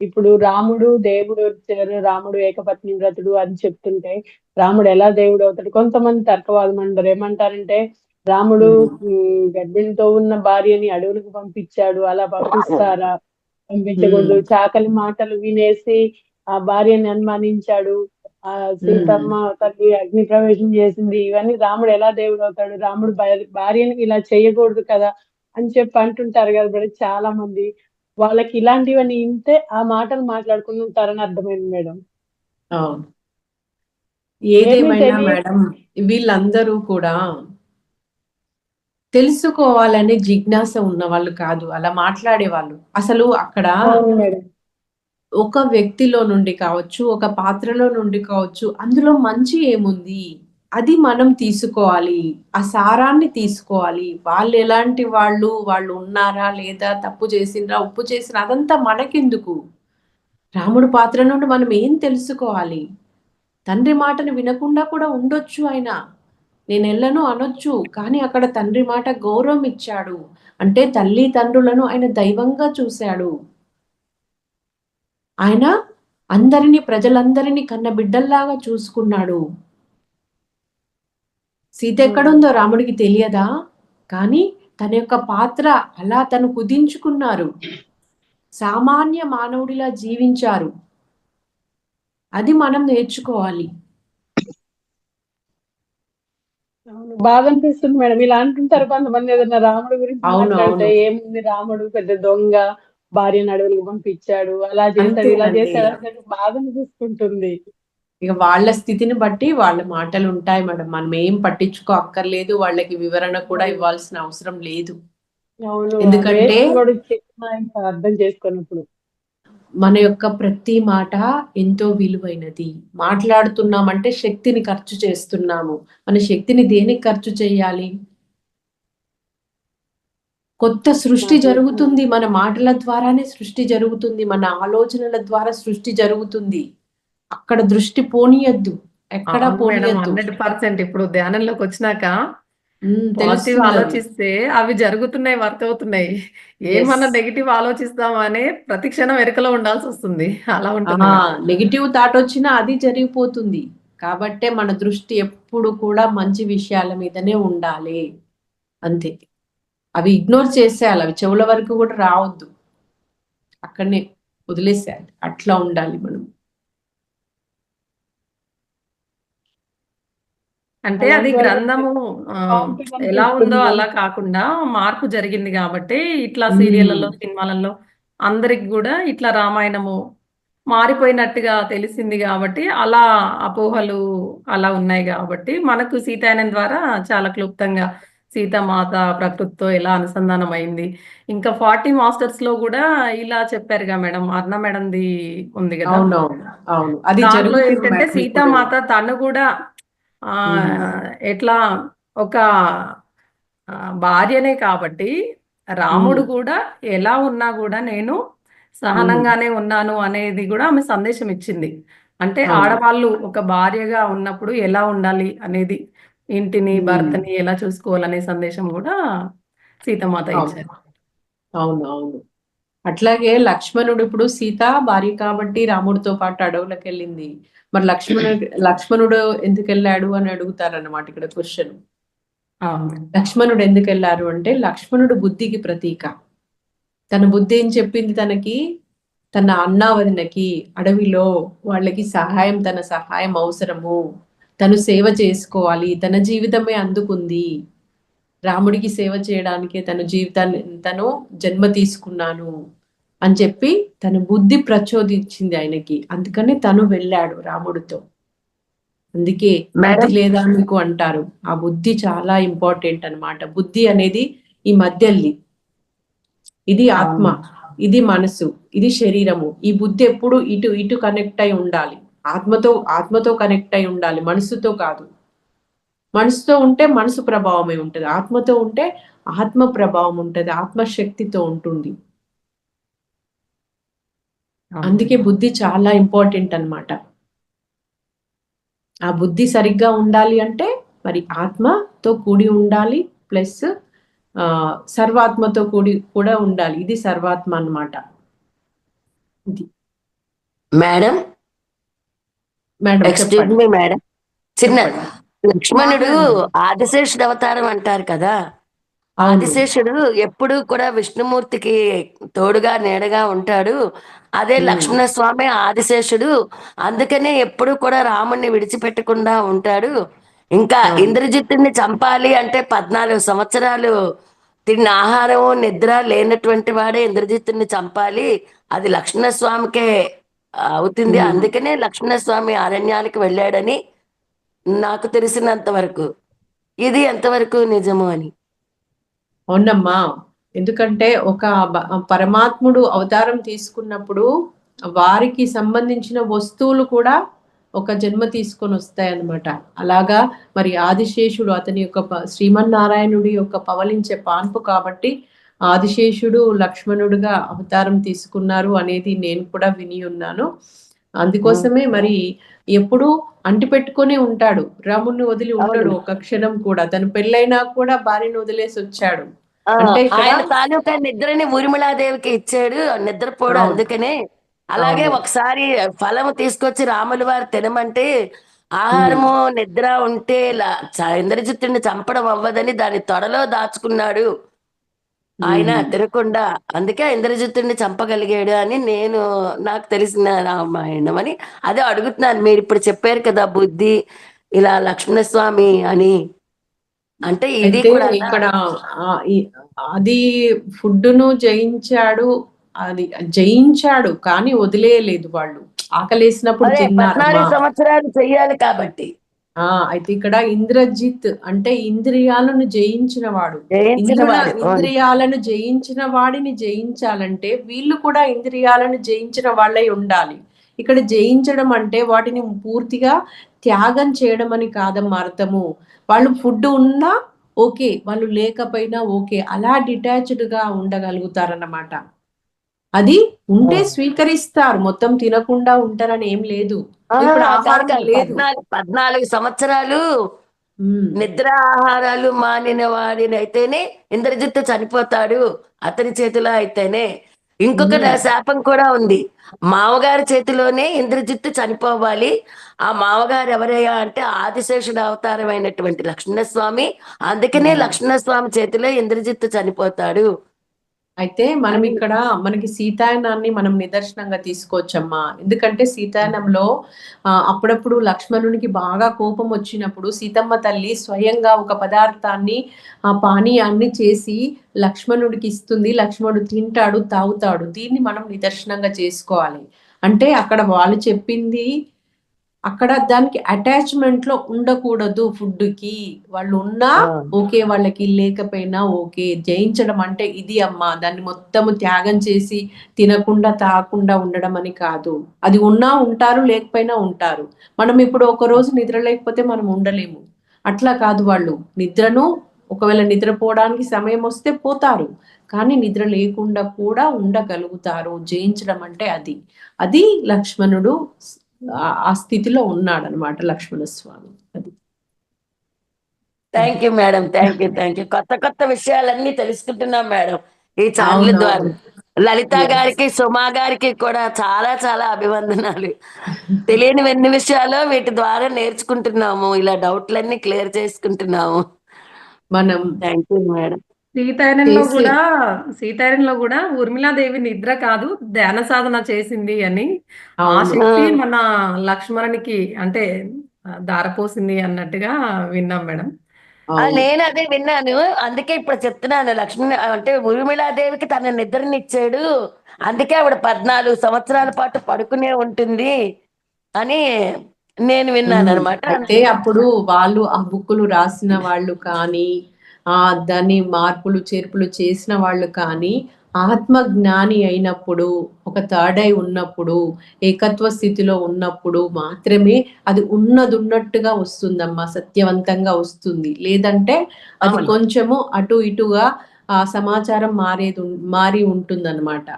ఇప్పుడు రాముడు దేవుడు వచ్చారు, రాముడు ఏకపత్ని వ్రతుడు అని చెప్తుంటే రాముడు ఎలా దేవుడు అవుతాడు? కొంతమంది తర్కవాదం అంటారు. ఏమంటారంటే రాముడు గర్భిణితో ఉన్న భార్యని అడవులకు పంపించాడు, అలా పంపిస్తారా? పంపించకూడదు. చాకలి మాటలు వినేసి ఆ భార్యని అనుమానించాడు, ఆ సీతమ్మ తల్లి అగ్ని ప్రవేశం చేసింది, ఇవన్నీ రాముడు ఎలా దేవుడు అవుతాడు? రాముడు భార్యని ఇలా చేయకూడదు కదా అని చెప్పి అంటుంటారు కదా మేడం చాలా మంది. వాళ్ళకి ఇలాంటివన్నీ వింటే ఆ మాటలు మాట్లాడుకుని ఉంటారని అర్థమైంది మేడం. అవును. ఏదేమైనా తెలియ మేడం, వీళ్ళందరూ కూడా తెలుసుకోవాలనే జిజ్ఞాస ఉన్న వాళ్ళు కాదు అలా మాట్లాడేవాళ్ళు. అసలు అక్కడ అవును మేడం. ఒక వ్యక్తిలో నుండి కావచ్చు, ఒక పాత్రలో నుండి కావచ్చు, అందులో మంచి ఏముంది అది మనం తీసుకోవాలి. ఆ సారాన్ని తీసుకోవాలి. వాళ్ళు ఎలాంటి వాళ్ళు ఉన్నారా లేదా, తప్పు చేసిండ్రా, ఉప్పు చేసినా, అదంతా మనకెందుకు? రాముడు పాత్ర నుండి మనం ఏం తెలుసుకోవాలి? తండ్రి మాటను వినకుండా కూడా ఉండొచ్చు ఆయన. నేను ఎళ్ళను అనొచ్చు. కానీ అక్కడ తండ్రి మాట గౌరవం ఇచ్చాడు. అంటే తల్లి తండ్రులను ఆయన దైవంగా చూశాడు. ఆయన అందరినీ, ప్రజలందరినీ కన్న బిడ్డల్లాగా చూసుకున్నాడు. సీత ఎక్కడుందో రాముడికి తెలియదా? కానీ తన యొక్క పాత్ర అలా తను కుదించుకున్నారు. సామాన్య మానవుడిలా జీవించారు. అది మనం నేర్చుకోవాలి. బాధ అనిపిస్తుంది మేడం. ఇలా అంటుంటారు కొంతమంది ఏదైనా రాముడి గురించి మాట్లాడితే, ఏముంది రాముడు పెద్ద దొంగ, భార్యను అడవులకు పంపించాడు, అలా చేశాడు, ఇలా చేశాడు అంటే బాధ అనిపిస్తుంటుంది. ఇక వాళ్ళ స్థితిని బట్టి వాళ్ళ మాటలు ఉంటాయి మేడం. మనం ఏం పట్టించుకో అక్కర్లేదు. వాళ్ళకి వివరణ కూడా ఇవ్వాల్సిన అవసరం లేదు. ఎందుకంటే అర్థం చేసుకున్నప్పుడు మన యొక్క ప్రతి మాట ఎంతో విలువైనది. మాట్లాడుతున్నామంటే శక్తిని ఖర్చు చేస్తున్నాము. మన శక్తిని దేనికి ఖర్చు చేయాలి? కొత్త సృష్టి జరుగుతుంది. మన మాటల ద్వారానే సృష్టి జరుగుతుంది. మన ఆలోచనల ద్వారా సృష్టి జరుగుతుంది. అక్కడ దృష్టి పోనీయద్దు, ఎక్కడ పోనీయద్దు. 100% ఇప్పుడు ధ్యానంలోకి వచ్చినాక పాజిటివ్ ఆలోచిస్తే అవి జరుగుతున్నాయి, వర్క్ అవుతున్నాయి. ఏమన్నా నెగిటివ్ ఆలోచిస్తామనే ప్రతి క్షణం వెనుకలో ఉండాల్సి వస్తుంది. అలా ఉంటుంది. నెగిటివ్ థాట్ వచ్చినా అది జరిగిపోతుంది. కాబట్టే మన దృష్టి ఎప్పుడు కూడా మంచి విషయాల మీదనే ఉండాలి. అంతే. అవి ఇగ్నోర్ చేసేయాలి. అవి చెవుల వరకు కూడా రావద్దు. అక్కడనే వదిలేసేయాలి. అట్లా ఉండాలి మనం. అంటే అది గ్రంథము ఎలా ఉందో అలా కాకుండా మార్పు జరిగింది కాబట్టి ఇట్లా సీరియళ్లలో, సినిమాలలో అందరికి కూడా ఇట్లా రామాయణము మారిపోయినట్టుగా తెలిసింది కాబట్టి అలా అపోహలు అలా ఉన్నాయి కాబట్టి మనకు సీతాయనం ద్వారా చాలా క్లుప్తంగా సీతామాత ప్రకృతితో ఎలా అనుసంధానం అయింది. ఇంకా 40 మాస్టర్స్ లో కూడా ఇలా చెప్పారుగా మేడం. అర్ణ మేడంది ఉంది కదా, దాంట్లో ఏంటంటే సీతామాత తను కూడా ఎట్లా ఒక భార్యనే కాబట్టి రాముడు కూడా ఎలా ఉన్నా కూడా నేను సహనంగానే ఉన్నాను అనేది కూడా ఆమె సందేశం ఇచ్చింది. అంటే ఆడవాళ్ళు ఒక భార్యగా ఉన్నప్పుడు ఎలా ఉండాలి అనేది, ఇంటిని భర్తని ఎలా చూసుకోవాలనే సందేశం కూడా సీతామాత ఇచ్చారు. అవును. అట్లాగే లక్ష్మణుడు, ఇప్పుడు సీత భార్య కాబట్టి రాముడితో పాటు అడవులకు వెళ్ళింది. మరి లక్ష్మణుడు ఎందుకు వెళ్ళాడు అని అడుగుతారన్నమాట ఇక్కడ క్వశ్చన్. లక్ష్మణుడు ఎందుకు వెళ్ళారు అంటే లక్ష్మణుడు బుద్ధికి ప్రతీక. తన బుద్ధి ఏం చెప్పింది తనకి? తన అన్నా వదినకి అడవిలో వాళ్ళకి తన సహాయం అవసరము, తను సేవ చేసుకోవాలి, తన జీవితమే అందుకుంది, రాముడికి సేవ చేయడానికే తన జీవితాన్ని తను జన్మ తీసుకున్నాను అని చెప్పి తన బుద్ధి ప్రచోదించింది ఆయనకి. అందుకని తను వెళ్ళాడు రాముడితో. అందుకే బుద్ధి మేడం లేదా మీకు అంటారు. ఆ బుద్ధి చాలా ఇంపార్టెంట్ అన్నమాట. బుద్ధి అనేది ఈ మధ్యల్ది. ఇది ఆత్మ, ఇది మనసు, ఇది శరీరము. ఈ బుద్ధి ఎప్పుడు ఇటు ఇటు కనెక్ట్ అయి ఉండాలి. ఆత్మతో కనెక్ట్ అయి ఉండాలి, మనసుతో కాదు. మనసుతో ఉంటే మనసు ప్రభావమే ఉంటది, ఆత్మతో ఉంటే ఆత్మ ప్రభావం ఉంటది, ఆత్మశక్తితో ఉంటుంది. అందుకే బుద్ధి చాలా ఇంపార్టెంట్ అన్నమాట. ఆ బుద్ధి సరిగ్గా ఉండాలి అంటే మరి ఆత్మతో కూడి ఉండాలి, ప్లస్ సర్వాత్మతో కూడా ఉండాలి. ఇది సర్వాత్మ అన్నమాట. ఇది మేడం మేడం ఎక్స్క్యూజ్ చెప్పండి. మీ మేడం, చిన్న చెప్పండి. లక్ష్మణుడు ఆదిశేషుడు అవతారం అంటారు కదా. అవును. ఆదిశేషుడు ఎప్పుడు కూడా విష్ణుమూర్తికి తోడుగా నీడగా ఉంటాడు. అదే లక్ష్మణ స్వామి ఆదిశేషుడు, అందుకనే ఎప్పుడు కూడా రాముణ్ణి విడిచిపెట్టకుండా ఉంటాడు. ఇంకా అవును. ఇంద్రజిత్తుని చంపాలి అంటే 14 సంవత్సరాలు తిన్న ఆహారం నిద్ర లేనటువంటి వాడే ఇంద్రజిత్తుని చంపాలి, అది లక్ష్మణ స్వామికే అవుతుంది. అందుకనే లక్ష్మణ స్వామి అరణ్యానికి వెళ్ళాడని నాకు తెలిసినంత వరకు. ఇది ఎంతవరకు నిజము అని. అవునమ్మా, ఎందుకంటే ఒక పరమాత్ముడు అవతారం తీసుకున్నప్పుడు వారికి సంబంధించిన వస్తువులు కూడా ఒక జన్మ తీసుకొని వస్తాయన్నమాట. అలాగా మరి ఆదిశేషుడు అతని యొక్క శ్రీమన్నారాయణుడి యొక్క పవలించే పాన్పు కాబట్టి ఆదిశేషుడు లక్ష్మణుడుగా అవతారం తీసుకున్నారు అనేది నేను కూడా విని ఉన్నాను. అందుకోసమే మరి ఎప్పుడు అంటిపెట్టుకునే ఉంటాడు, రాముణ్ణి వదిలి ఉండడు ఒక క్షణం కూడా. తను పెళ్ళైనా కూడా భార్యను వదిలేసి వచ్చాడు. అంటే ఆయన తాలూకా నిద్రని ఊర్మిళాదేవికి ఇచ్చాడు, నిద్రపోడు. అందుకనే అలాగే ఒకసారి ఫలం తీసుకొచ్చి రాముల వారు తినమంటే ఆహారము నిద్ర ఉంటే ఇంద్రజిత్తుని చంపడం అవ్వదని దాని తొడలో దాచుకున్నాడు ఆయన తినకుండా. అందుకే ఇంద్రజిత్తుని చంపగలిగాడు అని నాకు తెలిసిన రామాయణం అని అదే అడుగుతున్నాను. మీరు ఇప్పుడు చెప్పారు కదా బుద్ధి ఇలా లక్ష్మణస్వామి అని, అంటే ఇది కూడా ఇక్కడ అది ఫుడ్ను జయించాడు కానీ వదిలేయలేదు. వాళ్ళు ఆకలేసినప్పుడు తిన్నారు. 14 సంవత్సరాలు చెయ్యాలి కాబట్టి. అయితే ఇక్కడ ఇంద్రజిత్ అంటే ఇంద్రియాలను జయించిన వాడు. ఇంద్రియాలను జయించిన వాడిని జయించాలంటే వీళ్ళు కూడా ఇంద్రియాలను జయించిన వాళ్ళై ఉండాలి. ఇక్కడ జయించడం అంటే వాటిని పూర్తిగా త్యాగం చేయడం అని కాదమ్మా అర్థము. వాళ్ళు ఫుడ్ ఉన్నా ఓకే, వాళ్ళు లేకపోయినా ఓకే, అలా డిటాచ్డ్ గా ఉండగలుగుతారన్నమాట. అది ఉంటే స్వీకరిస్తారు, మొత్తం తినకుండా ఉంటారని ఏం లేదు. ఇప్పుడు ఆహారం లేదు. 14 సంవత్సరాలు నిద్ర ఆహారాలు మానిన వాడినైతేనే ఇంద్రజిత్తు చనిపోతాడు, అతని చేతిలో అయితేనే. ఇంకొక శాపం కూడా ఉంది, మామగారి చేతిలోనే ఇంద్రజిత్తు చనిపోవాలి. ఆ మామగారు ఎవరయ్యా అంటే ఆదిశేషుడు అవతారమైనటువంటి లక్ష్మణస్వామి. అందుకనే లక్ష్మణస్వామి చేతిలో ఇంద్రజిత్తు చనిపోతాడు. అయితే మనం ఇక్కడ మనకి సీతాయనాన్ని మనం నిదర్శనంగా తీసుకోవచ్చమ్మా. ఎందుకంటే సీతాయనంలో అప్పుడప్పుడు లక్ష్మణునికి బాగా కోపం వచ్చినప్పుడు సీతమ్మ తల్లి స్వయంగా ఒక పదార్థాన్ని పానీయాన్ని చేసి లక్ష్మణుడికి ఇస్తుంది. లక్ష్మణుడు తింటాడు, తాగుతాడు. దీన్ని మనం నిదర్శనంగా చేసుకోవాలి. అంటే అక్కడ వాళ్ళు చెప్పింది అక్కడ దానికి అటాచ్మెంట్ లో ఉండకూడదు. ఫుడ్ కి వాళ్ళు ఉన్నా ఓకే, వాళ్ళకి లేకపోయినా ఓకే. జయించడం అంటే ఇది అమ్మా, దాన్ని మొత్తము త్యాగం చేసి తినకుండా తాగకుండా ఉండడం అని కాదు. అది ఉన్నా ఉంటారు, లేకపోయినా ఉంటారు. మనం ఇప్పుడు ఒక రోజు నిద్ర లేకపోతే మనం ఉండలేము. అట్లా కాదు, వాళ్ళు నిద్రను ఒకవేళ నిద్రపోవడానికి సమయం వస్తే పోతారు, కానీ నిద్ర లేకుండా కూడా ఉండగలుగుతారు. జయించడం అంటే అది లక్ష్మణుడు ఆ స్థితిలో ఉన్నాడు అనమాట, లక్ష్మణస్వామి. అది. Thank you madam, thank you. కొత్త విషయాలన్నీ తెలుసుకుంటున్నాం మేడం ఈ ఛానల్ ద్వారా. లలిత గారికి, సుమా గారికి కూడా చాలా చాలా అభివందనాలు. తెలియని ఎన్ని విషయాలు వీటి ద్వారా నేర్చుకుంటున్నాము, ఇలా డౌట్లన్నీ క్లియర్ చేసుకుంటున్నాము మనం. Thank you madam. సీతాయనంలో కూడా ఊర్మిళాదేవి నిద్ర కాదు ధ్యాన సాధన చేసింది అని, ఆ శక్తి మన లక్ష్మణునికి అంటే దారపోసింది అన్నట్టుగా విన్నాం మేడం. అవును. నేను అదే విన్నాను. అందుకే ఇప్పుడు చెప్తున్నాను. లక్ష్మీ అంటే ఊర్మిళాదేవికి తన నిద్రనిచ్చాడు. అందుకే ఆవిడ 14 సంవత్సరాల పాటు పడుకునే ఉంటుంది అని నేను విన్నాననమాట. అయితే అప్పుడు వాళ్ళు ఆ బుక్కులు రాసిన వాళ్ళు కానీ, దాన్ని మార్పులు చేర్పులు చేసిన వాళ్ళు కానీ, ఆత్మ జ్ఞాని అయినప్పుడు, ఒక థర్డ్ ఐ ఉన్నప్పుడు, ఏకత్వ స్థితిలో ఉన్నప్పుడు మాత్రమే అది ఉన్నట్టుగా వస్తుందమ్మా, సత్యవంతంగా వస్తుంది. లేదంటే అది అవును. కొంచెము అటు ఇటుగా సమాచారం మారి ఉంటుందన్నమాట.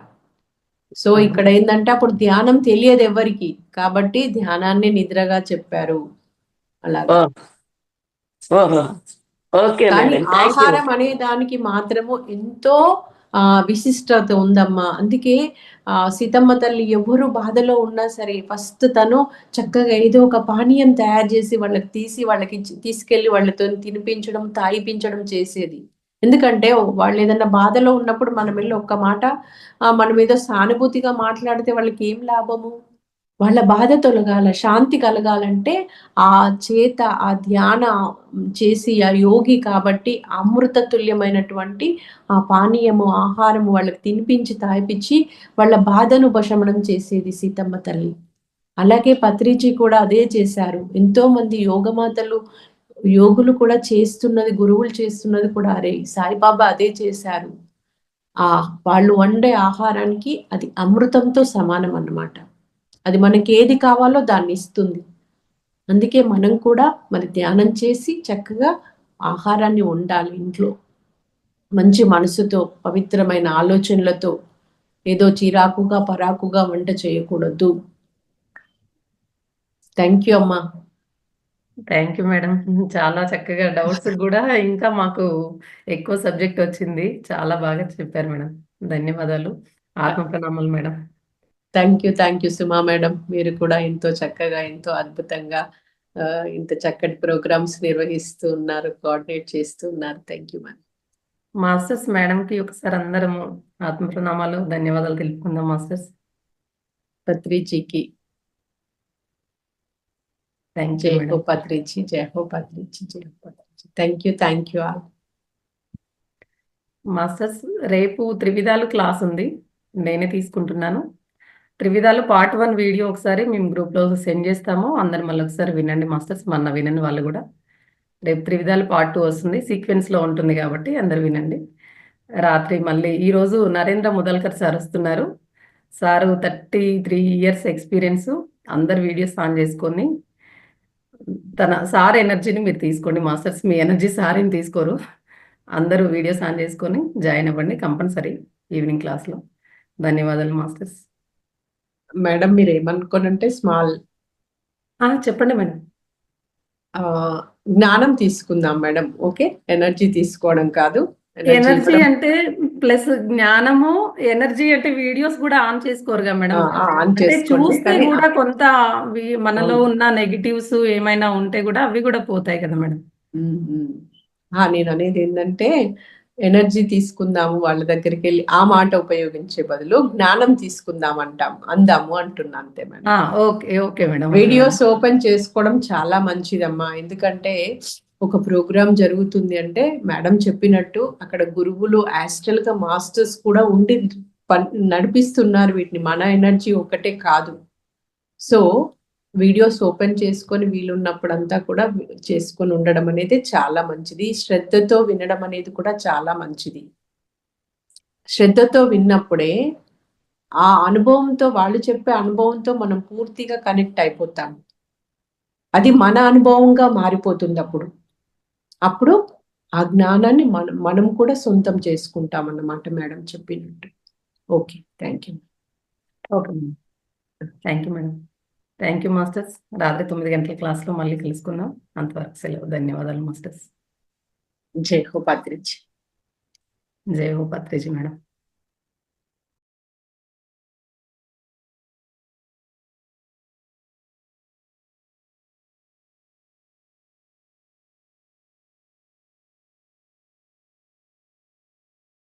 సో ఇక్కడ ఏంటంటే అప్పుడు ధ్యానం తెలియదు ఎవరికి, కాబట్టి ధ్యానాన్ని నిద్రగా చెప్పారు అలాగా. ఓహో! ఓకే కానీ మేడం. Thank you. ఆహారం అనే దానికి మాత్రము ఎంతో విశిష్టత ఉందమ్మా. అందుకే సీతమ్మ తల్లి ఎవరు బాధలో ఉన్నా సరే ఫస్ట్ తను చక్కగా ఏదో ఒక పానీయం తయారు చేసి వాళ్ళకి తీసుకెళ్లి వాళ్ళతో తినిపించడం, తాగిపించడం చేసేది. ఎందుకంటే వాళ్ళు ఏదన్నా బాధలో ఉన్నప్పుడు మనం వెళ్ళి ఒక్క మాట మనం ఏదో సానుభూతిగా మాట్లాడితే వాళ్ళకి ఏం లాభము? వాళ్ళ బాధ తొలగాల, శాంతి కలగాలంటే ఆ ధ్యాన చేసి ఆ యోగి కాబట్టి అమృత తుల్యమైనటువంటి ఆ పానీయము, ఆహారము వాళ్ళకి తినిపించి, తాగిపించి వాళ్ళ బాధను ఉపశమనం చేసేది సీతమ్మ తల్లి. అలాగే పత్రిజీ కూడా అదే చేశారు. ఎంతో మంది యోగులు కూడా చేస్తున్నది, గురువులు చేస్తున్నది కూడా అరే. సాయిబాబా అదే చేశారు. వాళ్ళు వండే ఆహారానికి అది అమృతంతో సమానం అన్నమాట. అది మనకి ఏది కావాలో దాన్ని ఇస్తుంది. అందుకే మనం కూడా మరి ధ్యానం చేసి చక్కగా ఆహారాన్ని వండాలి ఇంట్లో. మంచి మనసుతో, పవిత్రమైన ఆలోచనలతో, ఏదో చిరాకుగా పరాకుగా వంట చేయకూడదు. థ్యాంక్ యూ అమ్మా. Thank you madam. చాలా చక్కగా డౌట్స్ కూడా ఇంకా మాకు ఎక్కువ సబ్జెక్ట్ వచ్చింది. చాలా బాగా చెప్పారు మేడం. ధన్యవాదాలు. ఆత్మ ప్రణామాలు madam. Thank you Suma madam. మీరు కూడా ఎంతో చక్కగా, ఎంతో అద్భుతంగా ఇంత చక్కటి ప్రోగ్రామ్స్ నిర్వహిస్తూ ఉన్నారు, కోఆర్డినేట్ చేస్తూ ఉన్నారు. Thank you ma'am. మాస్టర్స్ మేడంకి ఒకసారి అందరము ఆత్మ ప్రణామాలు, ధన్యవాదాలు తెలుపుకుందాం మాస్టర్స్. పత్రిజీకి థ్యాంక్ యూ జై హో మేడం. పత్రిజీ, జై హో పత్రిజీ, జై హో Patriji. Thank you all. Masters రేపు త్రివిధాలు క్లాస్ ఉంది, నేనే తీసుకుంటున్నాను. త్రివిధాలు పార్ట్ 1 వీడియో ఒకసారి మేము గ్రూప్లో సెండ్ చేస్తాము. అందరు మళ్ళీ ఒకసారి వినండి మాస్టర్స్, మొన్న వినండి వాళ్ళు కూడా. రేపు త్రివిధాలు పార్ట్ 2 వస్తుంది, సీక్వెన్స్లో ఉంటుంది కాబట్టి అందరు వినండి. రాత్రి మళ్ళీ ఈరోజు నరేంద్ర ముదల్కర్ సార్ వస్తున్నారు. Sir 33 years experience. అందరు వీడియోస్ ఆన్ చేసుకొని సార్ ఎనర్జీని మీరు తీసుకోండి మాస్టర్స్, మీ ఎనర్జీ సార్ ఏం తీసుకోరు. అందరూ వీడియోస్ ఆన్ చేసుకొని జాయిన్ అవ్వండి కంపల్సరీ ఈవినింగ్ క్లాస్లో. ధన్యవాదాలు మాస్టర్స్. మేడం మీరు ఏమనుకోనంటే స్మాల్ చెప్పండి మేడం. జ్ఞానం తీసుకుందాం మేడం. ఓకే, ఎనర్జీ తీసుకోవడం కాదు. ఎనర్జీ అంటే ప్లస్ జ్ఞానము, ఎనర్జీ అంటే వీడియోస్ కూడా ఆన్ చేసుకోరుగా మేడం. ఆన్ అంటే చేసుకోండి. చూస్తే కానీ కూడా కొంత మనలో ఉన్న నెగిటివ్స్ ఏమైనా ఉంటే కూడా అవి కూడా పోతాయి కదా మేడం. నేను అనేది ఏంటంటే ఎనర్జీ తీసుకుందాము, వాళ్ళ దగ్గరికి వెళ్ళి ఆ మాట ఉపయోగించే బదులు జ్ఞానం తీసుకుందాం అందాము అంటున్నా అంతే madam. Okay madam. Videos open చేసుకోవడం చాలా మంచిదమ్మా. ఎందుకంటే ఒక ప్రోగ్రామ్ జరుగుతుంది అంటే మేడం చెప్పినట్టు అక్కడ గురువులు, యాస్ట్రల్ గా మాస్టర్స్ కూడా ఉండి నడిపిస్తున్నారు వీటిని. మన ఎనర్జీ ఒకటే కాదు. సో వీడియోస్ ఓపెన్ చేసుకొని వీలున్నప్పుడంతా కూడా చేసుకొని ఉండడం అనేది చాలా మంచిది. శ్రద్ధతో వినడం అనేది కూడా చాలా మంచిది. శ్రద్ధతో విన్నప్పుడే ఆ అనుభవంతో, వాళ్ళు చెప్పే అనుభవంతో మనం పూర్తిగా కనెక్ట్ అయిపోతాం. అది మన అనుభవంగా మారిపోతుంది. అప్పుడు ఆ జ్ఞానాన్ని మనం కూడా సొంతం చేసుకుంటాం అన్నమాట మేడం చెప్పినట్టు. Okay, thank you. Okay thank you madam. Thank you masters. రాత్రి 9 గంటల క్లాస్లో మళ్ళీ కలుసుకుందాం. అంతవరకు సెలవు. ధన్యవాదాలు మాస్టర్స్. జై హో పత్రిజీ. జై హో పత్రిజీ మేడం.